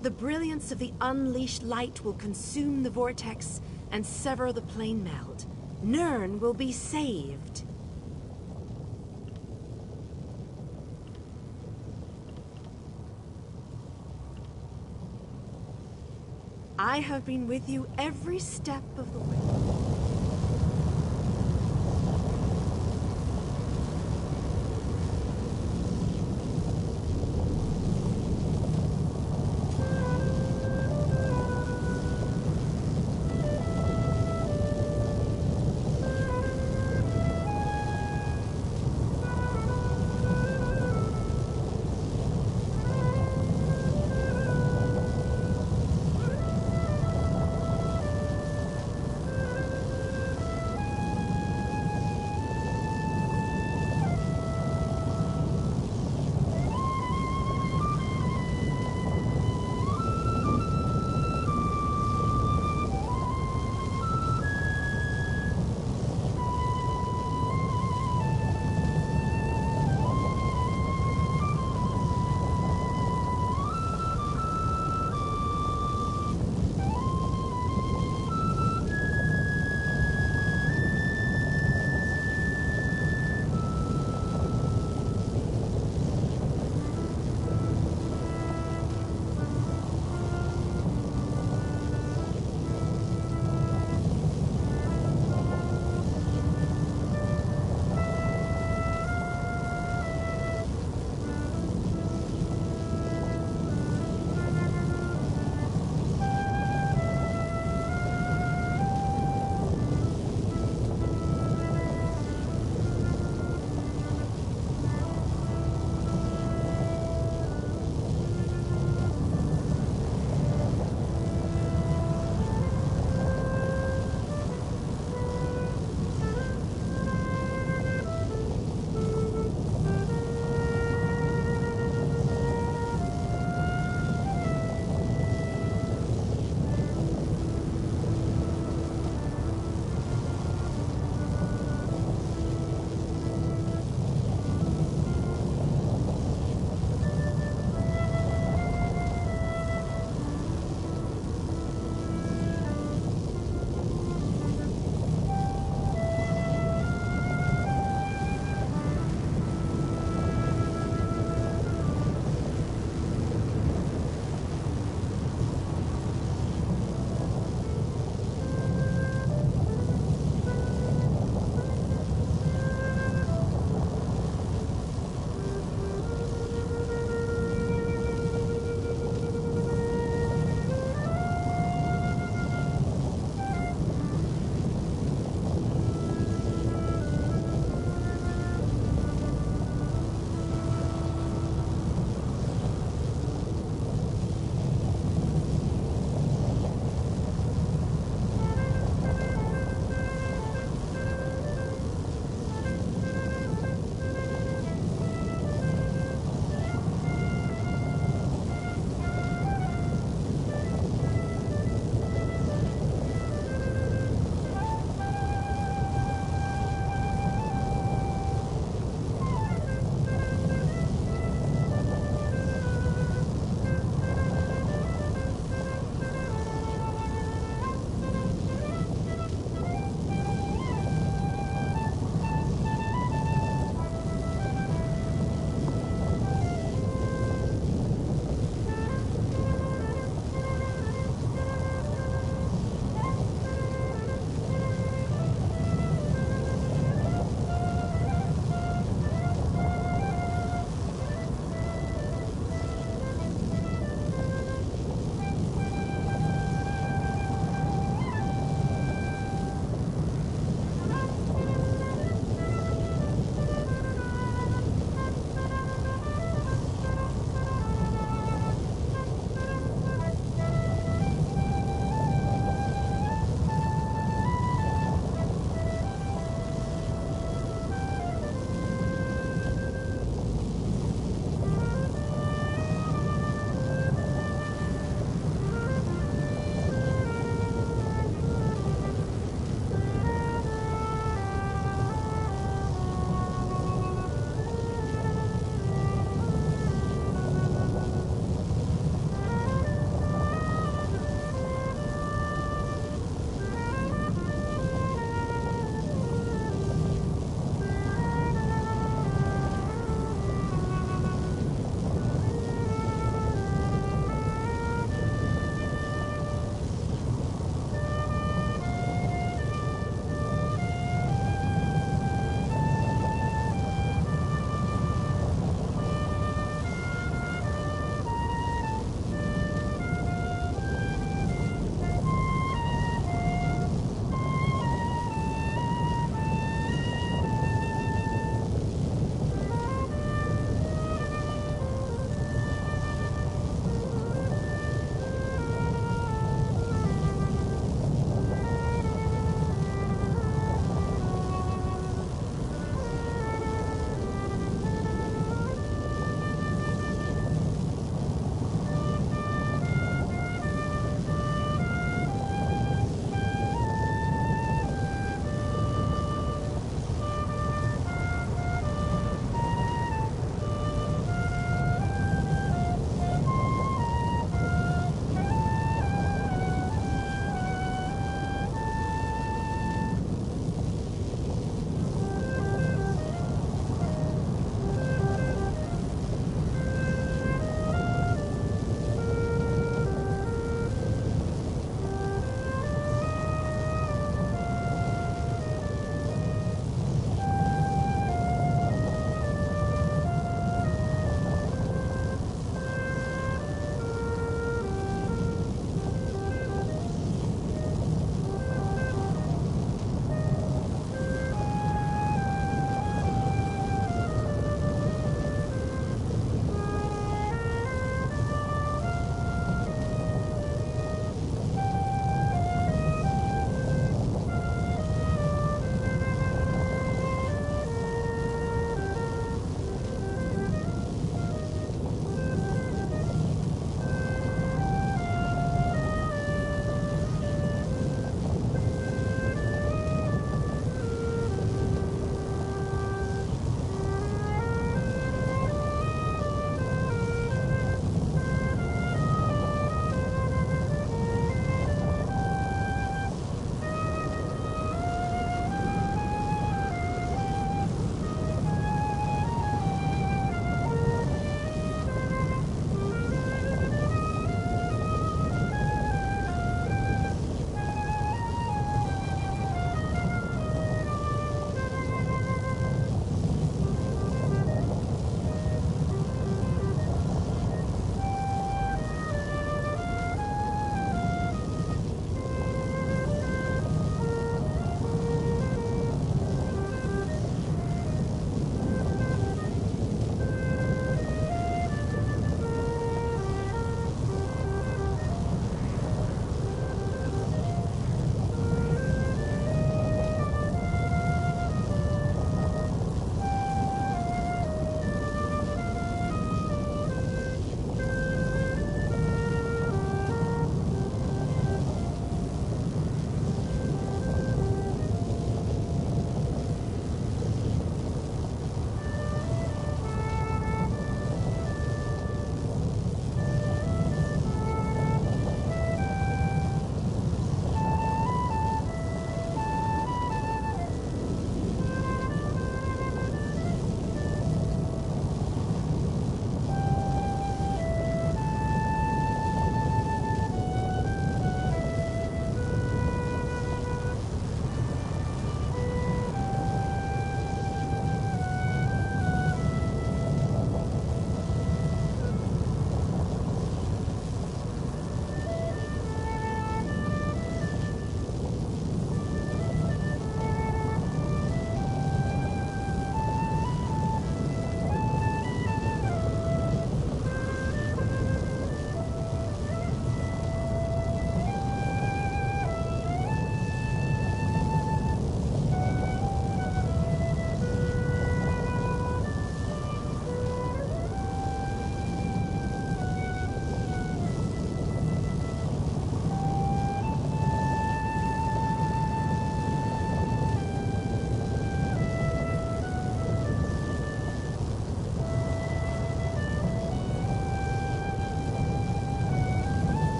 Speaker 12: the brilliance of the unleashed light will consume the vortex and sever the plane meld. Nirn will be saved. I have been with you every step of the way.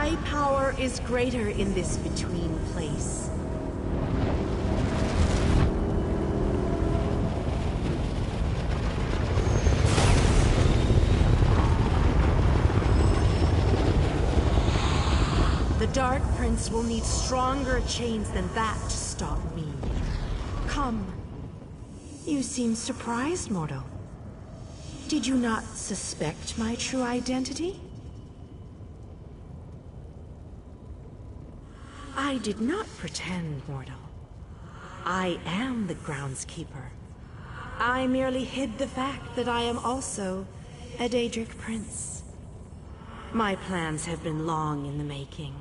Speaker 12: My power is greater in this between place. The Dark Prince will need stronger chains than that to stop me. Come. You seem surprised, mortal. Did you not suspect my true identity? I did not pretend, mortal. I am the groundskeeper. I merely hid the fact that I am also a Daedric prince. My plans have been long in the making.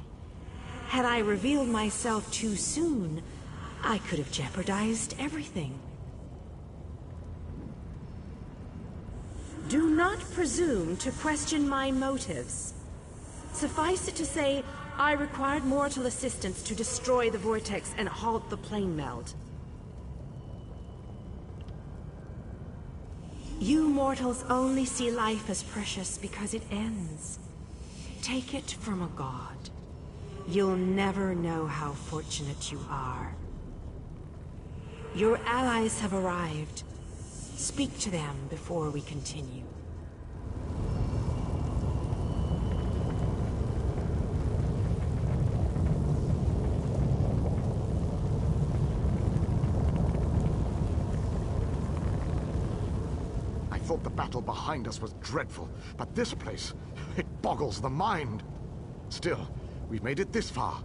Speaker 12: Had I revealed myself too soon, I could have jeopardized everything. Do not presume to question my motives. Suffice it to say, I required mortal assistance to destroy the vortex and halt the plane meld. You mortals only see life as precious because it ends. Take it from a god. You'll never know how fortunate you are. Your allies have arrived. Speak to them before we continue.
Speaker 1: I thought the battle behind us was dreadful, but this place, it boggles the mind. Still, we've made it this far.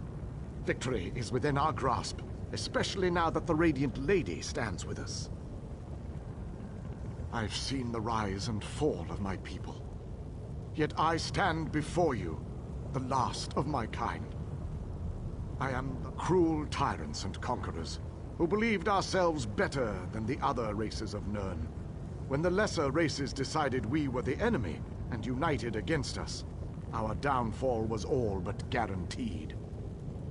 Speaker 1: Victory is within our grasp, especially now that the Radiant Lady stands with us. I've seen the rise and fall of my people. Yet I stand before you, the last of my kind. I am the cruel tyrants and conquerors who believed ourselves better than the other races of Nirn. When the lesser races decided we were the enemy and united against us, our downfall was all but guaranteed.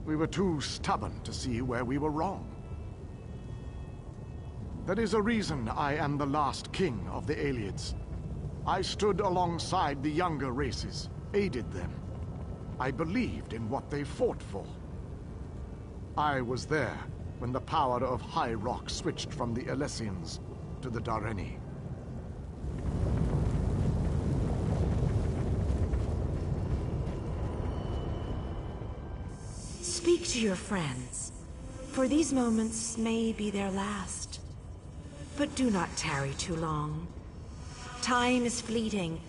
Speaker 1: We were too stubborn to see where we were wrong. There is a reason I am the last king of the Aelids. I stood alongside the younger races, aided them. I believed in what they fought for. I was there when the power of High Rock switched from the Alessians to the Dareni.
Speaker 12: Speak to your friends, for these moments may be their last. But do not tarry too long. Time is fleeting,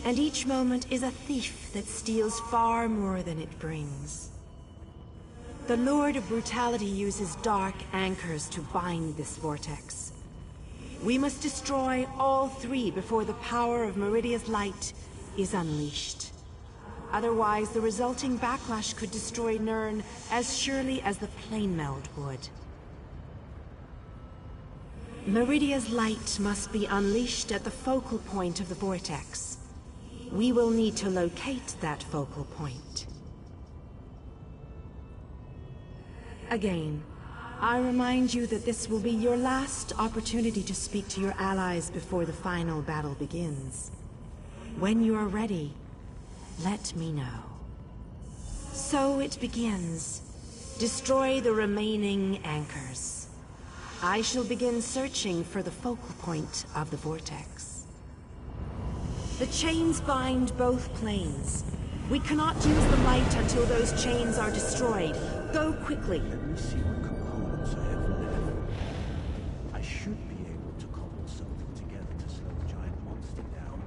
Speaker 12: and each moment is a thief that steals far more than it brings. The Lord of Brutality uses dark anchors to bind this vortex. We must destroy all three before the power of Meridia's light is unleashed. Otherwise, the resulting backlash could destroy Nirn as surely as the plane meld would. Meridia's light must be unleashed at the focal point of the vortex. We will need to locate that focal point. Again, I remind you that this will be your last opportunity to speak to your allies before the final battle begins. When you are ready, let me know. So it begins. Destroy the remaining anchors. I shall begin searching for the focal point of the vortex. The chains bind both planes. We cannot use the light until those chains are destroyed. Go quickly.
Speaker 13: Let me see what components I have left. I should be able to cobble something together to slow a giant monster down.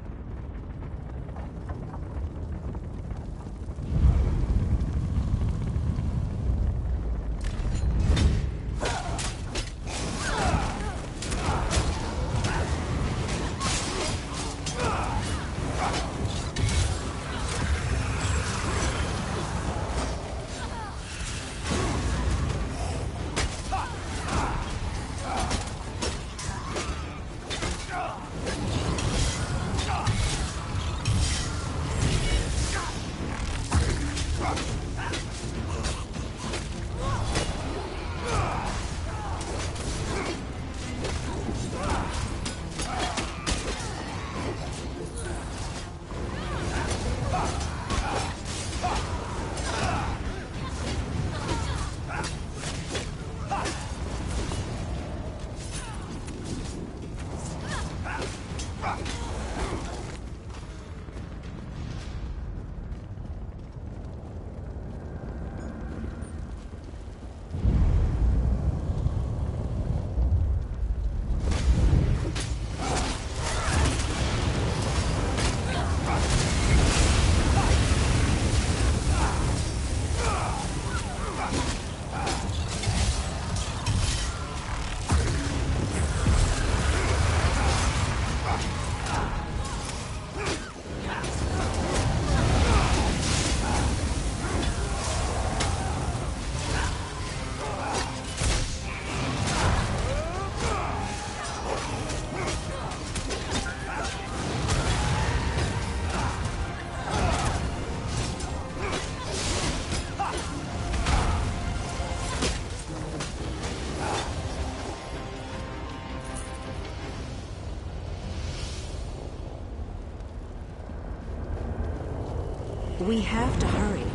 Speaker 12: We have to hurry.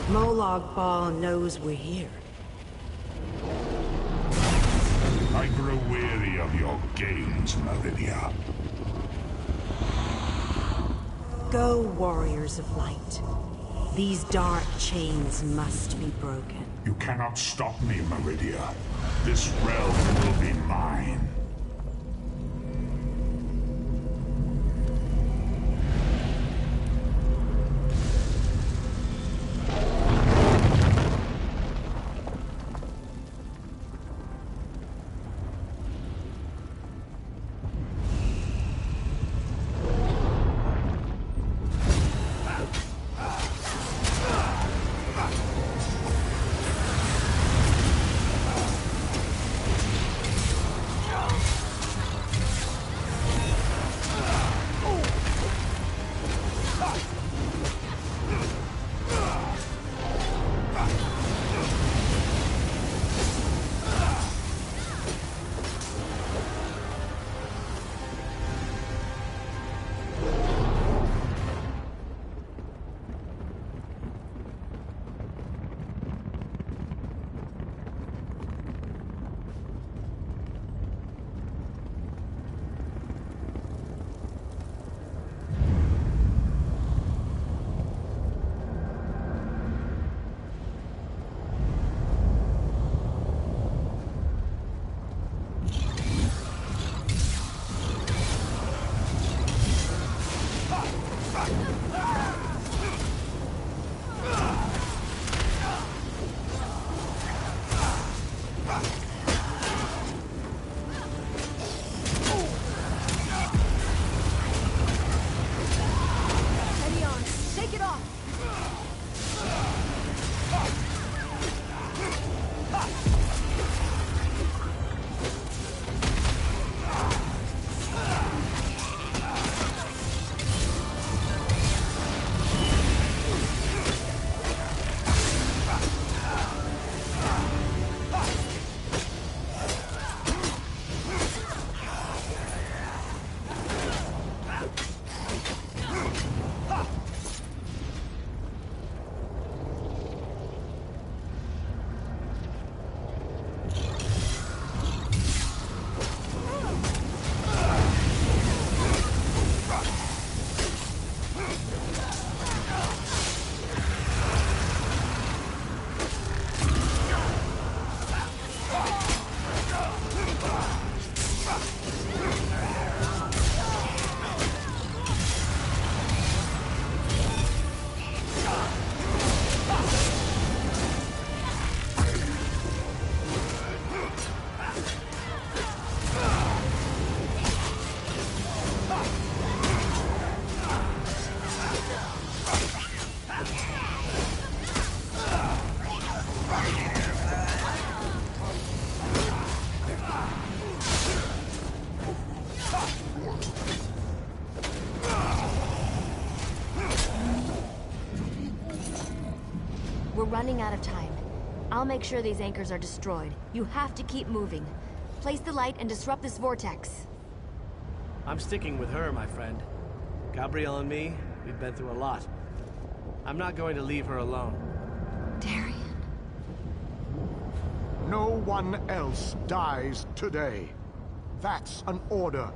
Speaker 12: Molag Bal knows we're here.
Speaker 14: I grow weary of your games, Meridia.
Speaker 12: Go, warriors of light. These dark chains must be broken.
Speaker 14: You cannot stop me, Meridia. This realm will be mine.
Speaker 7: We're running out of time. I'll make sure these anchors are destroyed. You have to keep moving. Place the light and disrupt this vortex.
Speaker 18: I'm sticking with her, my friend. Gabrielle and me, we've been through a lot. I'm not going to leave her alone.
Speaker 7: Darian.
Speaker 1: No one else dies today. That's an order.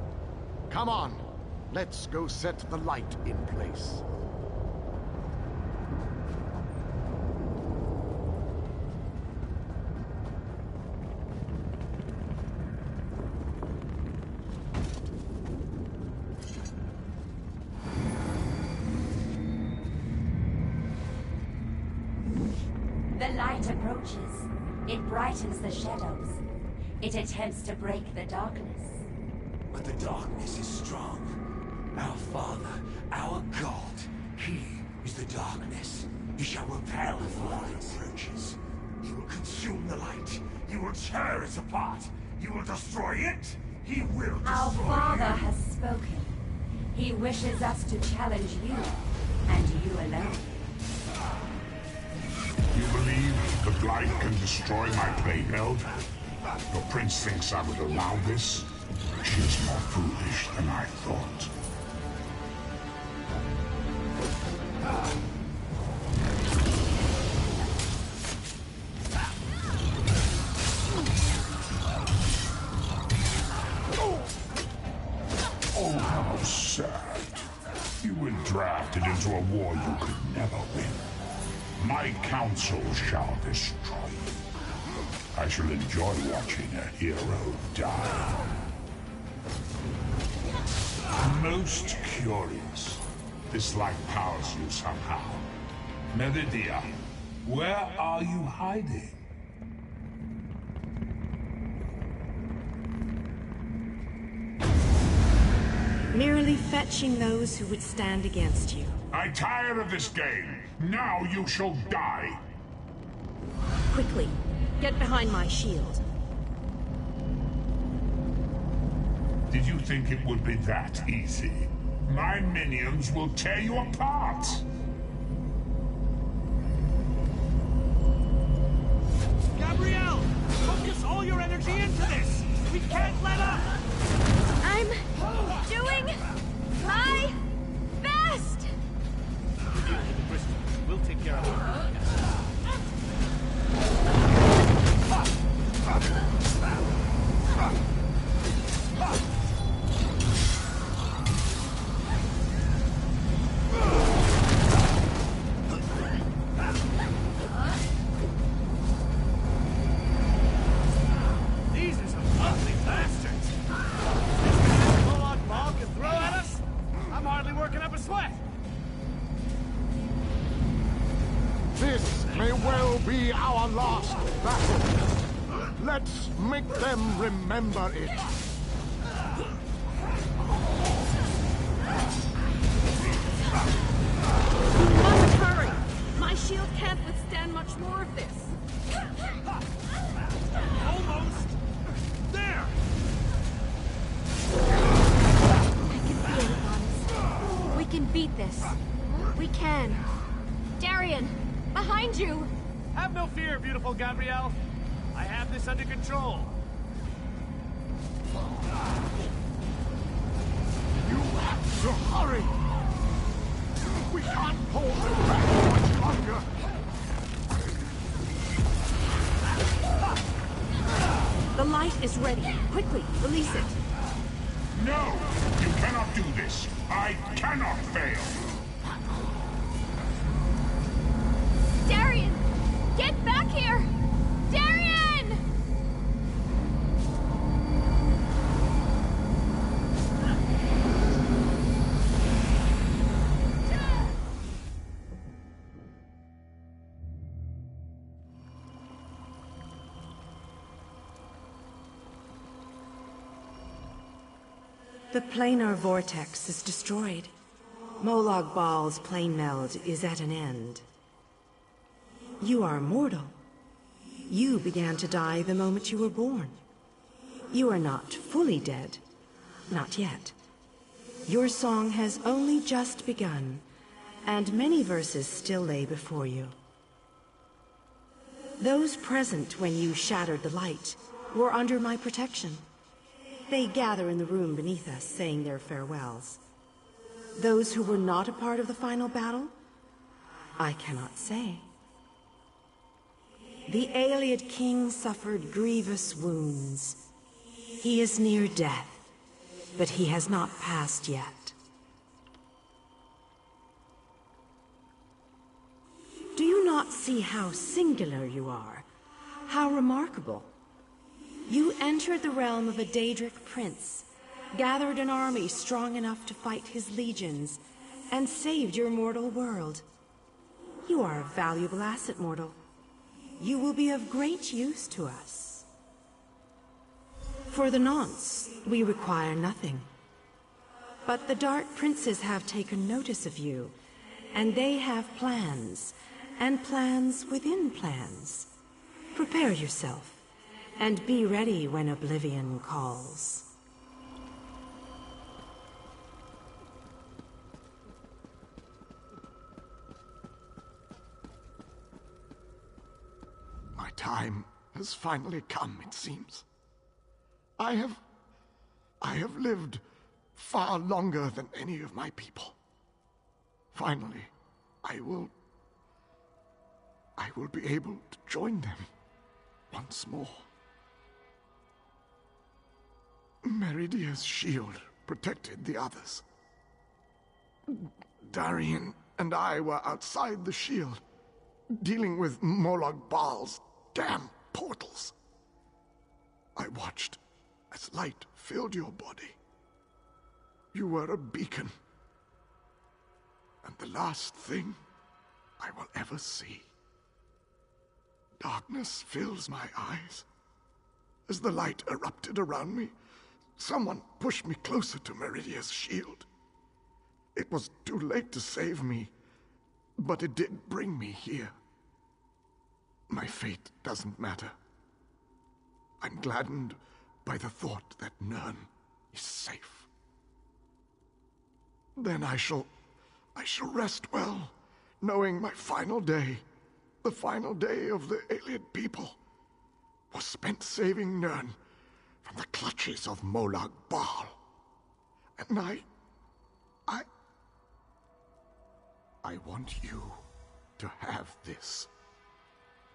Speaker 1: Come on, let's go set the light in place.
Speaker 19: The light approaches. It brightens the shadows. It attempts to break the darkness.
Speaker 20: But the darkness is strong. Our Father, our God, He is the darkness. He shall repel if the light approaches. He will consume the light. He will tear it apart. He will destroy it. He will destroy
Speaker 19: Our Father
Speaker 20: you.
Speaker 19: has spoken. He wishes us to challenge you, and you alone.
Speaker 14: You believe the light can destroy my playfield? Your prince thinks I would allow this? She is more foolish than I thought. drafted into a war you could never win. My counsel shall destroy you. I shall enjoy watching a hero die. Most curious. This light powers you somehow. Meridia, where are you hiding?
Speaker 12: Merely fetching those who would stand against you.
Speaker 14: I'm tired of this game. Now you shall die.
Speaker 2: Quickly, get behind my shield.
Speaker 14: Did you think it would be that easy? My minions will tear you apart!
Speaker 16: Gabrielle! Focus all your energy into this! We can't let up!
Speaker 7: I'm doing my best!
Speaker 18: We'll take care of it.
Speaker 16: These are some ugly bastards! Moloch Ball can throw at us? I'm hardly working up a sweat!
Speaker 1: This may well be our last battle. Let's make them remember it.
Speaker 2: We must hurry! My shield can't withstand much more of this.
Speaker 16: Almost! There!
Speaker 7: I can feel it, Arcanist. We can beat this. We can. Darian, behind you!
Speaker 18: Have no fear, beautiful Gabrielle. I have this under control.
Speaker 1: You have to hurry! We can't hold them back much longer!
Speaker 2: The light is ready. Quickly, release it.
Speaker 14: No! You cannot do this! I cannot fail!
Speaker 7: Darian! Get back here! Darian!
Speaker 12: The planar vortex is destroyed. Molag Bal's plane meld is at an end. You are mortal. You began to die the moment you were born. You are not fully dead. Not yet. Your song has only just begun, and many verses still lay before you. Those present when you shattered the light were under my protection. They gather in the room beneath us, saying their farewells. Those who were not a part of the final battle, I cannot say. The Ayleid king suffered grievous wounds. He is near death, but he has not passed yet. Do you not see how singular you are? How remarkable? You entered the realm of a Daedric prince, gathered an army strong enough to fight his legions, and saved your mortal world. You are a valuable asset, mortal. You will be of great use to us. For the nonce, we require nothing. But the Dark Princes have taken notice of you, and they have plans, and plans within plans. Prepare yourself. And be ready when oblivion calls.
Speaker 1: My time has finally come, it seems. I have lived far longer than any of my people. Finally, I will be able to join them once more. Meridia's shield protected the others. Darien and I were outside the shield, dealing with Molag Bal's damn portals. I watched as light filled your body. You were a beacon, and the last thing I will ever see. Darkness fills my eyes. As the light erupted around me, someone pushed me closer to Meridia's shield. It was too late to save me, but it did bring me here. My fate doesn't matter. I'm gladdened by the thought that Nern is safe. Then I shall rest well, knowing my final day, the final day of the Ayleid people, was spent saving Nern from the clutches of Molag Bal. And I want you to have this.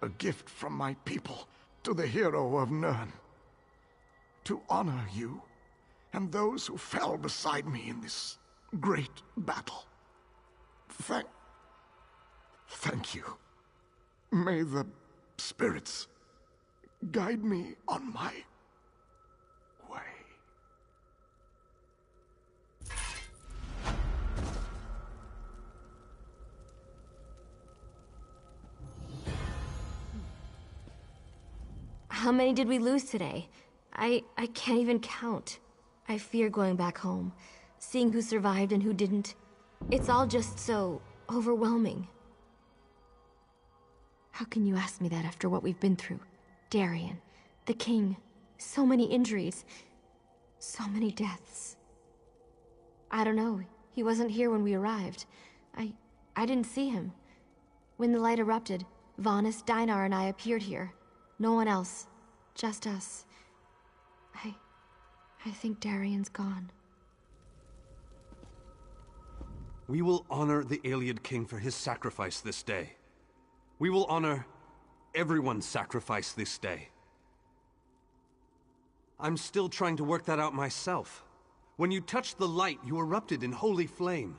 Speaker 1: A gift from my people to the hero of Nern. To honor you and those who fell beside me in this great battle. Thank you. May the spirits guide me on my way.
Speaker 7: How many did we lose today? I can't even count. I fear going back home, seeing who survived and who didn't. It's all just so overwhelming. How can you ask me that after what we've been through? Darien, the king, so many injuries, so many deaths. I don't know. He wasn't here when we arrived. I didn't see him. When the light erupted, Vanis, Dinar, and I appeared here. No one else. Just us. I think Darien's gone.
Speaker 8: We will honor the Ayleid king for his sacrifice this day. We will honor everyone's sacrifice this day. I'm still trying to work that out myself. When you touched the light, you erupted in holy flame.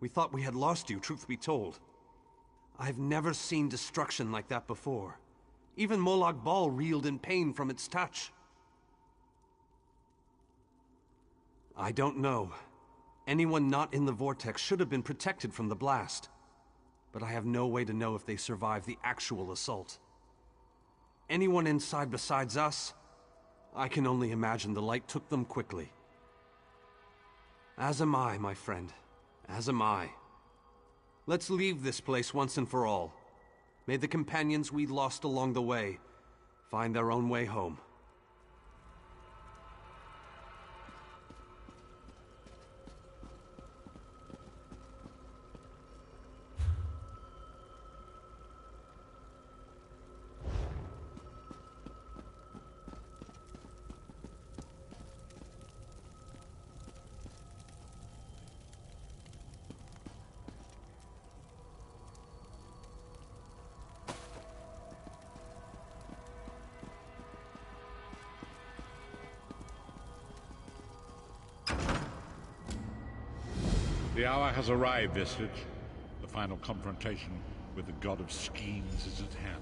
Speaker 8: We thought we had lost you, truth be told. I've never seen destruction like that before. Even Molag Bal reeled in pain from its touch. I don't know. Anyone not in the vortex should have been protected from the blast. But I have no way to know if they survived the actual assault. Anyone inside besides us? I can only imagine the light took them quickly. As am I, my friend. As am I. Let's leave this place once and for all. May the companions we lost along the way find their own way home.
Speaker 4: The hour has arrived, Vestige. The final confrontation with the god of schemes is at hand.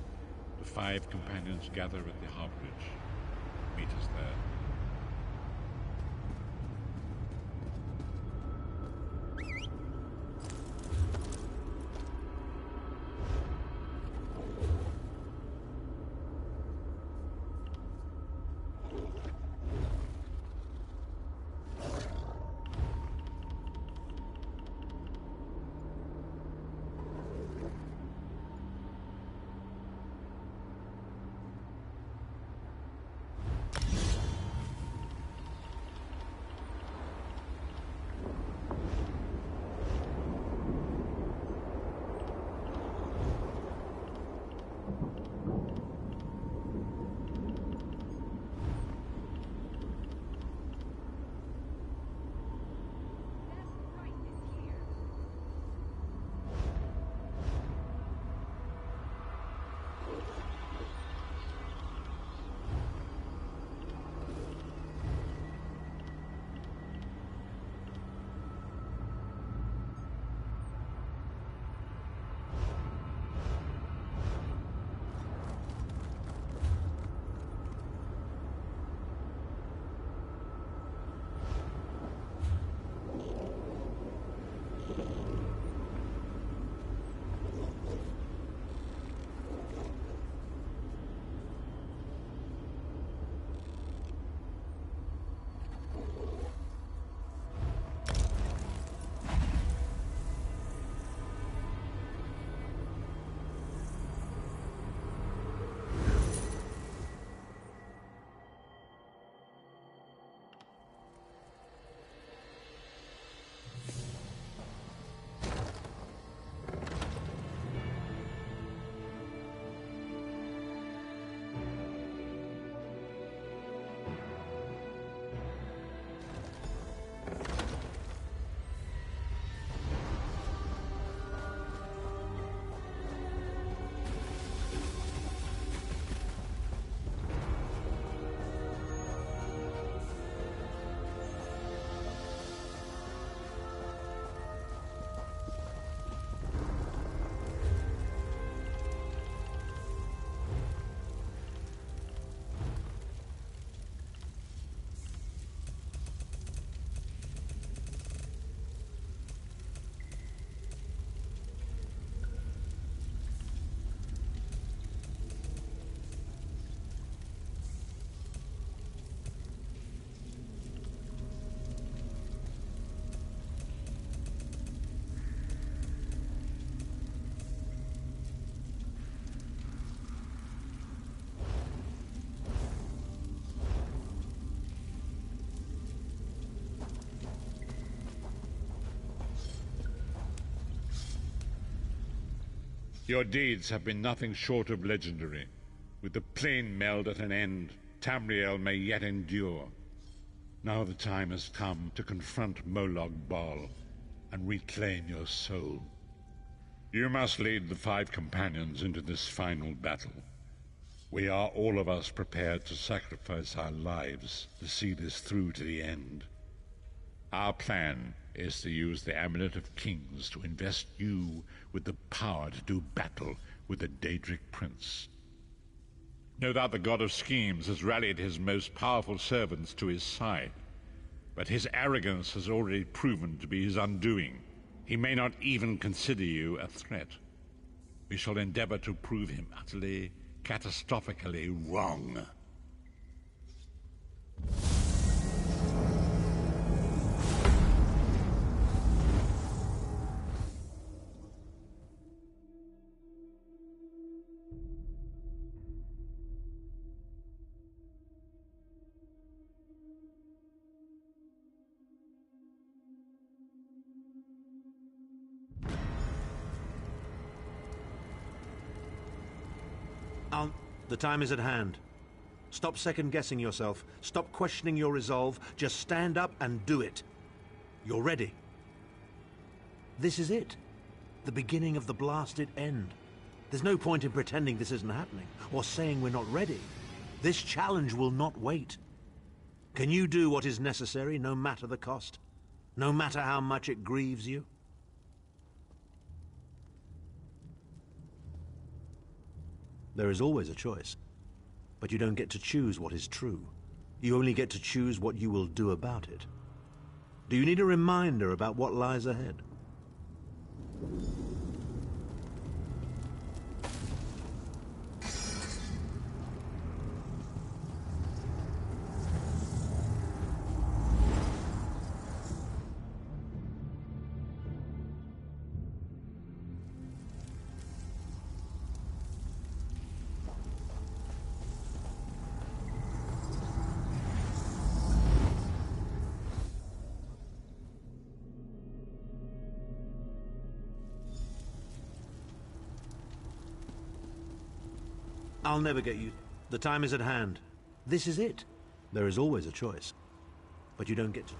Speaker 4: The 5 companions gather at the Harborage. Meet us there. Your deeds have been nothing short of legendary. With the plane meld at an end, Tamriel may yet endure. Now the time has come to confront Molag Bal and reclaim your soul. You must lead the 5 companions into this final battle. We are all of us prepared to sacrifice our lives to see this through to the end. Our plan is to use the Amulet of Kings to invest you with the power to do battle with the Daedric Prince. No doubt the God of Schemes has rallied his most powerful servants to his side, but his arrogance has already proven to be his undoing. He may not even consider you a threat. We shall endeavor to prove him utterly, catastrophically wrong.
Speaker 13: The time is at hand. Stop second-guessing yourself. Stop questioning your resolve. Just stand up and do it. You're ready. This is it. The beginning of the blasted end. There's no point in pretending this isn't happening, or saying we're not ready. This challenge will not wait. Can you do what is necessary, no matter the cost? No matter how much it grieves you? There is always a choice, but you don't get to choose what is true. You only get to choose what you will do about it. Do you need a reminder about what lies ahead? I'll never get you. The time is at hand. This is it. There is always a choice, but you don't get to.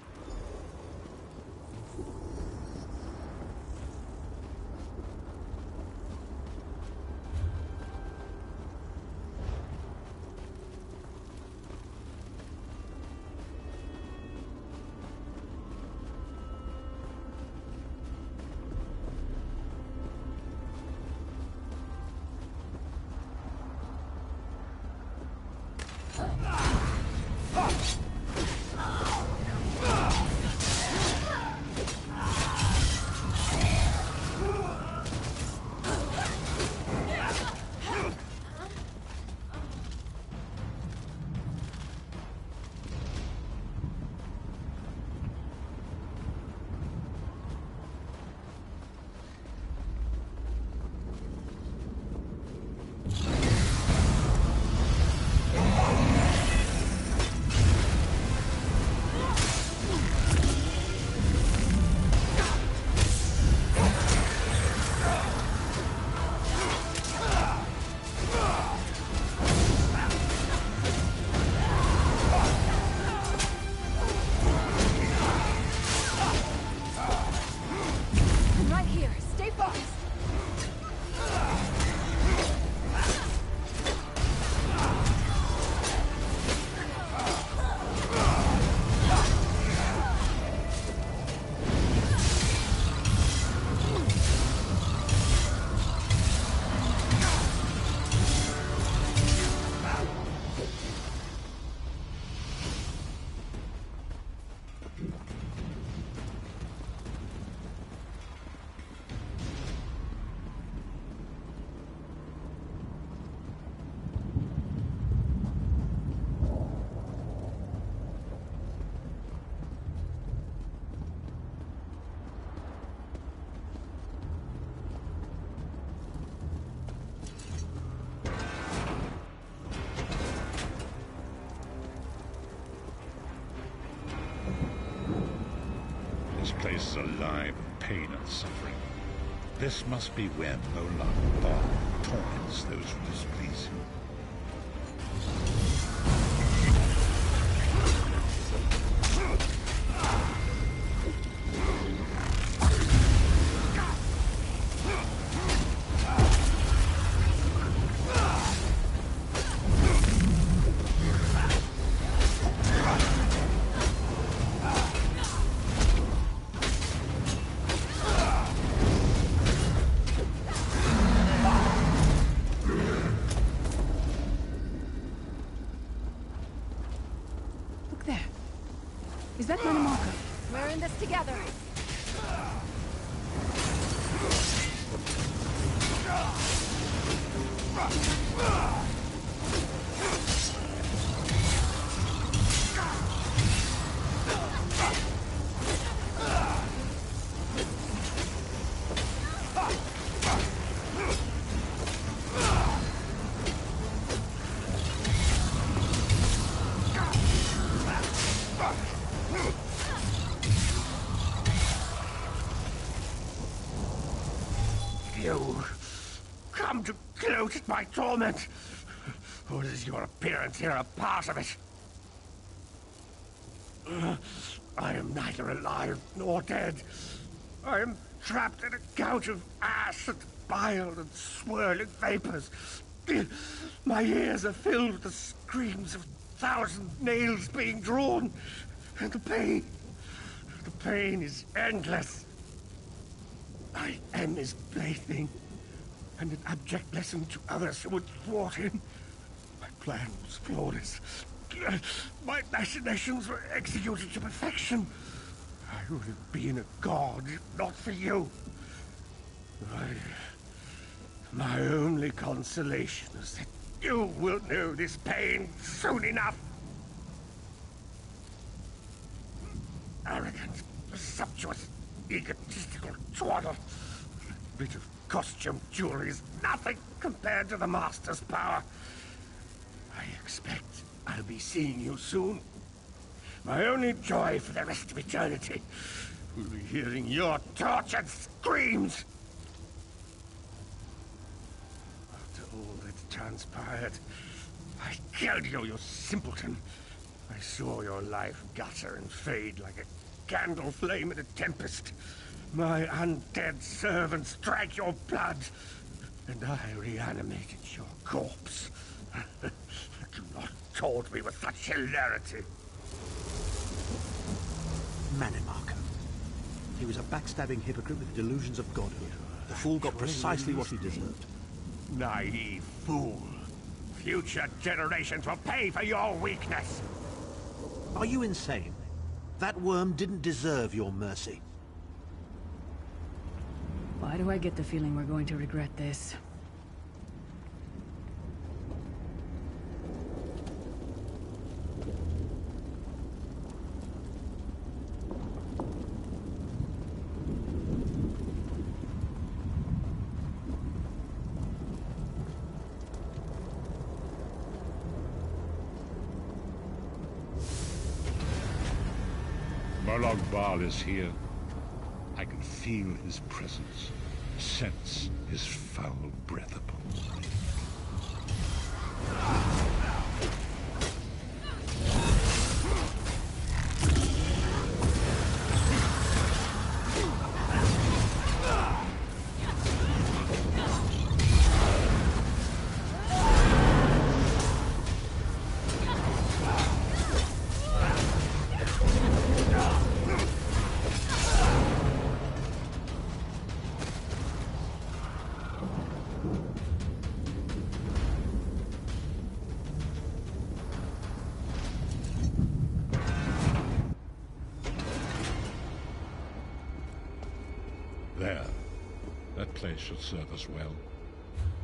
Speaker 4: This place is alive with pain and suffering. This must be where Molag Bal torments those who displease him.
Speaker 10: Is that Manamaka? We're in this together.
Speaker 14: You come to gloat at my torment, or is your appearance here a part of it? I am neither alive nor dead. I am trapped in a gouge of ash and bile and swirling vapors. My ears are filled with the screams of 1,000 nails being drawn, and the pain is endless. I am his plaything, and an abject lesson to others who would thwart him. My plan was flawless. My machinations were executed to perfection. I would have been a god if not for you. My only consolation is that you will know this pain soon enough. Arrogant, presumptuous, egotistical twaddle. A bit of costume jewelry is nothing compared to the Master's power. I expect I'll be seeing you soon. My only joy for the rest of eternity will be hearing your tortured screams. After all that transpired, I killed you, you simpleton. I saw your life gutter and fade like a candle flame in a tempest. My undead servants drank your blood, and I reanimated your corpse. Do not taunt me with such hilarity.
Speaker 13: Manamaka. He was a backstabbing hypocrite with delusions of godhood. The fool got precisely what he deserved.
Speaker 14: Naive fool. Future generations will pay for your weakness.
Speaker 13: Are you insane? That worm didn't deserve your mercy.
Speaker 10: Why do I get the feeling we're going to regret this?
Speaker 4: Molag Bal is here. I can feel his presence, sense his foul breath upon me. There. That place should serve us well.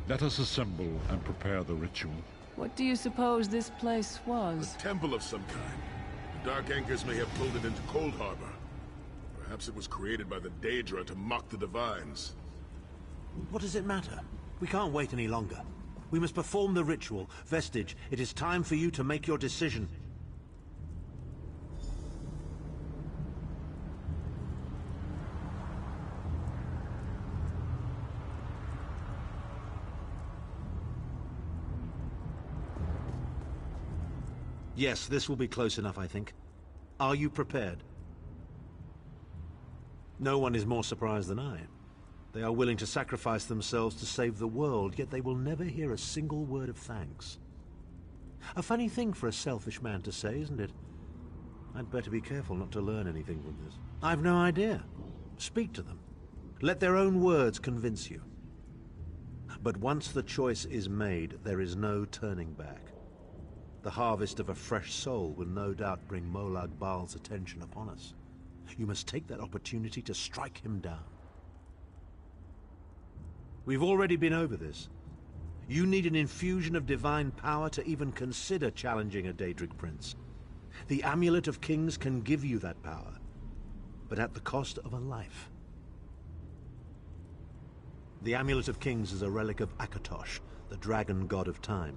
Speaker 4: Let us assemble and prepare the ritual.
Speaker 10: What do you suppose this place was?
Speaker 6: A temple of some kind. The Dark Anchors may have pulled it into Cold Harbor. Perhaps it was created by the Daedra to mock the Divines.
Speaker 13: What does it matter? We can't wait any longer. We must perform the ritual. Vestige, it is time for you to make your decision. Yes, this will be close enough, I think. Are you prepared? No one is more surprised than I. They are willing to sacrifice themselves to save the world, yet they will never hear a single word of thanks. A funny thing for a selfish man to say, isn't it? I'd better be careful not to learn anything from this. I've no idea. Speak to them. Let their own words convince you. But once the choice is made, there is no turning back. The harvest of a fresh soul will no doubt bring Molag Bal's attention upon us. You must take that opportunity to strike him down. We've already been over this. You need an infusion of divine power to even consider challenging a Daedric prince. The Amulet of Kings can give you that power, but at the cost of a life. The Amulet of Kings is a relic of Akatosh, the dragon god of time.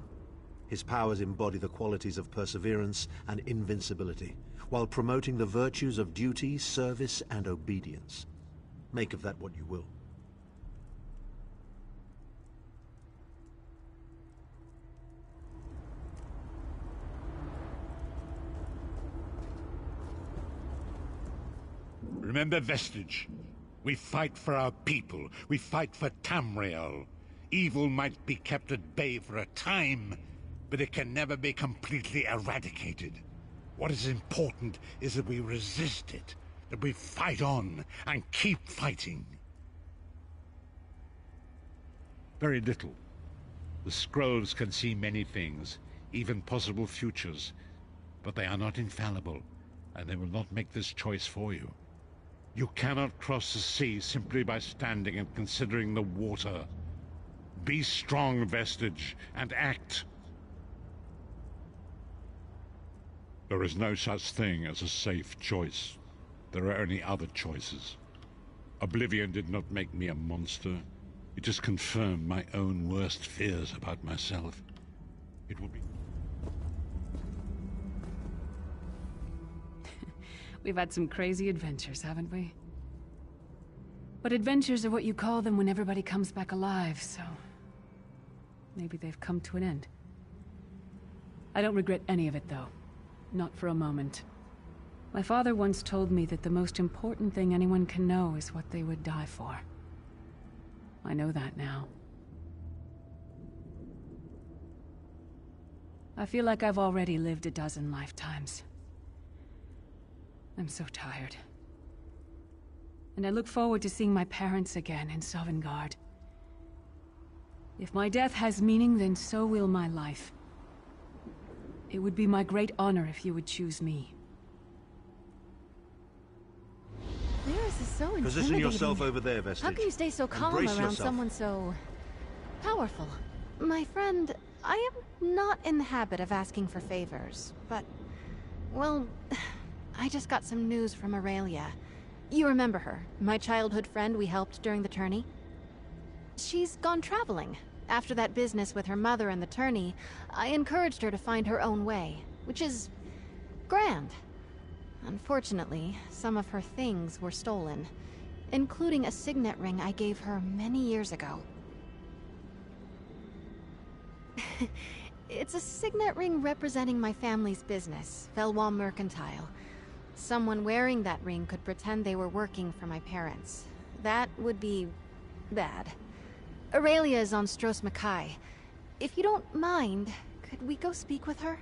Speaker 13: His powers embody the qualities of perseverance and invincibility, while promoting the virtues of duty, service, and obedience. Make of that what you will.
Speaker 4: Remember Vestige. We fight for our people. We fight for Tamriel. Evil might be kept at bay for a time, but it can never be completely eradicated. What is important is that we resist it, that we fight on and keep fighting. Very little. The scrolls can see many things, even possible futures, but they are not infallible, and they will not make this choice for you. You cannot cross the sea simply by standing and considering the water. Be strong, Vestige, and act. There is no such thing as a safe choice. There are only other choices. Oblivion did not make me a monster. It just confirmed my own worst fears about myself. It will be...
Speaker 5: We've had some crazy adventures, haven't we? But adventures are what you call them when everybody comes back alive, so... maybe they've come to an end. I don't regret any of it, though. Not for a moment. My father once told me that the most important thing anyone can know is what they would die for. I know that now. I feel like I've already lived a dozen lifetimes. I'm so tired. And I look forward to seeing my parents again in Sovngarde. If my death has meaning, then so will my life. It would be my great honor if you would choose me.
Speaker 10: Lyris is so intimidating.
Speaker 13: Position yourself over there, Vestige.
Speaker 10: How can you stay so calm
Speaker 13: Embrace
Speaker 10: around
Speaker 13: yourself.
Speaker 10: someone so... powerful? My friend, I am not in the habit of asking for favors, but... well... I just got some news from Aurelia. You remember her, my childhood friend we helped during the tourney? She's gone traveling. After that business with her mother and the tourney, I encouraged her to find her own way, which is... grand. Unfortunately, some of her things were stolen, including a signet ring I gave her many years ago. It's a signet ring representing my family's business, Felwall Mercantile. Someone wearing that ring could pretend they were working for my parents. That would be... bad. Aurelia is on Stros Mackay. If you don't mind, could we go speak with her?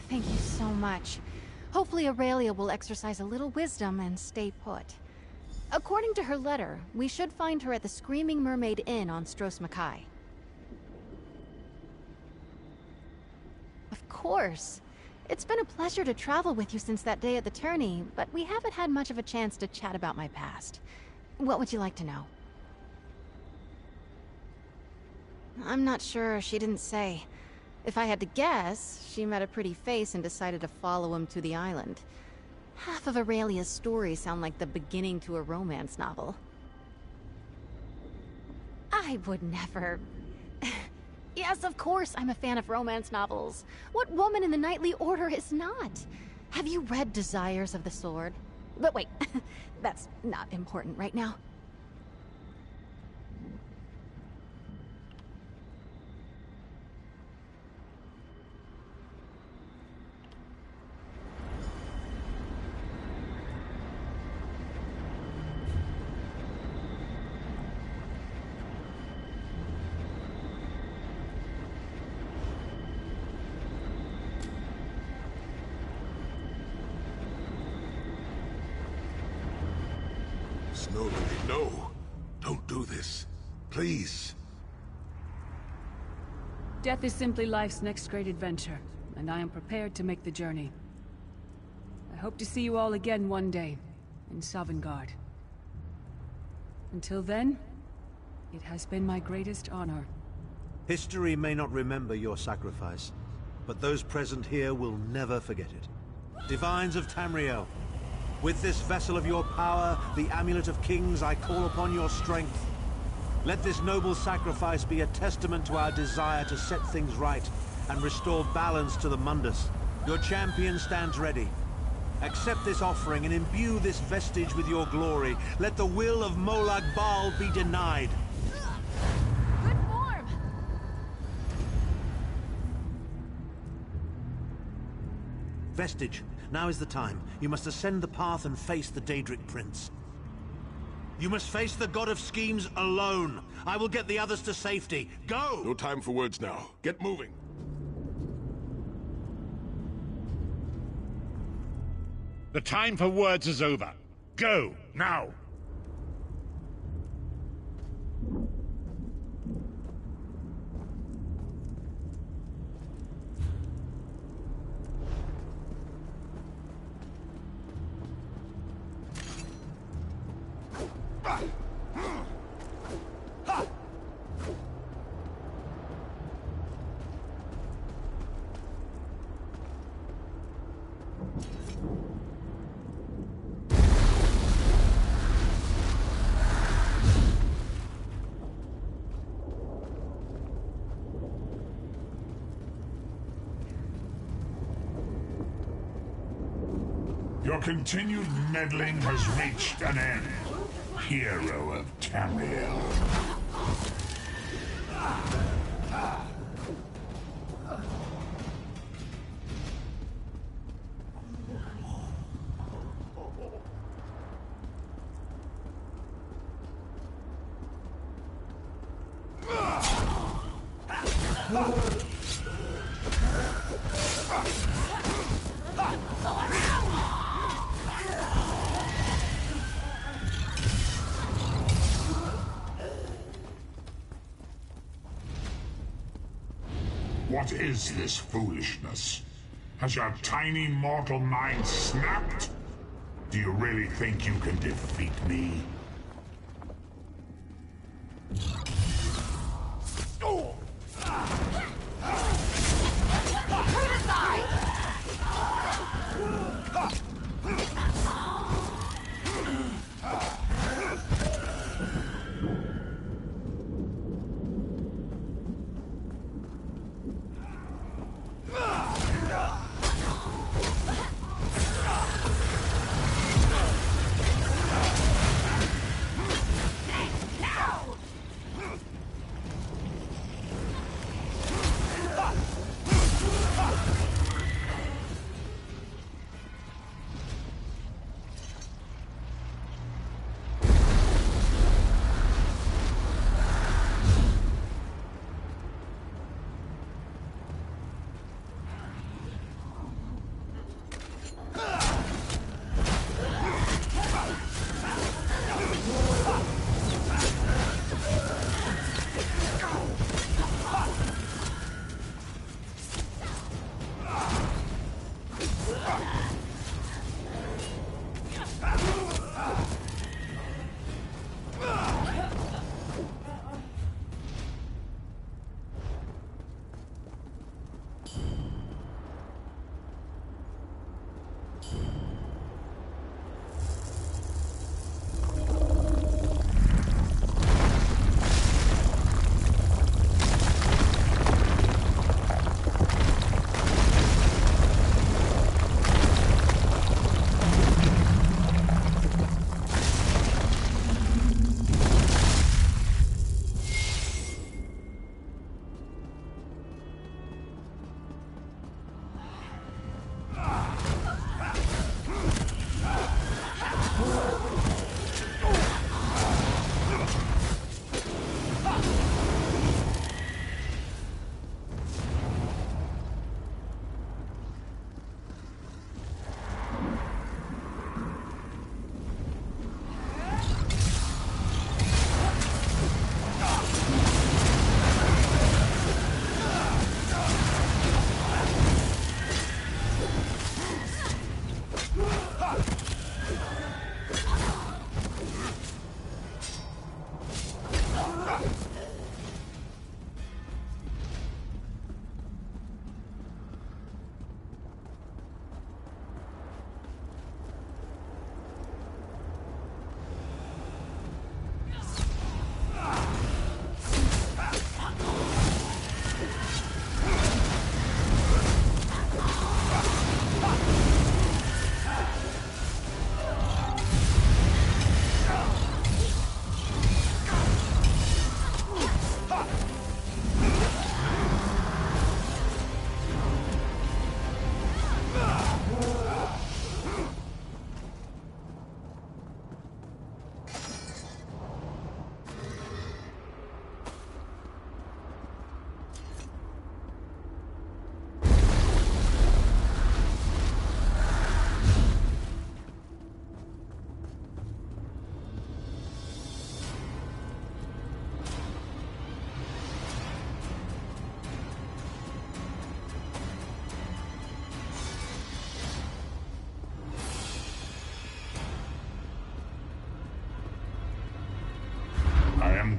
Speaker 10: Thank you so much. Hopefully Aurelia will exercise a little wisdom and stay put. According to her letter, we should find her at the Screaming Mermaid Inn on Stros Mackay. Of course. It's been a pleasure to travel with you since that day at the tourney, but we haven't had much of a chance to chat about my past. What would you like to know? I'm not sure. She didn't say. If I had to guess, she met a pretty face and decided to follow him to the island. Half of Aurelia's stories sound like the beginning to a romance novel. I would never... Yes, of course I'm a fan of romance novels. What woman in the Knightly Order is not? Have you read Desires of the Sword? But wait, that's not important right now.
Speaker 6: Slowly, no. Don't do this. Please.
Speaker 5: Death is simply life's next great adventure, and I am prepared to make the journey. I hope to see you all again one day, in Sovngarde. Until then, it has been my greatest honor.
Speaker 13: History may not remember your sacrifice, but those present here will never forget it. Divines of Tamriel, with this vessel of your power, the Amulet of Kings, I call upon your strength. Let this noble sacrifice be a testament to our desire to set things right and restore balance to the Mundus. Your champion stands ready. Accept this offering and imbue this vestige with your glory. Let the will of Molag Bal be denied.
Speaker 10: Good form!
Speaker 13: Vestige, now is the time. You must ascend the path and face the Daedric Prince. You must face the God of Schemes alone. I will get the others to safety. Go!
Speaker 6: No time for words now. Get moving.
Speaker 4: The time for words is over. Go, now!
Speaker 14: Your continued meddling has reached an end, hero of Tamriel. What is this foolishness? Has your tiny mortal mind snapped? Do you really think you can defeat me?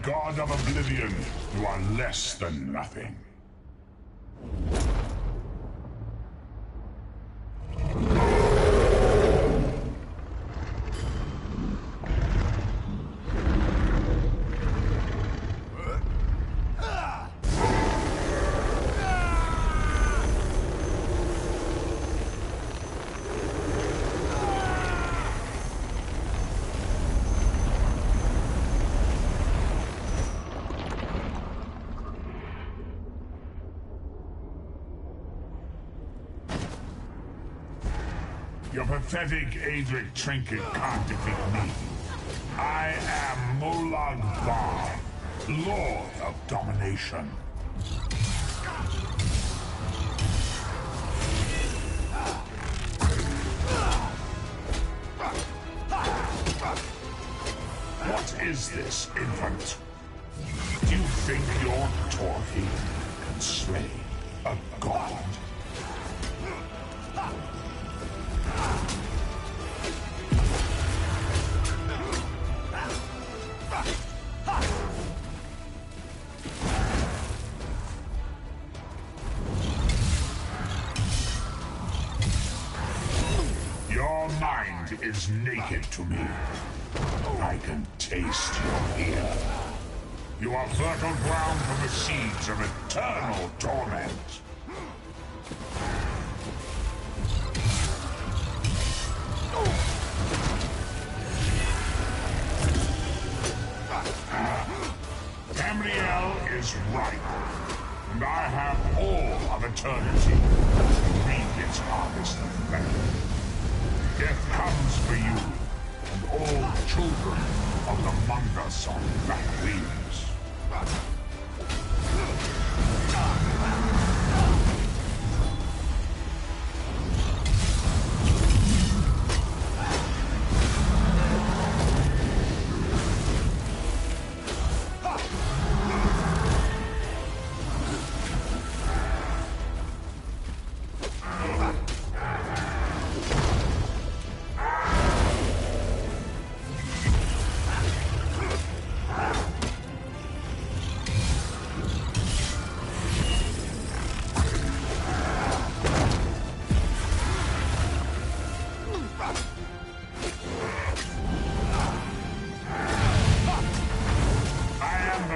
Speaker 14: god of oblivion, you are less than nothing. Your pathetic Adric trinket can't defeat me. I am Molag Bal, Lord of Domination. What is this, infant? Do you think your Torhi can slay a god? Your mind is naked to me. I can taste your ear. You are fertile ground for the seeds of eternal torment. Tamriel is ripe, and I have all of eternity to reap its harvest of flesh. Death comes for you, and all children of the Mungus on black wings.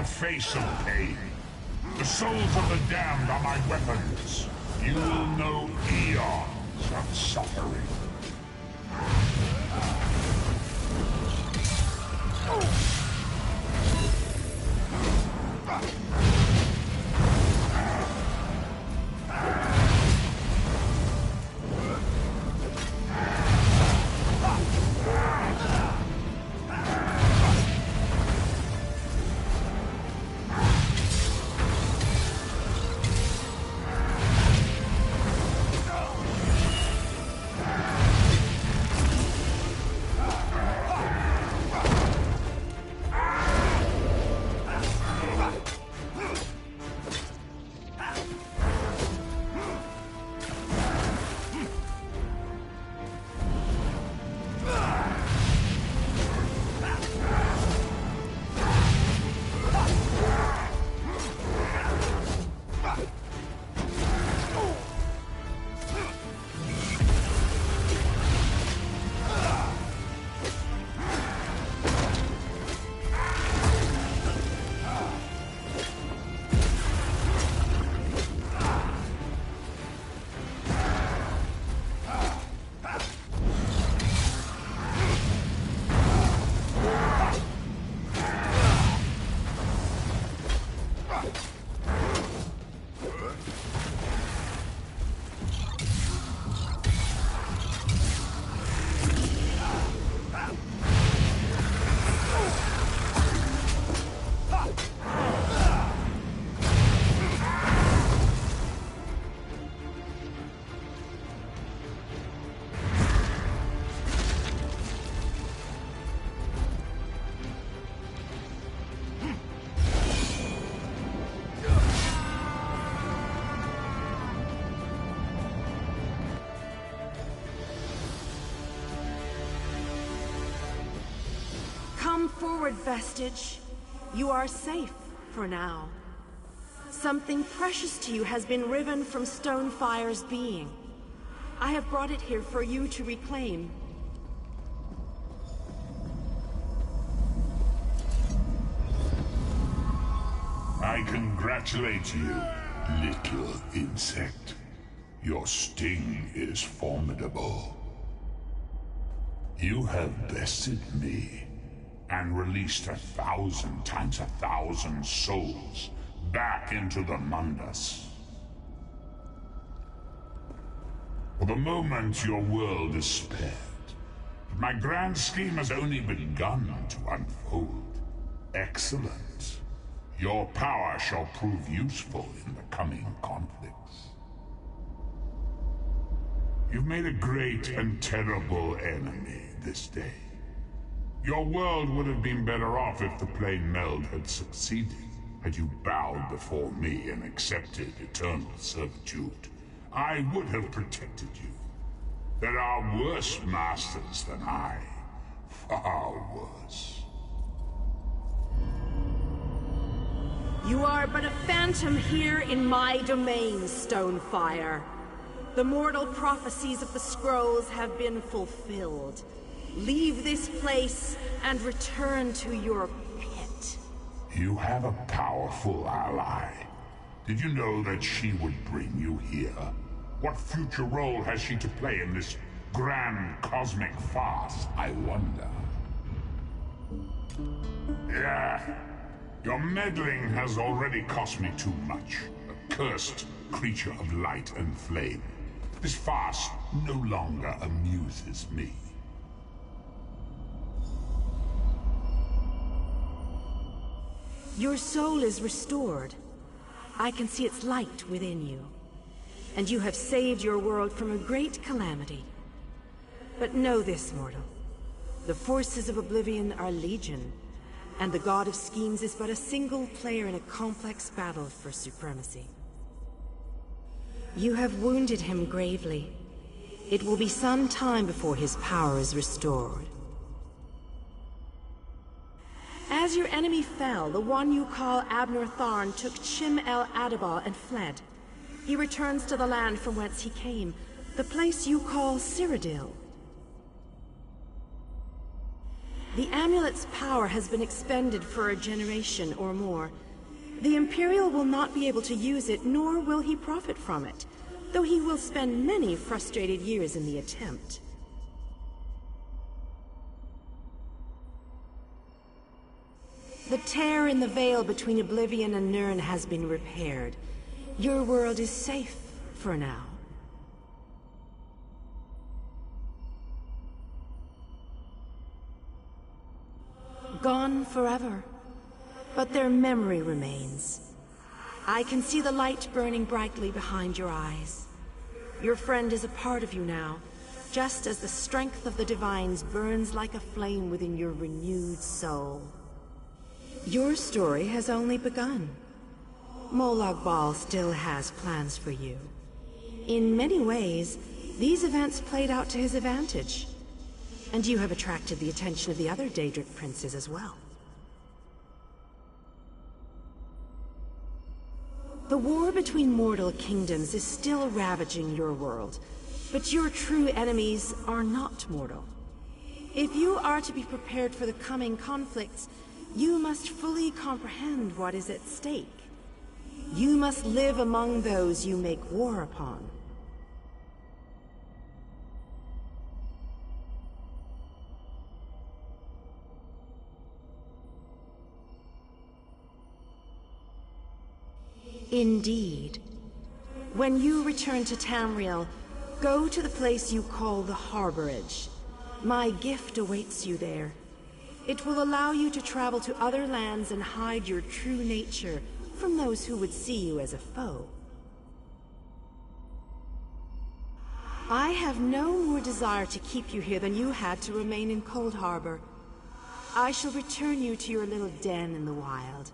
Speaker 14: Face of pain. The souls of the damned are my weapons. You will know eons of suffering.
Speaker 12: Come forward, Vestige. You are safe for now. Something precious to you has been riven from Stonefire's being. I have brought it here for you to reclaim.
Speaker 14: I congratulate you, little insect. Your sting is formidable. You have bested me and released 1,000 times 1,000 souls back into the Mundus. For the moment, your world is spared. But my grand scheme has only begun to unfold. Excellent. Your power shall prove useful in the coming conflicts. You've made a great and terrible enemy this day. Your world would have been better off if the plane meld had succeeded, had you bowed before me and accepted eternal servitude. I would have protected you. There are worse masters than I. Far worse.
Speaker 12: You are but a phantom here in my domain, Stonefire. The mortal prophecies of the scrolls have been fulfilled. Leave this place and return to your pit.
Speaker 14: You have a powerful ally. Did you know that she would bring you here? What future role has she to play in this grand cosmic farce, I wonder? Yeah. Your meddling has already cost me too much. A cursed creature of light and flame. This farce no longer amuses me.
Speaker 12: Your soul is restored. I can see its light within you. And you have saved your world from a great calamity. But know this, mortal. The forces of Oblivion are legion, and the God of Schemes is but a single player in a complex battle for supremacy. You have wounded him gravely. It will be some time before his power is restored. As your enemy fell, the one you call Abner Tharn took Chim El Adabal and fled. He returns to the land from whence he came, the place you call Cyrodiil. The amulet's power has been expended for a generation or more. The Imperial will not be able to use it, nor will he profit from it, though he will spend many frustrated years in the attempt. The tear in the veil between Oblivion and Nirn has been repaired. Your world is safe for now. Gone forever, but their memory remains. I can see the light burning brightly behind your eyes. Your friend is a part of you now, just as the strength of the Divines burns like a flame within your renewed soul. Your story has only begun. Molag Bal still has plans for you. In many ways, these events played out to his advantage. And you have attracted the attention of the other Daedric princes as well. The war between mortal kingdoms is still ravaging your world, but your true enemies are not mortal. If you are to be prepared for the coming conflicts, you must fully comprehend what is at stake. You must live among those you make war upon. Indeed. When you return to Tamriel, go to the place you call the Harborage. My gift awaits you there. It will allow you to travel to other lands and hide your true nature from those who would see you as a foe. I have no more desire to keep you here than you had to remain in Cold Harbor. I shall return you to your little den in the wild.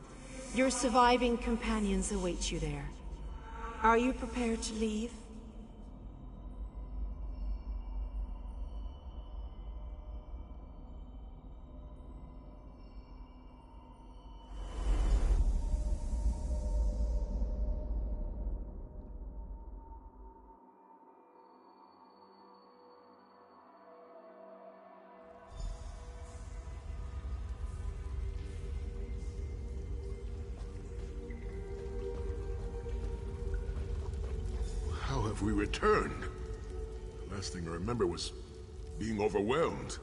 Speaker 12: Your surviving companions await you there. Are you prepared to leave?
Speaker 6: if we returned? The last thing I remember was being overwhelmed.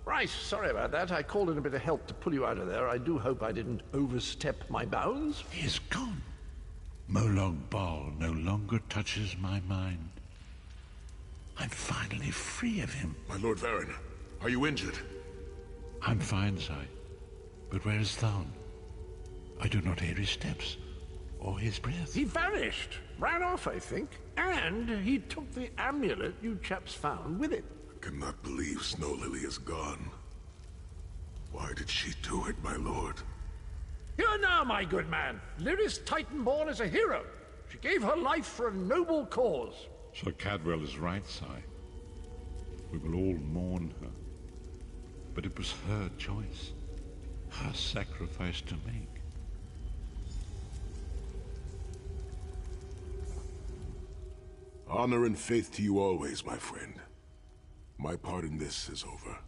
Speaker 15: Right, sorry about that. I called in a bit of help to pull you out of there. I do hope I didn't overstep my bounds.
Speaker 4: He's gone. Molog Bal no longer touches my mind. I'm finally free of him.
Speaker 6: My Lord Varen, are you injured?
Speaker 4: I'm fine, Sai. But where is Thaun? I do not hear his steps, or his breath.
Speaker 15: He vanished. Ran off, I think. And he took the amulet you chaps found with it.
Speaker 6: I cannot believe Snow Lily is gone. Why did she do it, my lord?
Speaker 15: Here now, my good man. Lyris Titanborn is a hero. She gave her life for a noble cause.
Speaker 4: Sir Cadwell is right, Sai. We will all mourn her. But it was her choice, her sacrifice to make.
Speaker 6: Honor and faith to you always, my friend. My part in this is over.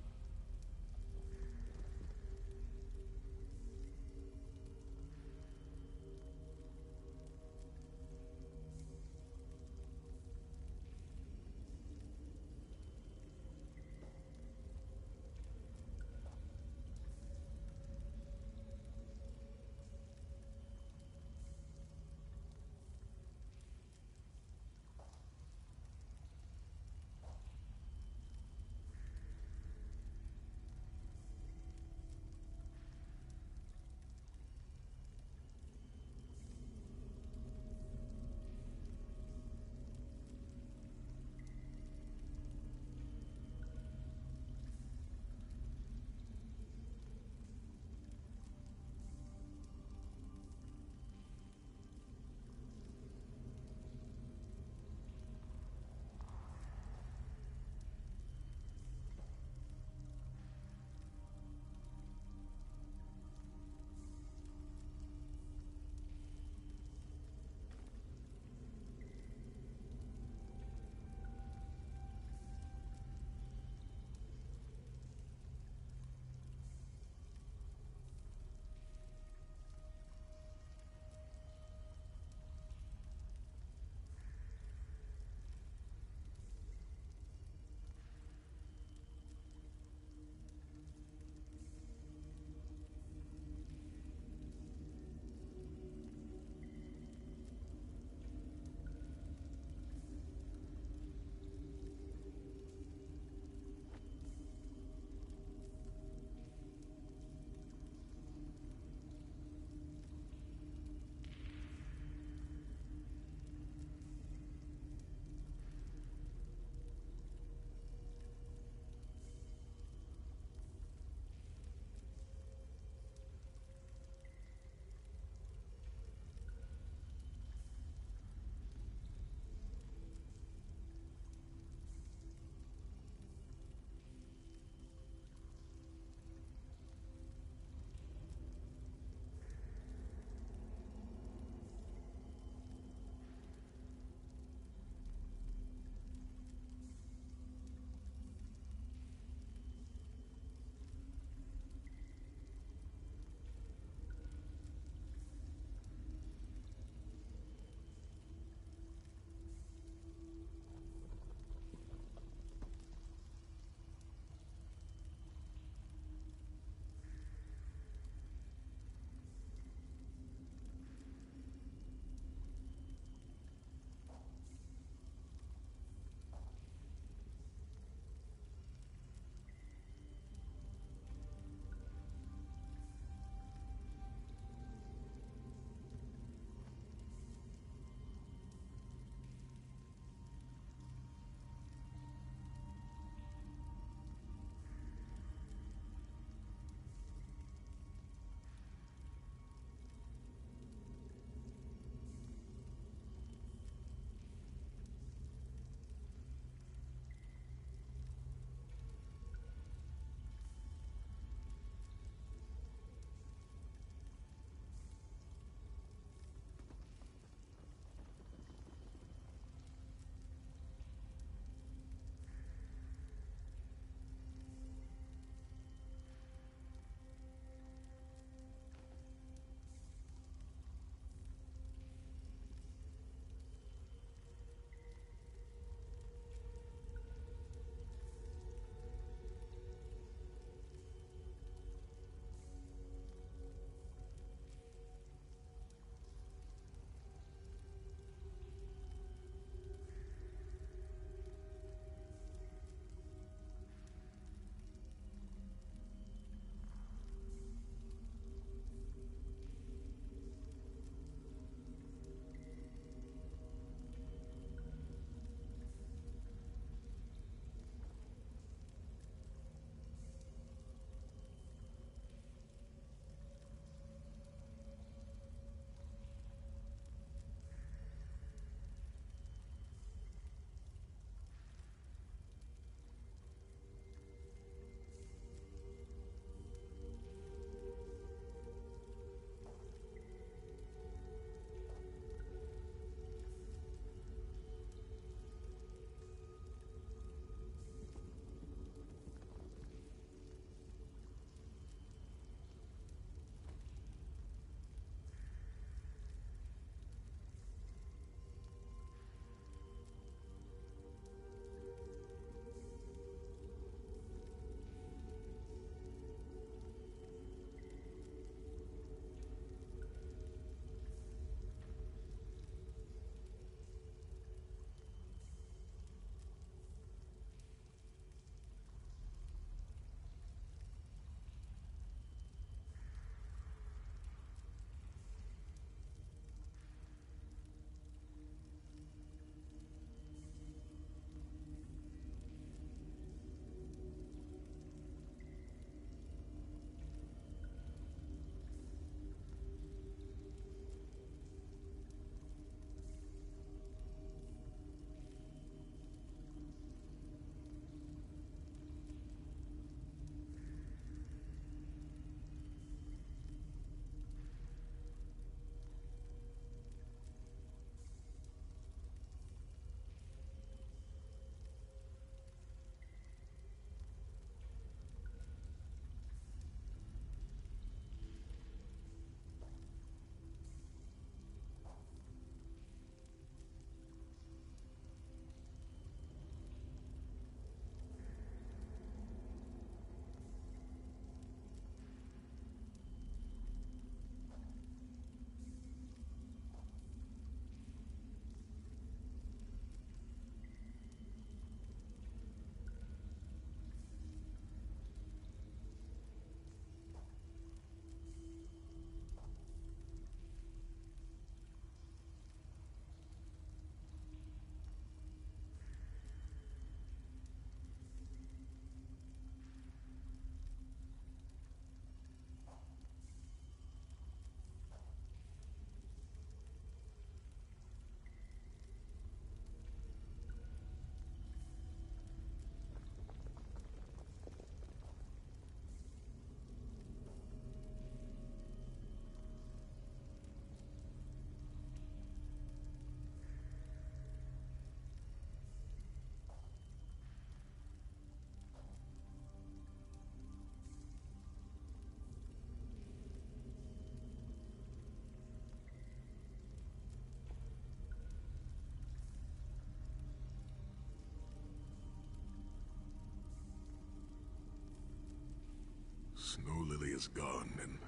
Speaker 11: Snow Lily is gone, and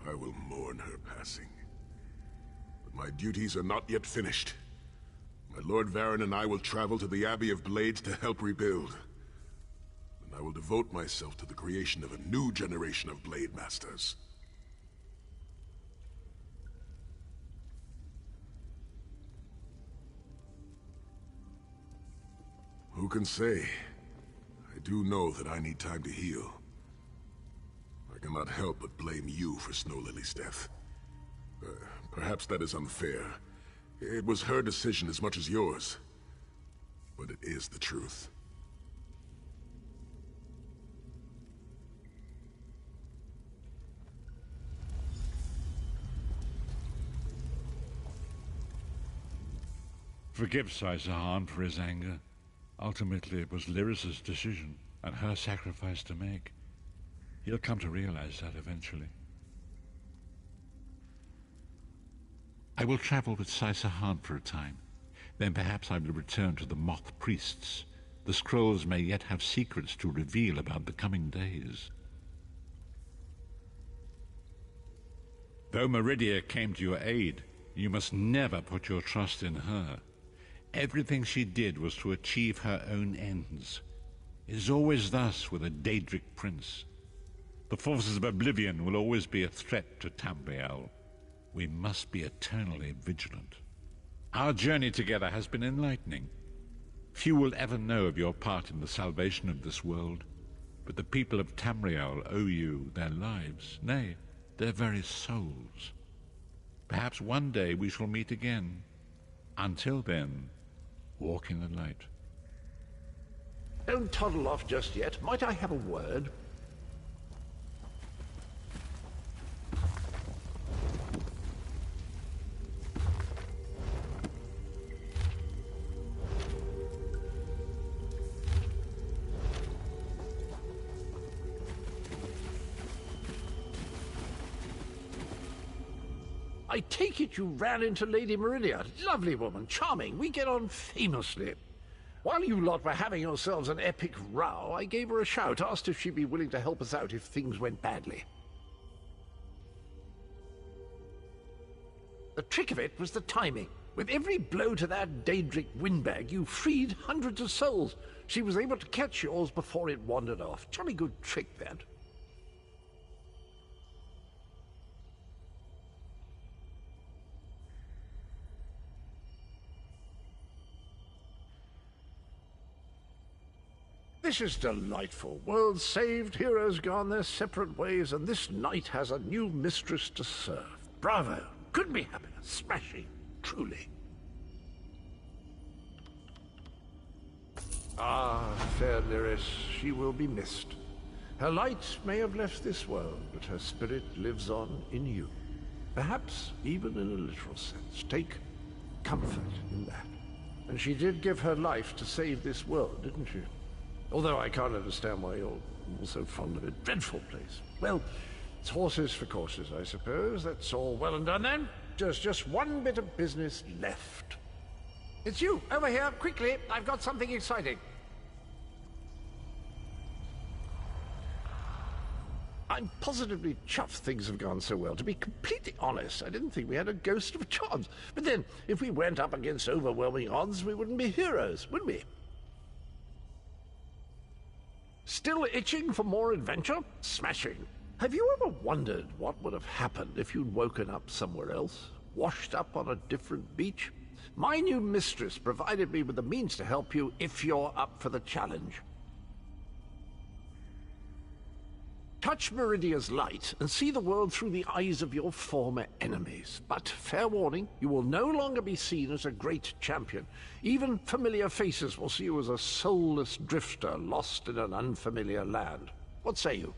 Speaker 11: I will mourn her passing. But my duties are not yet finished. My Lord Varen and I will travel to the Abbey of Blades to help rebuild. And I will devote myself to the creation of a new generation of Blade Masters. Who can say? I do know that I need time to heal. I cannot help but blame you for Snow Lily's death. Perhaps that is unfair. It was her decision as much as yours. But it is the truth.
Speaker 4: Forgive Saisahan for his anger. Ultimately, it was Lyris's decision and her sacrifice to make. He'll come to realize that eventually. I will travel with Saisahan for a time. Then perhaps I will return to the Moth Priests. The scrolls may yet have secrets to reveal about the coming days. Though Meridia came to your aid, you must never put your trust in her. Everything she did was to achieve her own ends. It is always thus with a Daedric prince. The forces of Oblivion will always be a threat to Tamriel. We must be eternally vigilant. Our journey together has been enlightening. Few will ever know of your part in the salvation of this world, but the people of Tamriel owe you their lives, nay, their very souls. Perhaps one day we shall meet again. Until then, walk in the light.
Speaker 15: Don't toddle off just yet. Might I have a word? I take it you ran into Lady Meridia. Lovely woman, charming. We get on famously. While you lot were having yourselves an epic row, I gave her a shout, asked if she'd be willing to help us out if things went badly. The trick of it was the timing. With every blow to that Daedric windbag, you freed hundreds of souls. She was able to catch yours before it wandered off. Jolly good trick, that. This is delightful. World saved, heroes gone their separate ways, and this knight has a new mistress to serve. Bravo! Couldn't be happier. Smashing. Truly. Ah, fair Lyris, she will be missed. Her light may have left this world, but her spirit lives on in you. Perhaps even in a literal sense. Take comfort in that. And she did give her life to save this world, didn't she? Although I can't understand why you're all so fond of it. Dreadful place. Well, it's horses for courses, I suppose. That's all well and done then. Just one bit of business left. It's you, over here, quickly. I've got something exciting. I'm positively chuffed things have gone so well. To be completely honest, I didn't think we had a ghost of a chance. But then, if we went up against overwhelming odds, we wouldn't be heroes, would we? Still itching for more adventure? Smashing. Have you ever wondered what would have happened if you'd woken up somewhere else? Washed up on a different beach? My new mistress provided me with the means to help you if you're up for the challenge. Touch Meridia's light and see the world through the eyes of your former enemies. But, fair warning, you will no longer be seen as a great champion. Even familiar faces will see you as a soulless drifter lost in an unfamiliar land. What say you?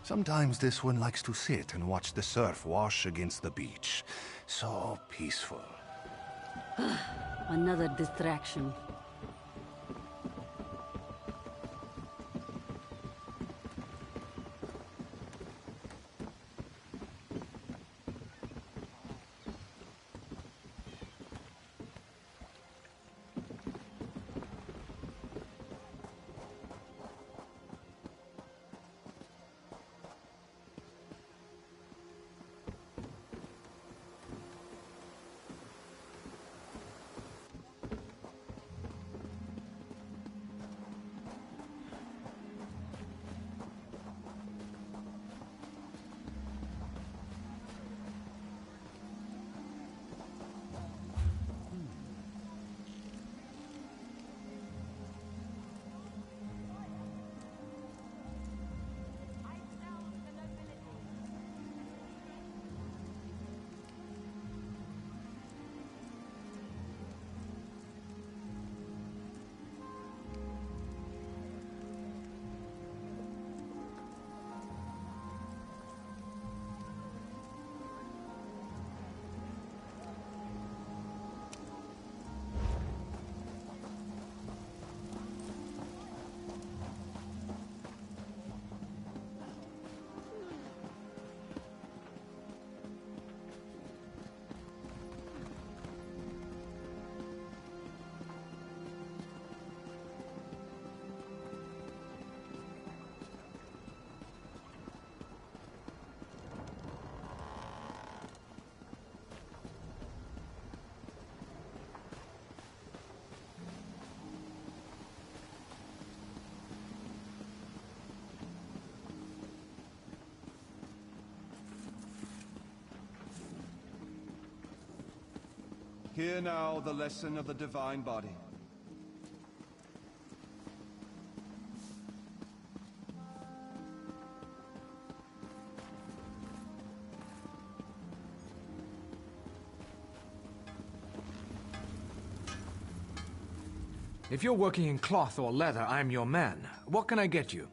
Speaker 20: Sometimes this one likes to sit and watch the surf wash against the beach. So peaceful.
Speaker 21: Another distraction.
Speaker 9: Hear now the lesson of the divine body.
Speaker 22: If you're working in cloth or leather, I'm your man. What can I get you?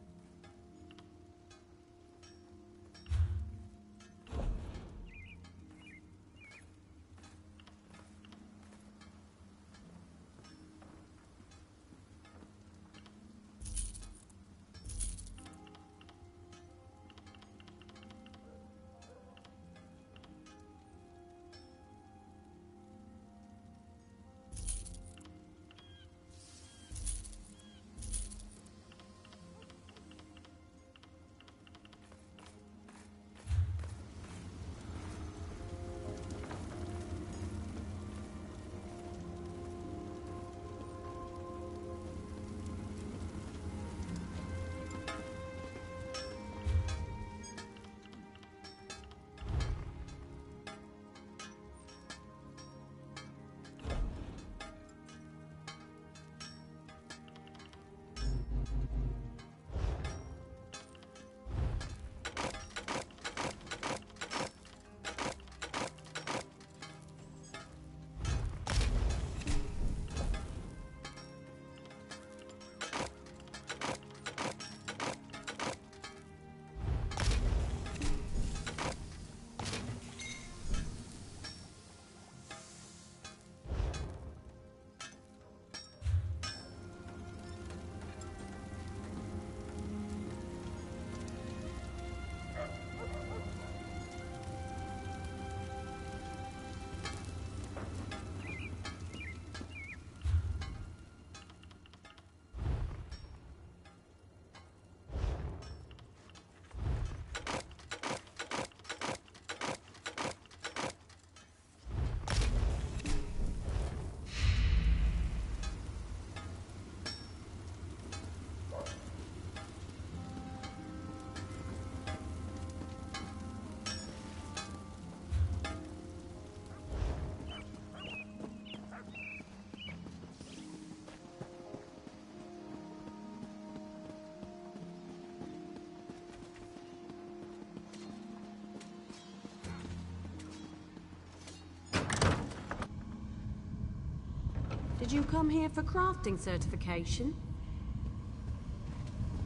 Speaker 3: Did you come here for crafting certification?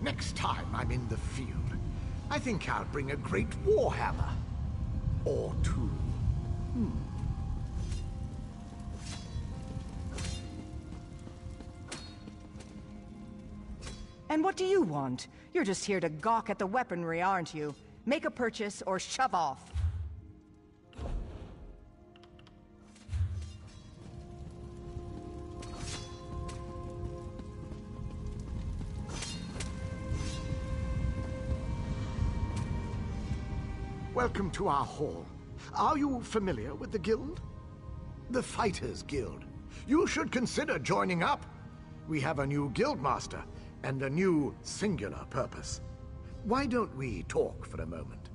Speaker 1: Next time I'm in the field,
Speaker 9: I think I'll bring a great warhammer. Or two.
Speaker 17: And what do you want? You're just here to gawk at the weaponry, aren't you? Make a purchase or shove off.
Speaker 1: Welcome to our hall. Are you familiar with the guild? The Fighters Guild. You should consider joining up. We have a new guildmaster and a new singular purpose. Why don't we talk for a moment?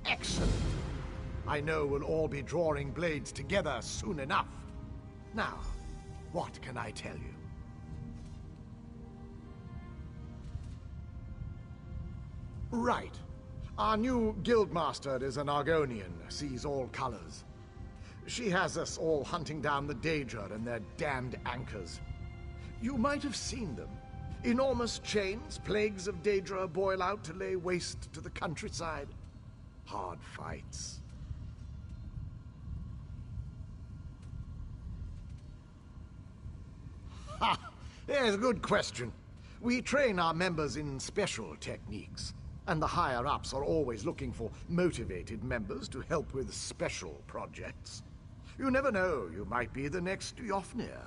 Speaker 1: Excellent. I know we'll all be drawing blades together soon enough. Now, what can I tell you? Right. Our new guildmaster is an Argonian, sees all colors. She has us all hunting down the Daedra and their damned anchors. You might have seen them. Enormous chains, plagues of Daedra boil out to lay waste to the countryside. Hard fights. Ha! Yes, a good question. We train our members in special techniques. And the higher-ups are always looking for motivated members to help with special projects. You never know, you might be the next Yofnir.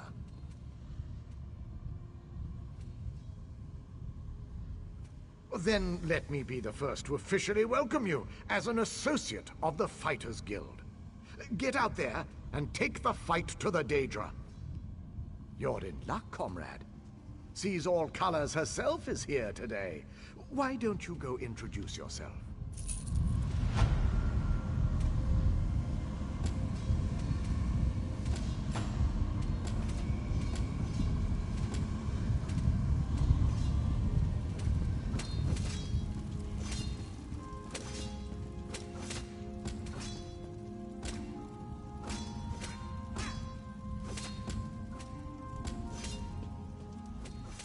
Speaker 1: Then let me be the first to officially welcome you as an associate of the Fighters Guild. Get out there and take the fight to the Daedra. You're in luck, comrade. Sees all colors herself is here today. Why don't you go introduce yourself?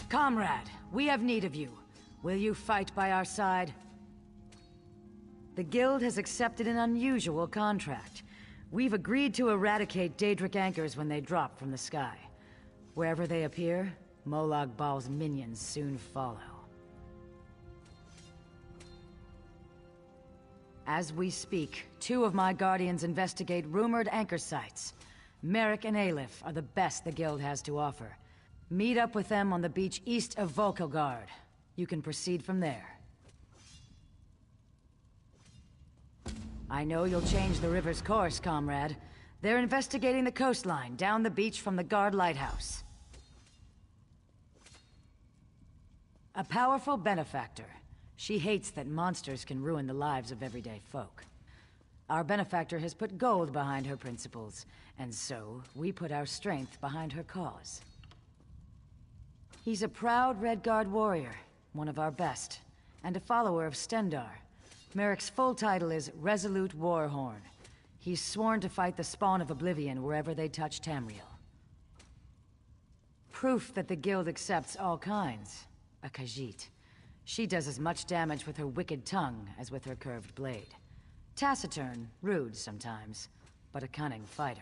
Speaker 19: Comrade, we have need of you. Will you fight by our side? The Guild has accepted an unusual contract. We've agreed to eradicate Daedric anchors when they drop from the sky. Wherever they appear, Molag Bal's minions soon follow. As we speak, 2 of my Guardians investigate rumored anchor sites. Merrick and Aleph are the best the Guild has to offer. Meet up with them on the beach east of Volkelgard. You can proceed from there. I know you'll change the river's course, comrade. They're investigating the coastline, down the beach from the Guard Lighthouse. A powerful benefactor. She hates that monsters can ruin the lives of everyday folk. Our benefactor has put gold behind her principles, and so we put our strength behind her cause. He's a proud Redguard warrior, one of our best, and a follower of Stendarr. Merrick's full title is Resolute Warhorn. He's sworn to fight the spawn of Oblivion wherever they touch Tamriel. Proof that the Guild accepts all kinds. A Khajiit. She does as much damage with her wicked tongue as with her curved blade. Taciturn, rude sometimes, but a cunning fighter.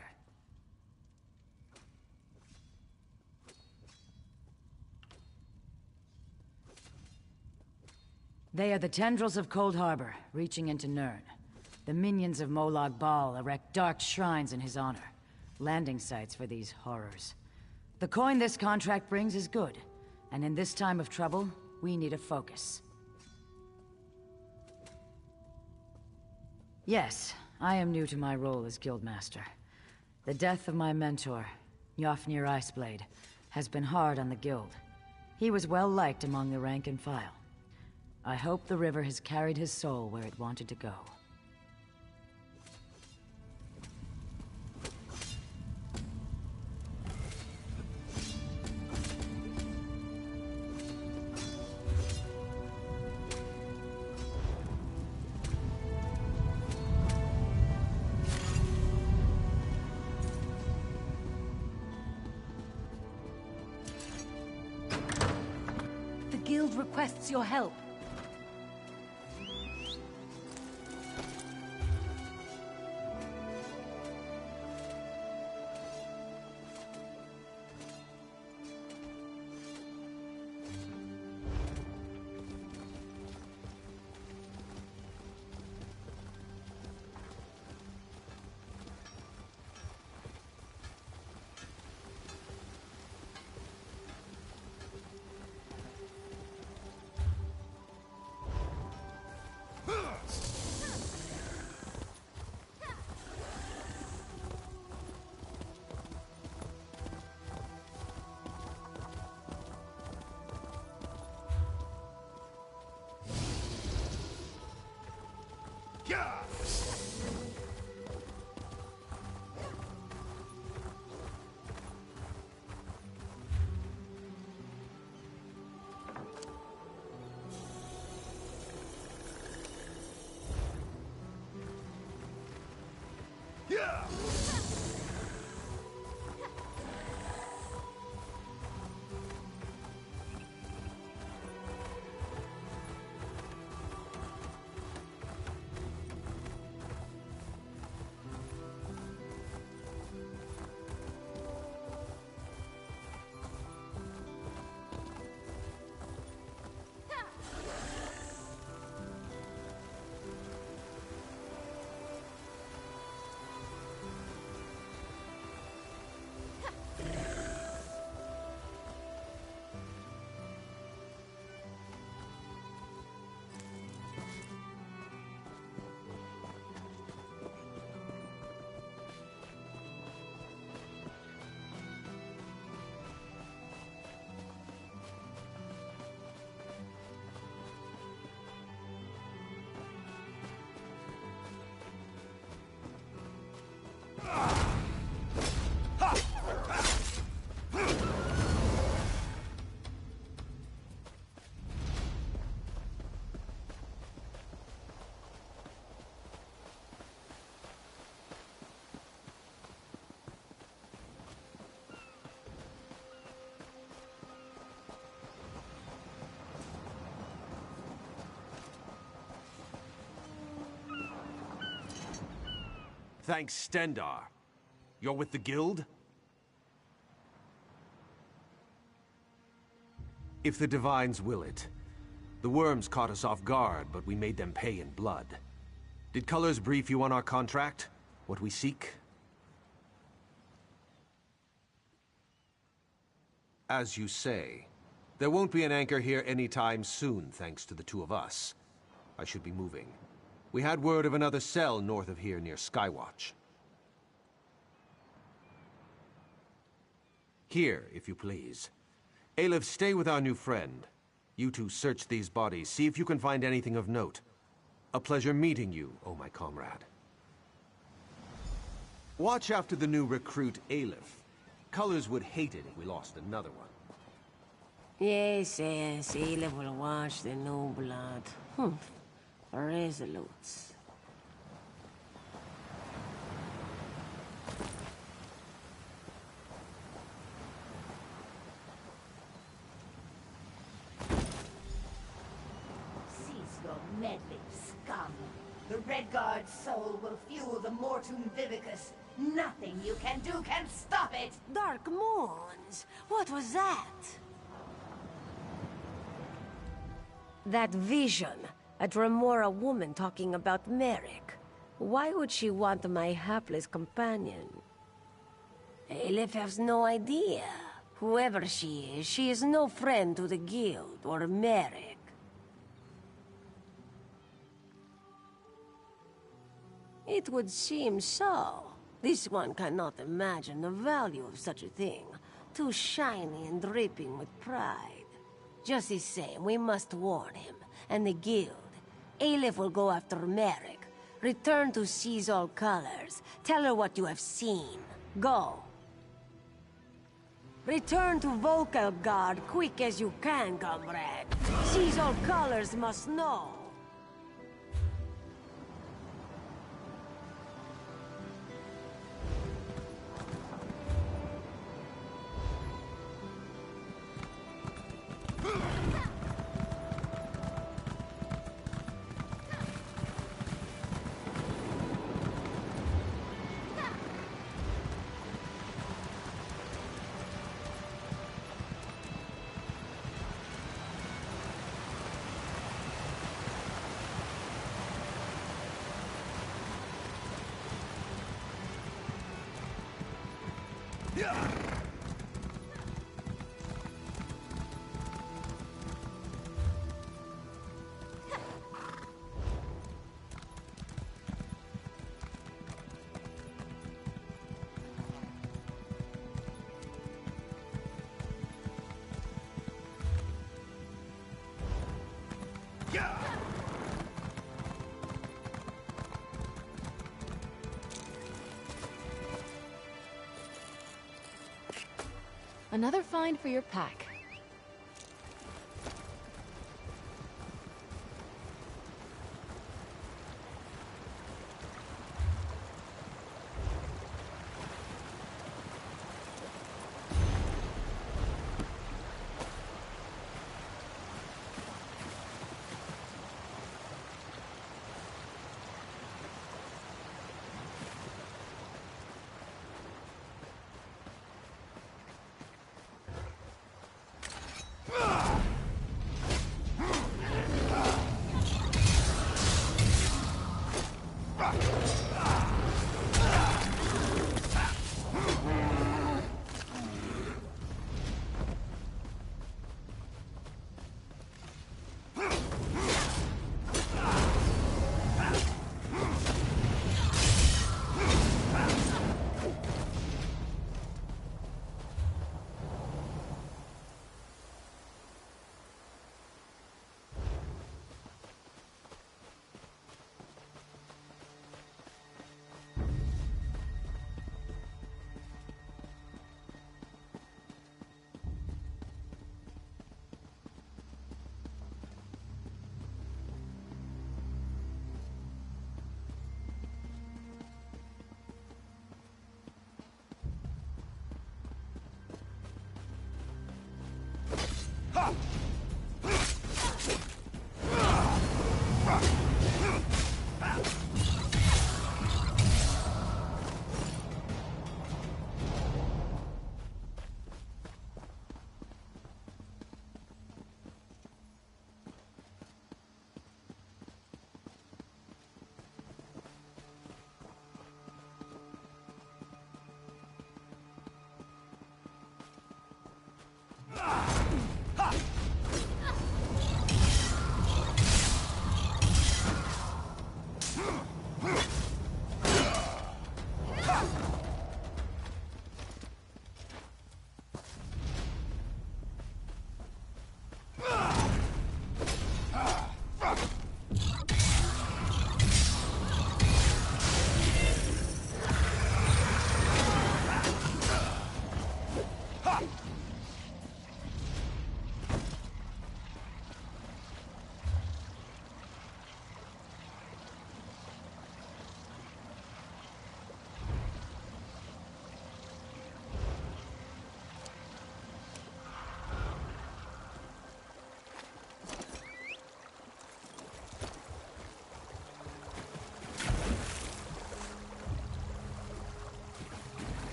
Speaker 19: They are the tendrils of Cold Harbor, reaching into Nirn. The minions of Molag Bal erect dark shrines in his honor. Landing sites for these horrors. The coin this contract brings is good, and in this time of trouble, we need a focus. Yes, I am new to my role as Guildmaster. The death of my mentor, Yofnir Iceblade, has been hard on the Guild. He was well liked among the rank and file. I hope the river has carried his soul where it wanted to go. Guild requests your help.
Speaker 8: Thanks, Stendar. You're with the Guild? If the Divines will it. The worms caught us off guard, but we made them pay in blood. Did Colors brief you on our contract? What we seek? As you say, there won't be an anchor here anytime soon, thanks to the two of us. I should be moving. We had word of another cell north of here near Skywatch. Here, if you please. Aleph, stay with our new friend. You two search these bodies, see if you can find anything of note. A pleasure meeting you, oh my comrade. Watch after the new recruit, Aleph. Colors would hate it if we lost another one.
Speaker 16: Yes, Aleph will watch the new blood. Resolutes.
Speaker 18: Cease your meddling, scum. The Redguard's soul will fuel the Mortum Vivicus. Nothing you can do can stop it!
Speaker 16: Dark Moons? What was that? That vision. A Dremora woman talking about Merrick. Why would she want my hapless companion? Aleph has no idea. Whoever she is no friend to the Guild or Merrick. It would seem so. This one cannot imagine the value of such a thing. Too shiny and dripping with pride. Just the same, we must warn him, and the Guild. Aleph will go after Merrick. Return to Seize All Colors. Tell her what you have seen. Go. Return to Volkelgard quick as you can, comrade. Seize All Colors must know.
Speaker 10: Another find for your pack.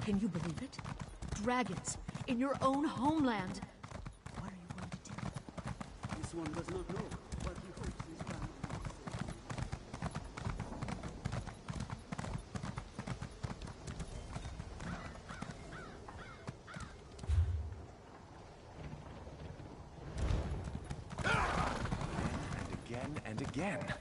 Speaker 2: Can you believe it? Dragons in your own homeland. What are you going to do?
Speaker 7: This one does not know what he hopes his family
Speaker 23: And again and again.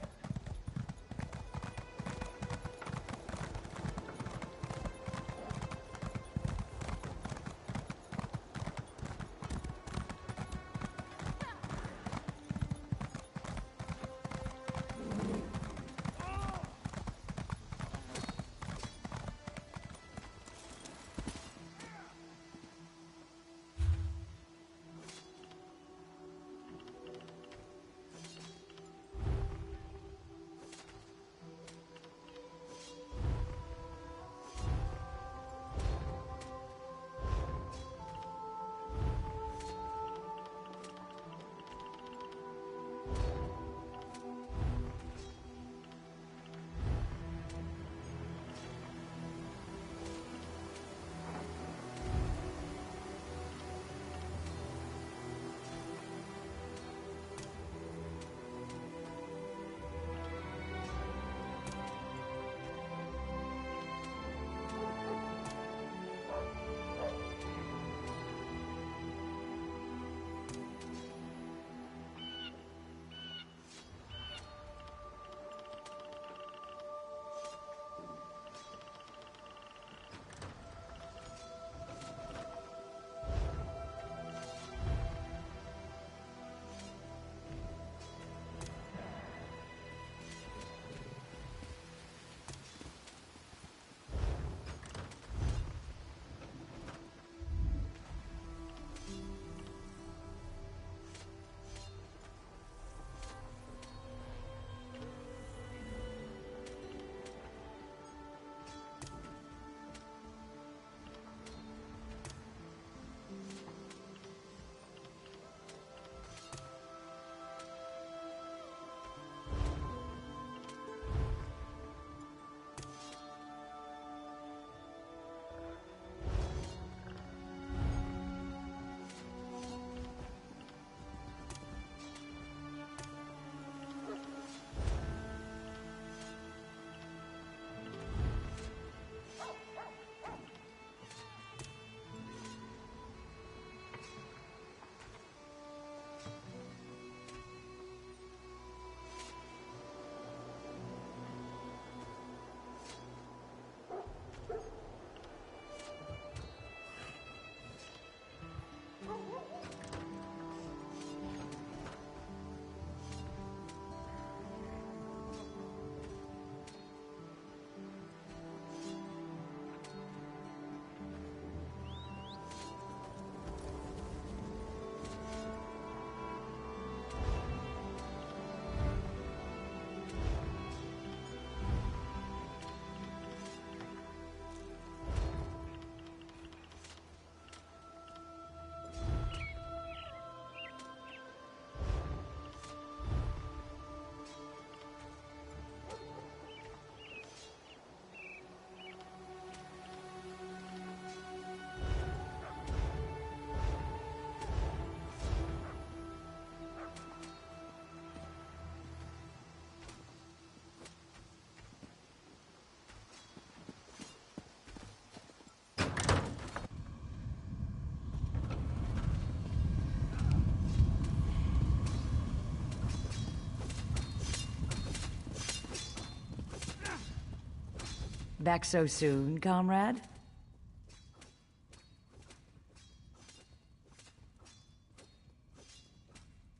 Speaker 19: Back so soon, comrade?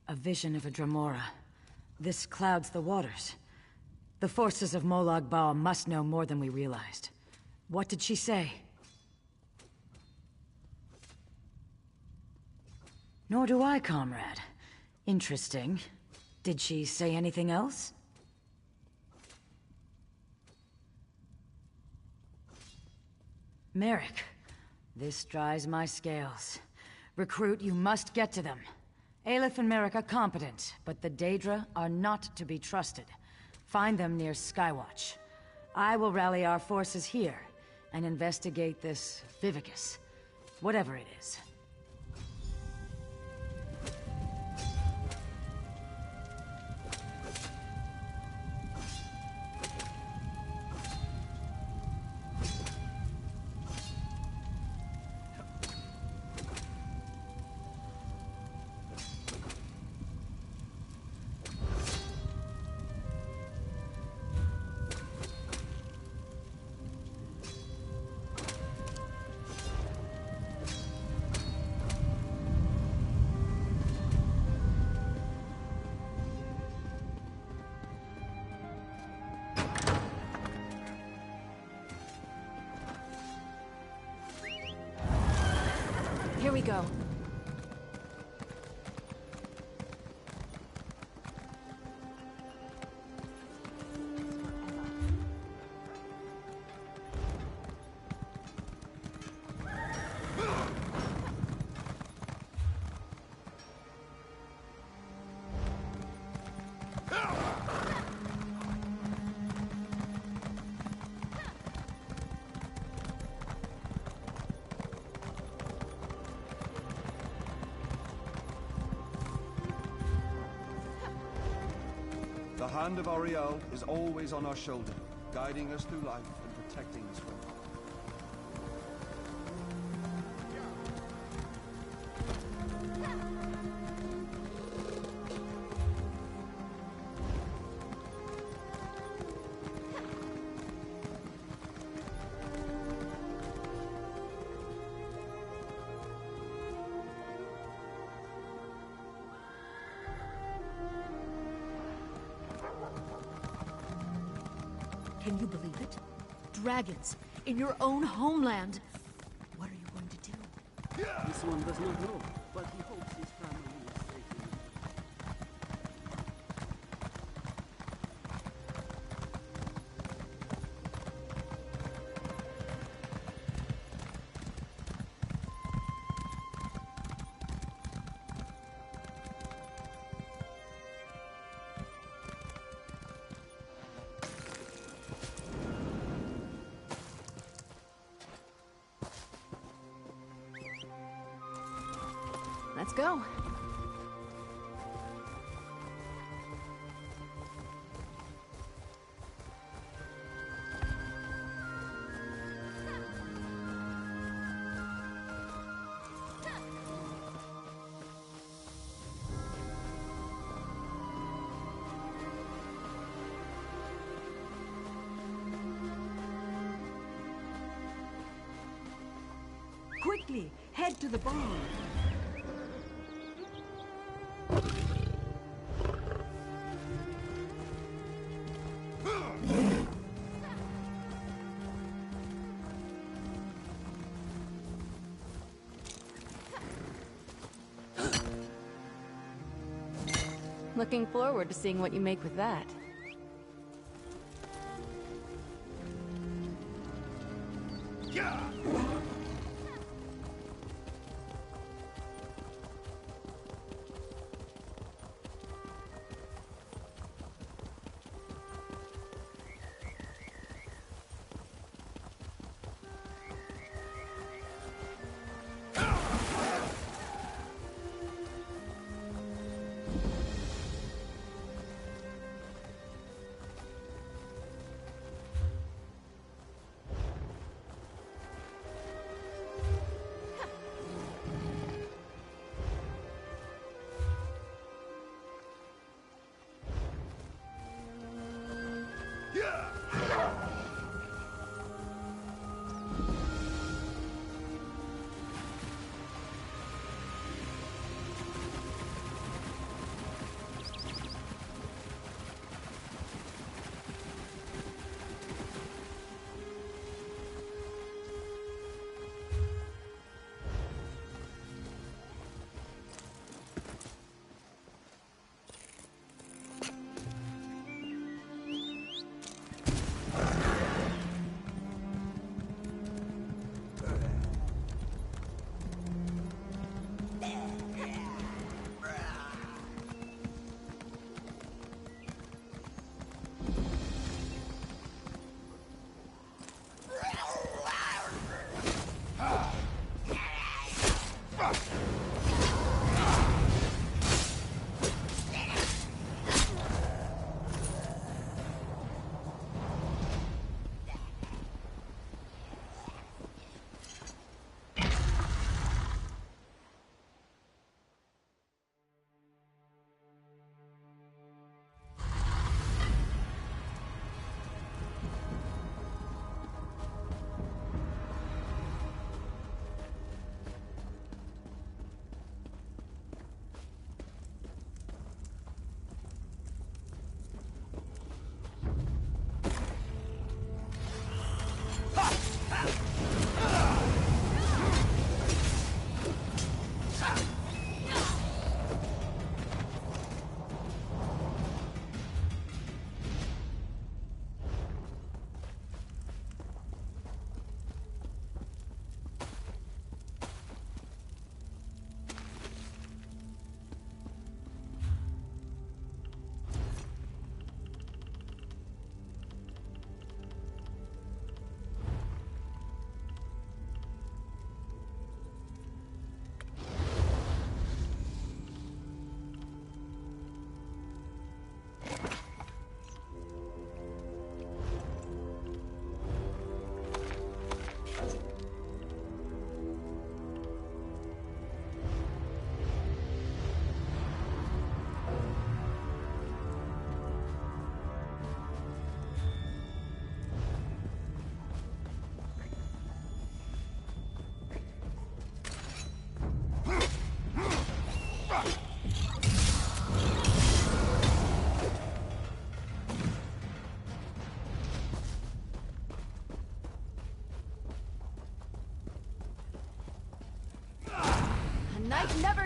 Speaker 19: A vision of a Dremora. This clouds the waters. The forces of Molag Bal must know more than we realized. What did she say? Nor do I, comrade. Interesting. Did she say anything else? Merrick, this dries my scales. Recruit, you must get to them. Aleph and Merrick are competent, but the Daedra are not to be trusted. Find them near Skywatch. I will rally our forces here and investigate this Vivicus, whatever it is.
Speaker 10: Here we go.
Speaker 9: The hand of Ariel is always on our shoulder, guiding us through life and protecting us from harm.
Speaker 2: Can you believe it? Dragons in your own homeland. What are you going to do?
Speaker 7: This one does not know, but he hopes his family is safe enough.
Speaker 10: Let's go.
Speaker 12: Quickly, head to the barn.
Speaker 10: Looking forward to seeing what you make with that.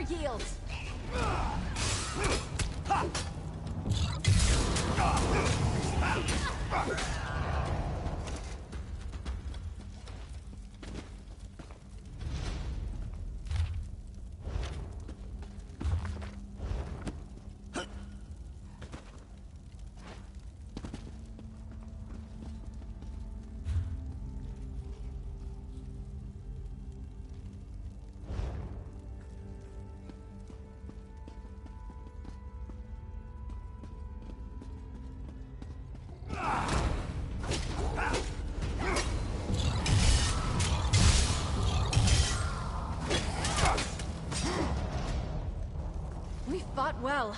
Speaker 2: yield! We fought well.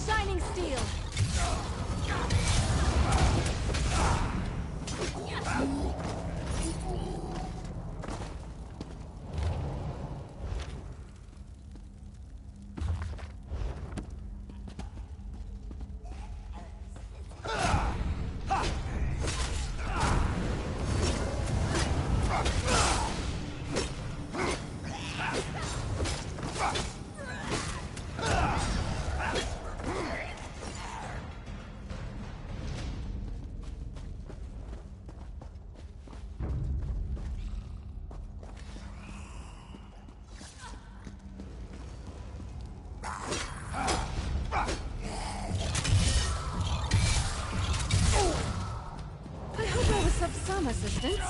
Speaker 2: Shining steel! Some assistance.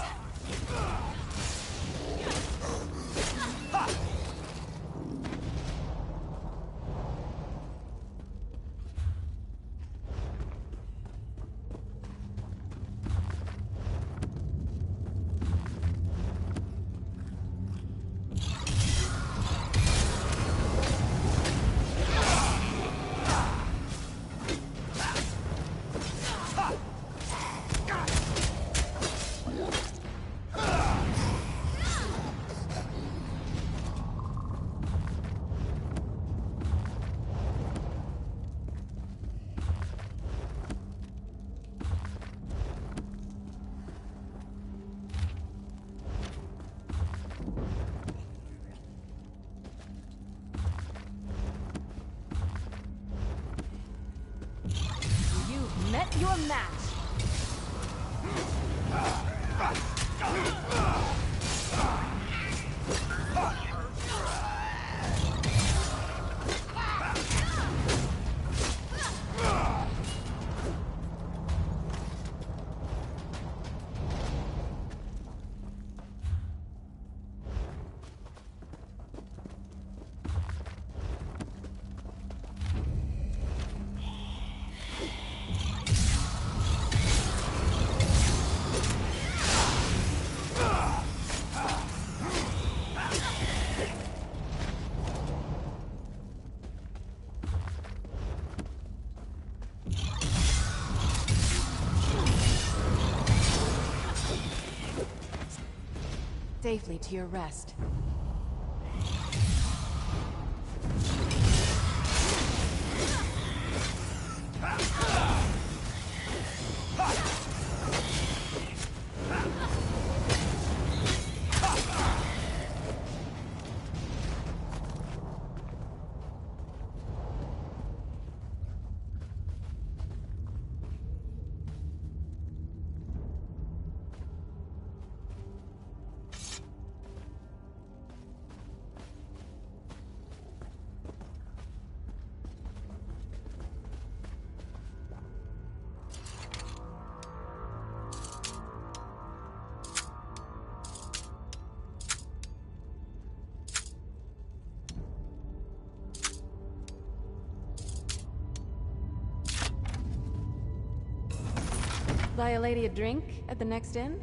Speaker 2: Met your match.
Speaker 10: safely to your rest. Buy a lady a drink at the next inn?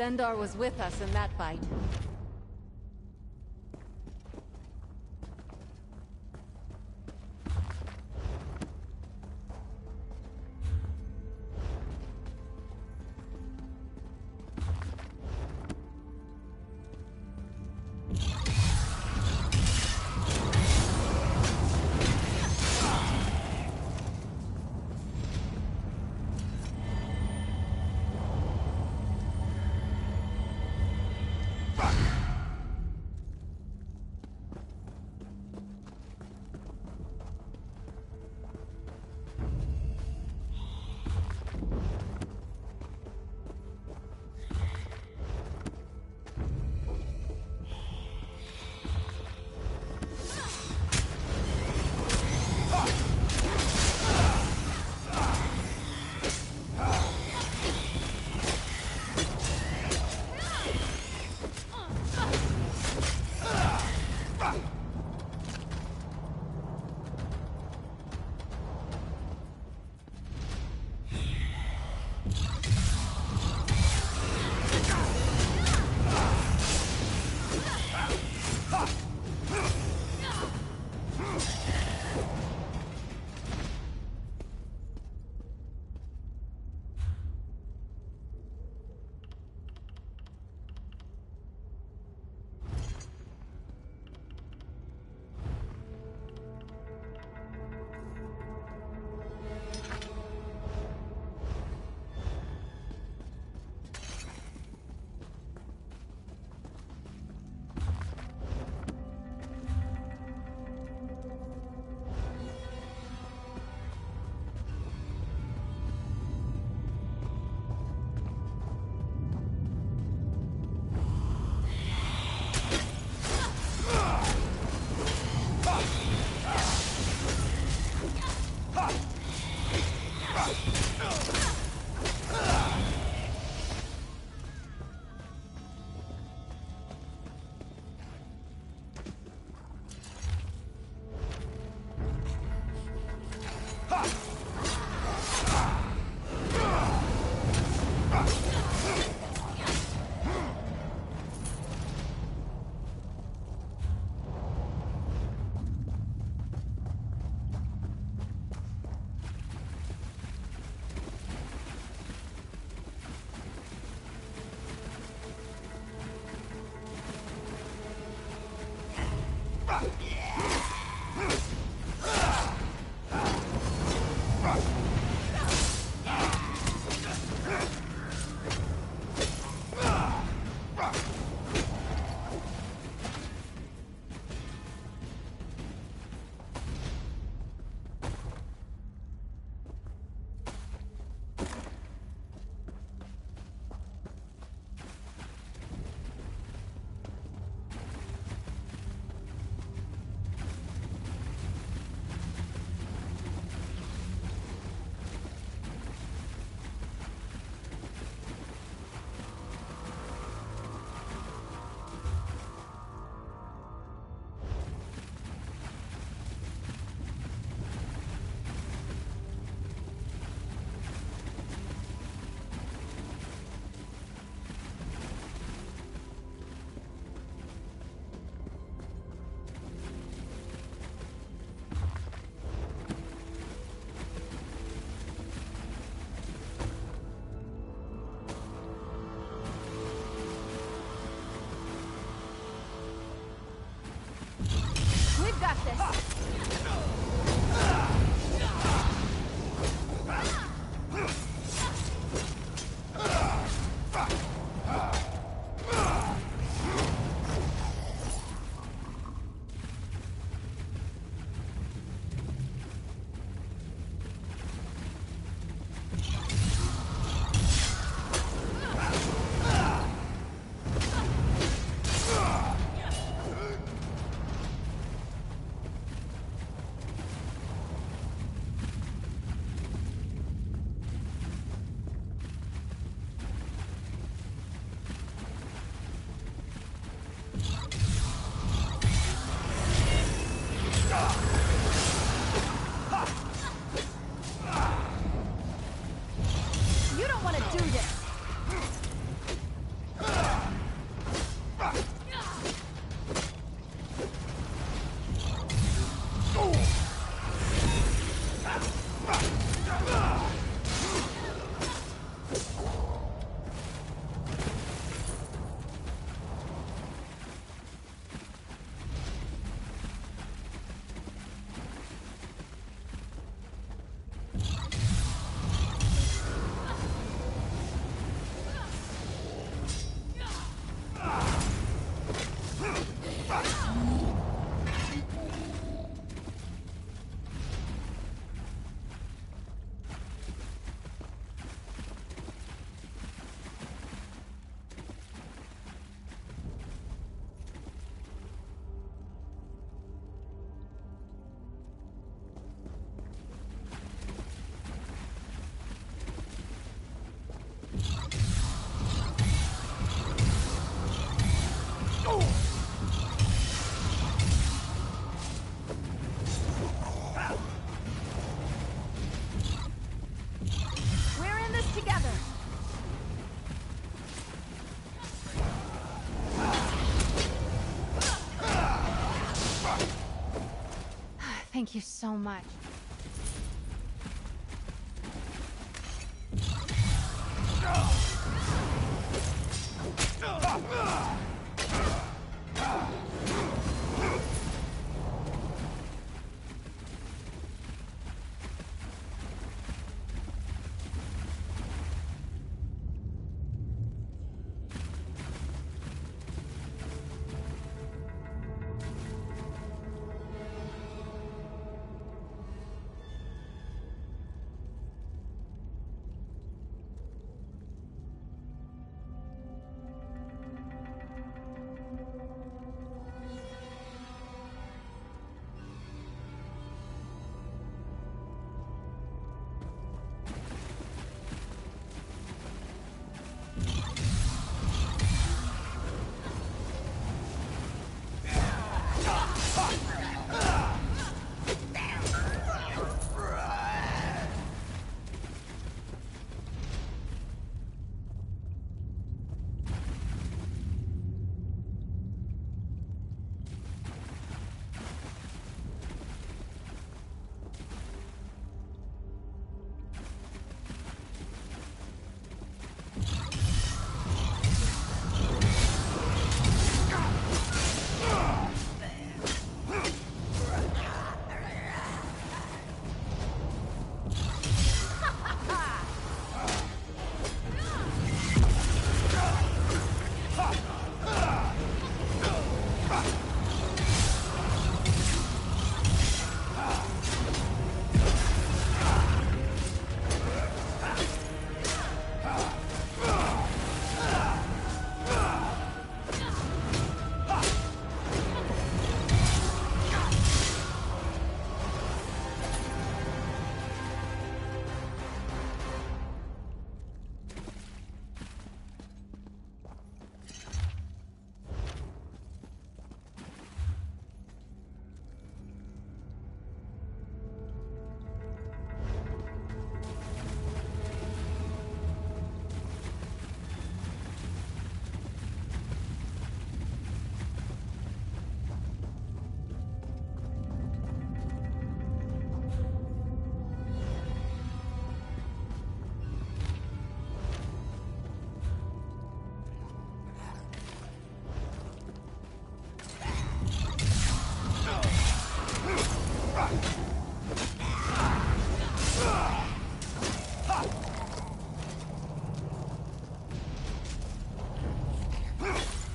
Speaker 10: Stendarr was with us in that fight.
Speaker 11: Back!
Speaker 10: Thank you so much.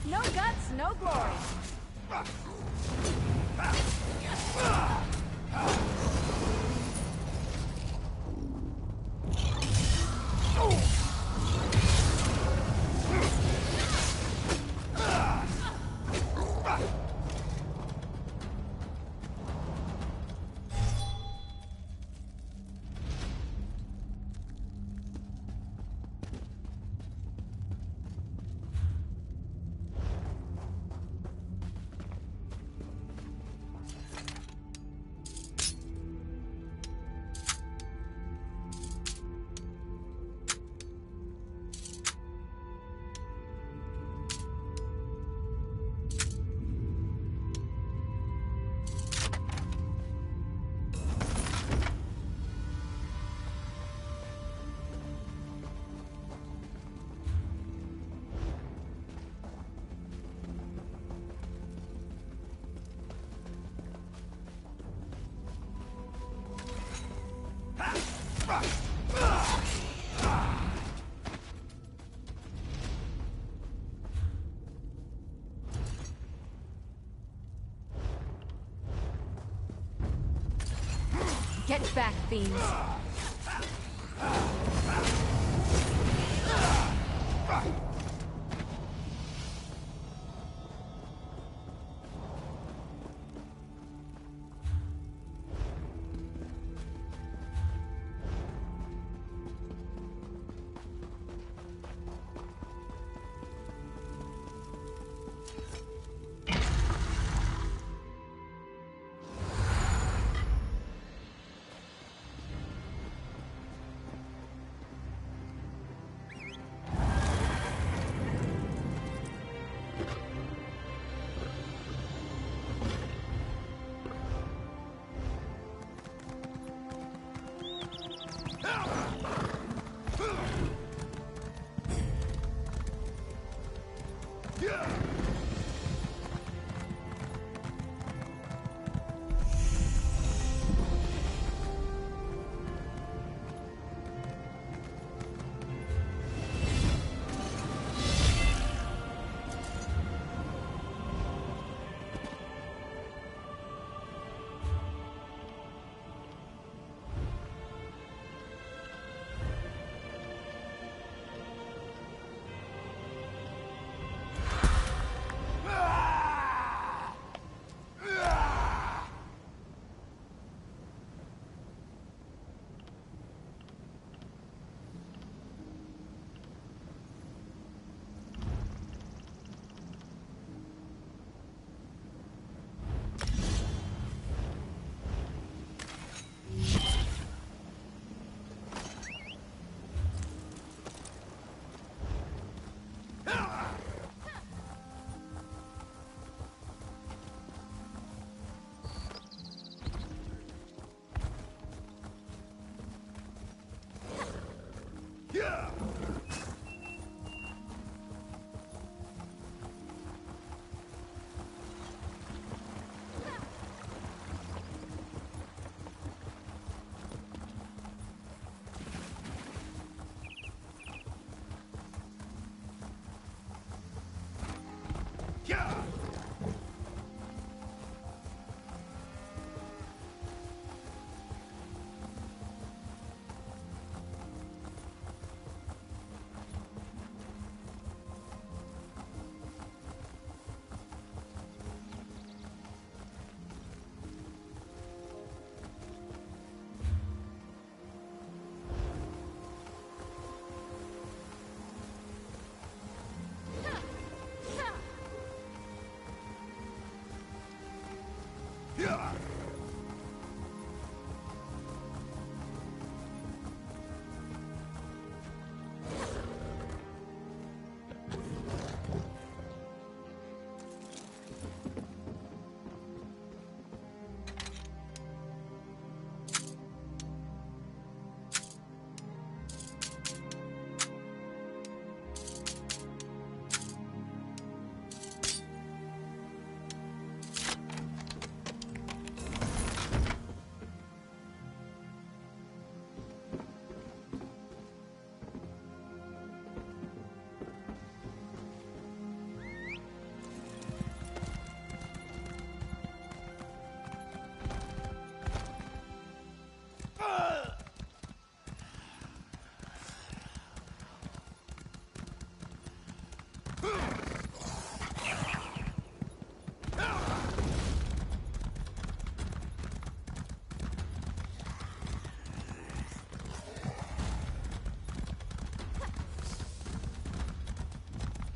Speaker 17: No guts, no glory.
Speaker 2: Get back, fiends!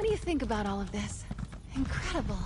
Speaker 10: What do you think about all of this? Incredible.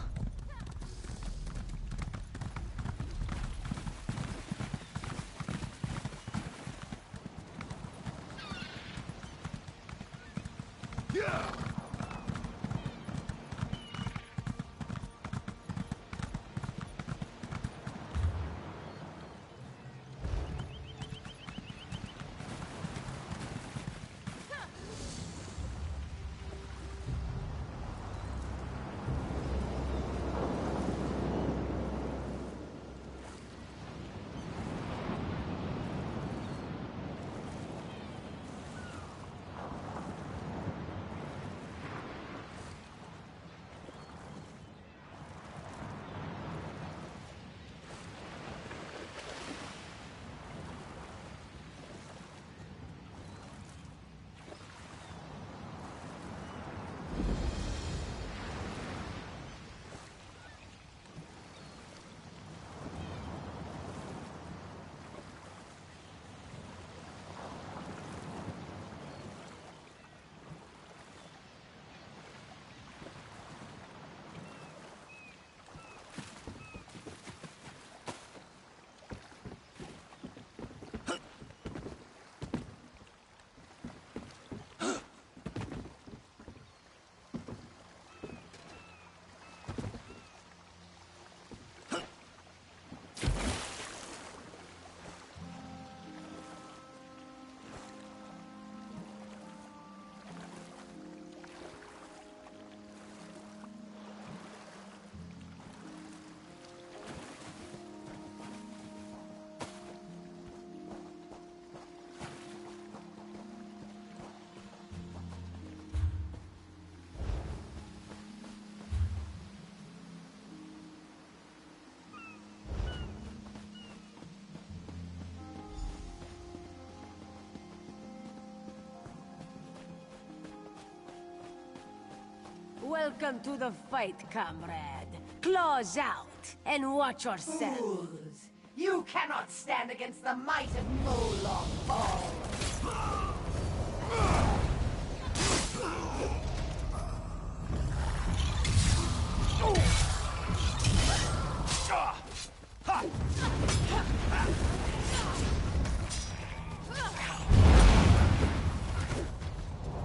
Speaker 16: Welcome to the fight, comrade. Claws out, and watch yourself.
Speaker 18: Fools! You cannot stand against the might of Moloch Ball!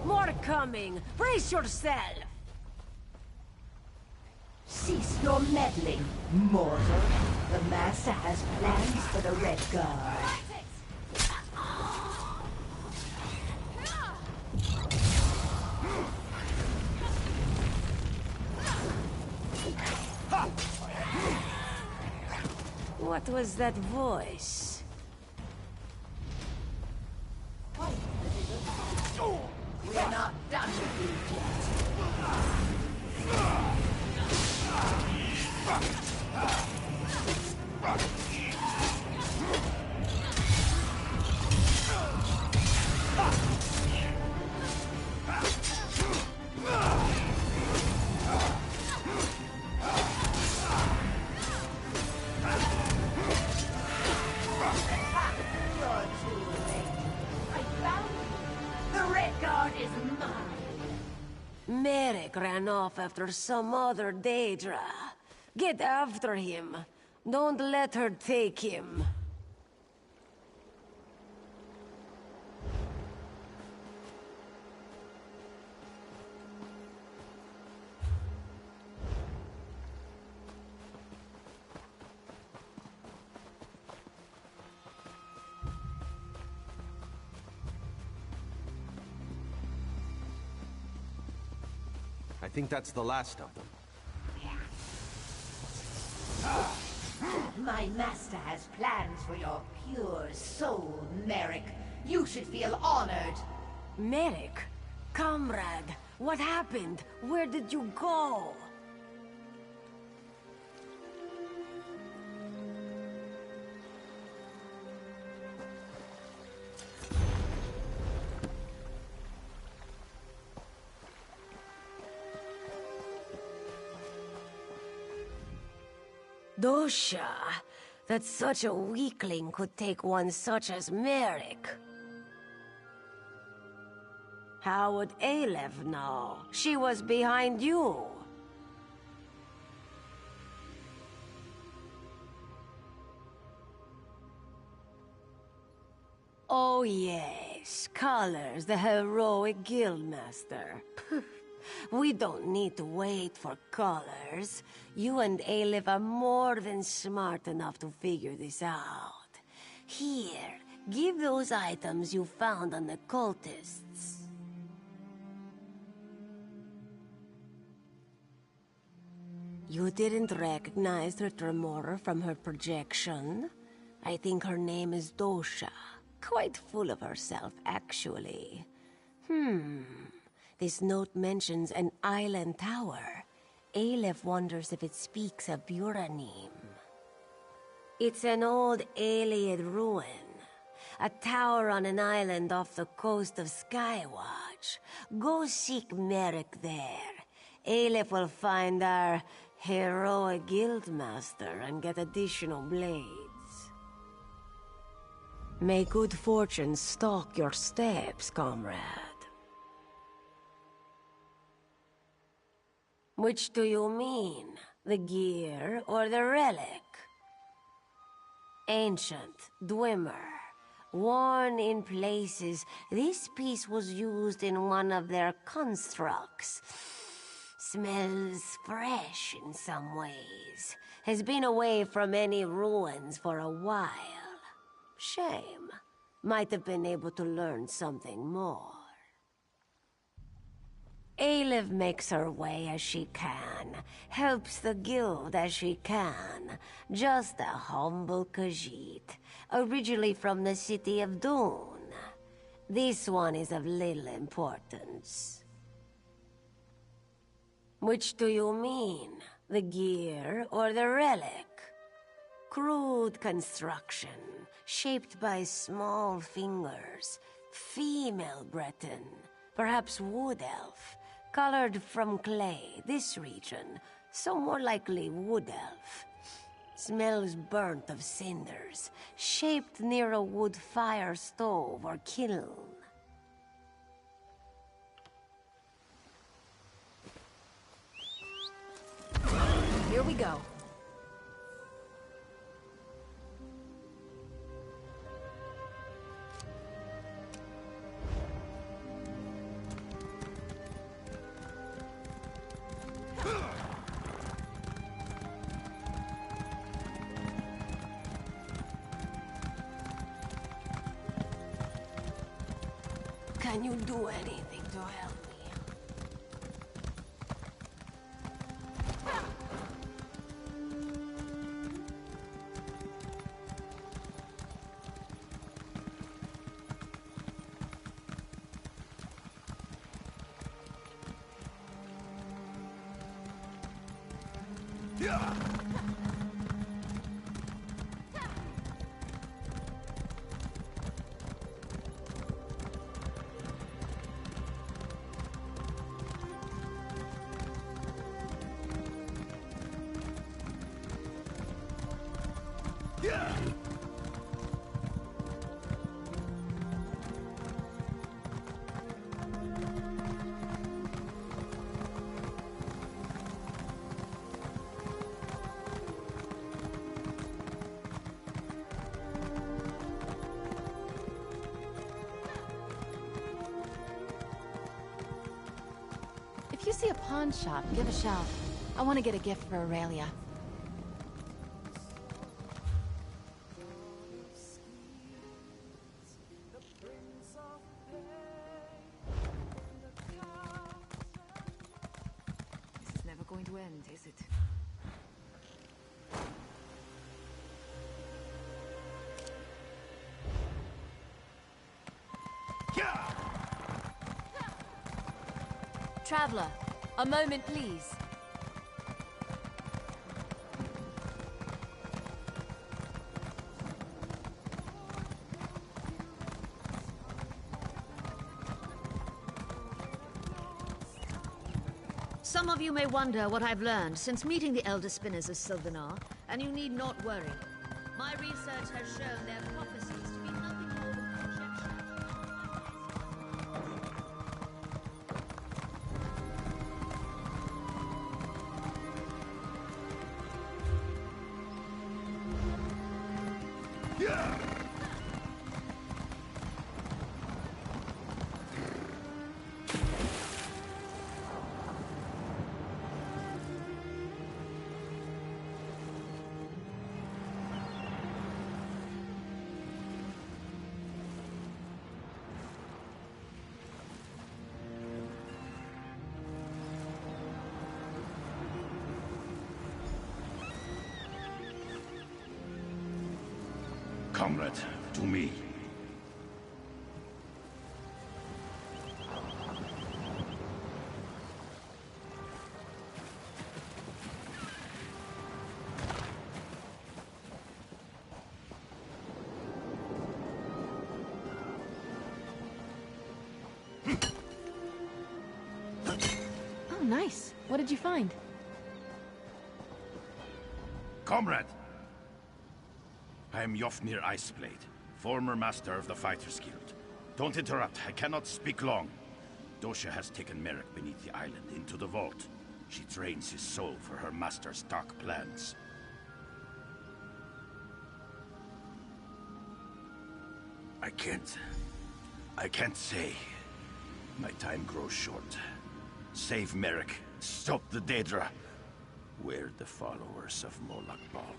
Speaker 16: More coming! Brace yourself!
Speaker 18: Cease your meddling, mortal. The Master has plans for the Red Guard.
Speaker 16: What was that voice?
Speaker 18: We're not done with you yet.
Speaker 16: Merrick ran off after some other Daedra. Get after him. Don't let her take him.
Speaker 8: I think that's the last of them.
Speaker 18: My master has plans for your pure soul, Merrick. You should feel honored.
Speaker 16: Merrick? Comrade, what happened? Where did you go? Dosha, that such a weakling could take one such as Merrick. How would Aleph know? She was behind you. Oh yes, Colors, the heroic guildmaster. We don't need to wait for Colors. You and Aleph are more than smart enough to figure this out. Here, give those items you found on the cultists. You didn't recognize the Tremora from her projection? I think her name is Dosha. Quite full of herself, actually. This note mentions an island tower. Aleph wonders if it speaks of Buranim. It's an old Aliad ruin. A tower on an island off the coast of Skywatch. Go seek Merrick there. Aleph will find our heroic guildmaster and get additional blades. May good fortune stalk your steps, comrade. Which do you mean? The gear or the relic? Ancient, Dwemer. Worn in places, this piece was used in one of their constructs. Smells fresh in some ways. Has been away from any ruins for a while. Shame. Might have been able to learn something more. Aleph makes her way as she can, helps the guild as she can. Just a humble Khajiit, originally from the city of Dune. This one is of little importance. Which do you mean? The gear or the relic? Crude construction, shaped by small fingers. Female Breton, perhaps wood elf. Colored from clay, this region, so more likely wood elf. Smells burnt of cinders, shaped near a wood fire stove or kiln.
Speaker 2: Here we go.
Speaker 16: Can you do anything to help me?
Speaker 10: If you see a pawn shop, give a shout. I want to get a gift for Aurelia.
Speaker 19: This is never going to end, is it?
Speaker 2: Traveler, a moment, please. Some of you may wonder what I've learned since meeting the Elder Spinners of Sylvanar, and you need not worry. My research has shown their prophecies to be nothing more than projection.
Speaker 5: comrade. To me.
Speaker 10: Oh, nice. What did you find?
Speaker 5: Comrade! I am Yofnir Iceblade, former master of the Fighters Guild. Don't interrupt, I cannot speak long. Dosha has taken Merrick beneath the island into the vault. She trains his soul for her master's dark plans. I can't say. My time grows short. Save Merrick. Stop the Daedra. We're the followers of Molag Bal.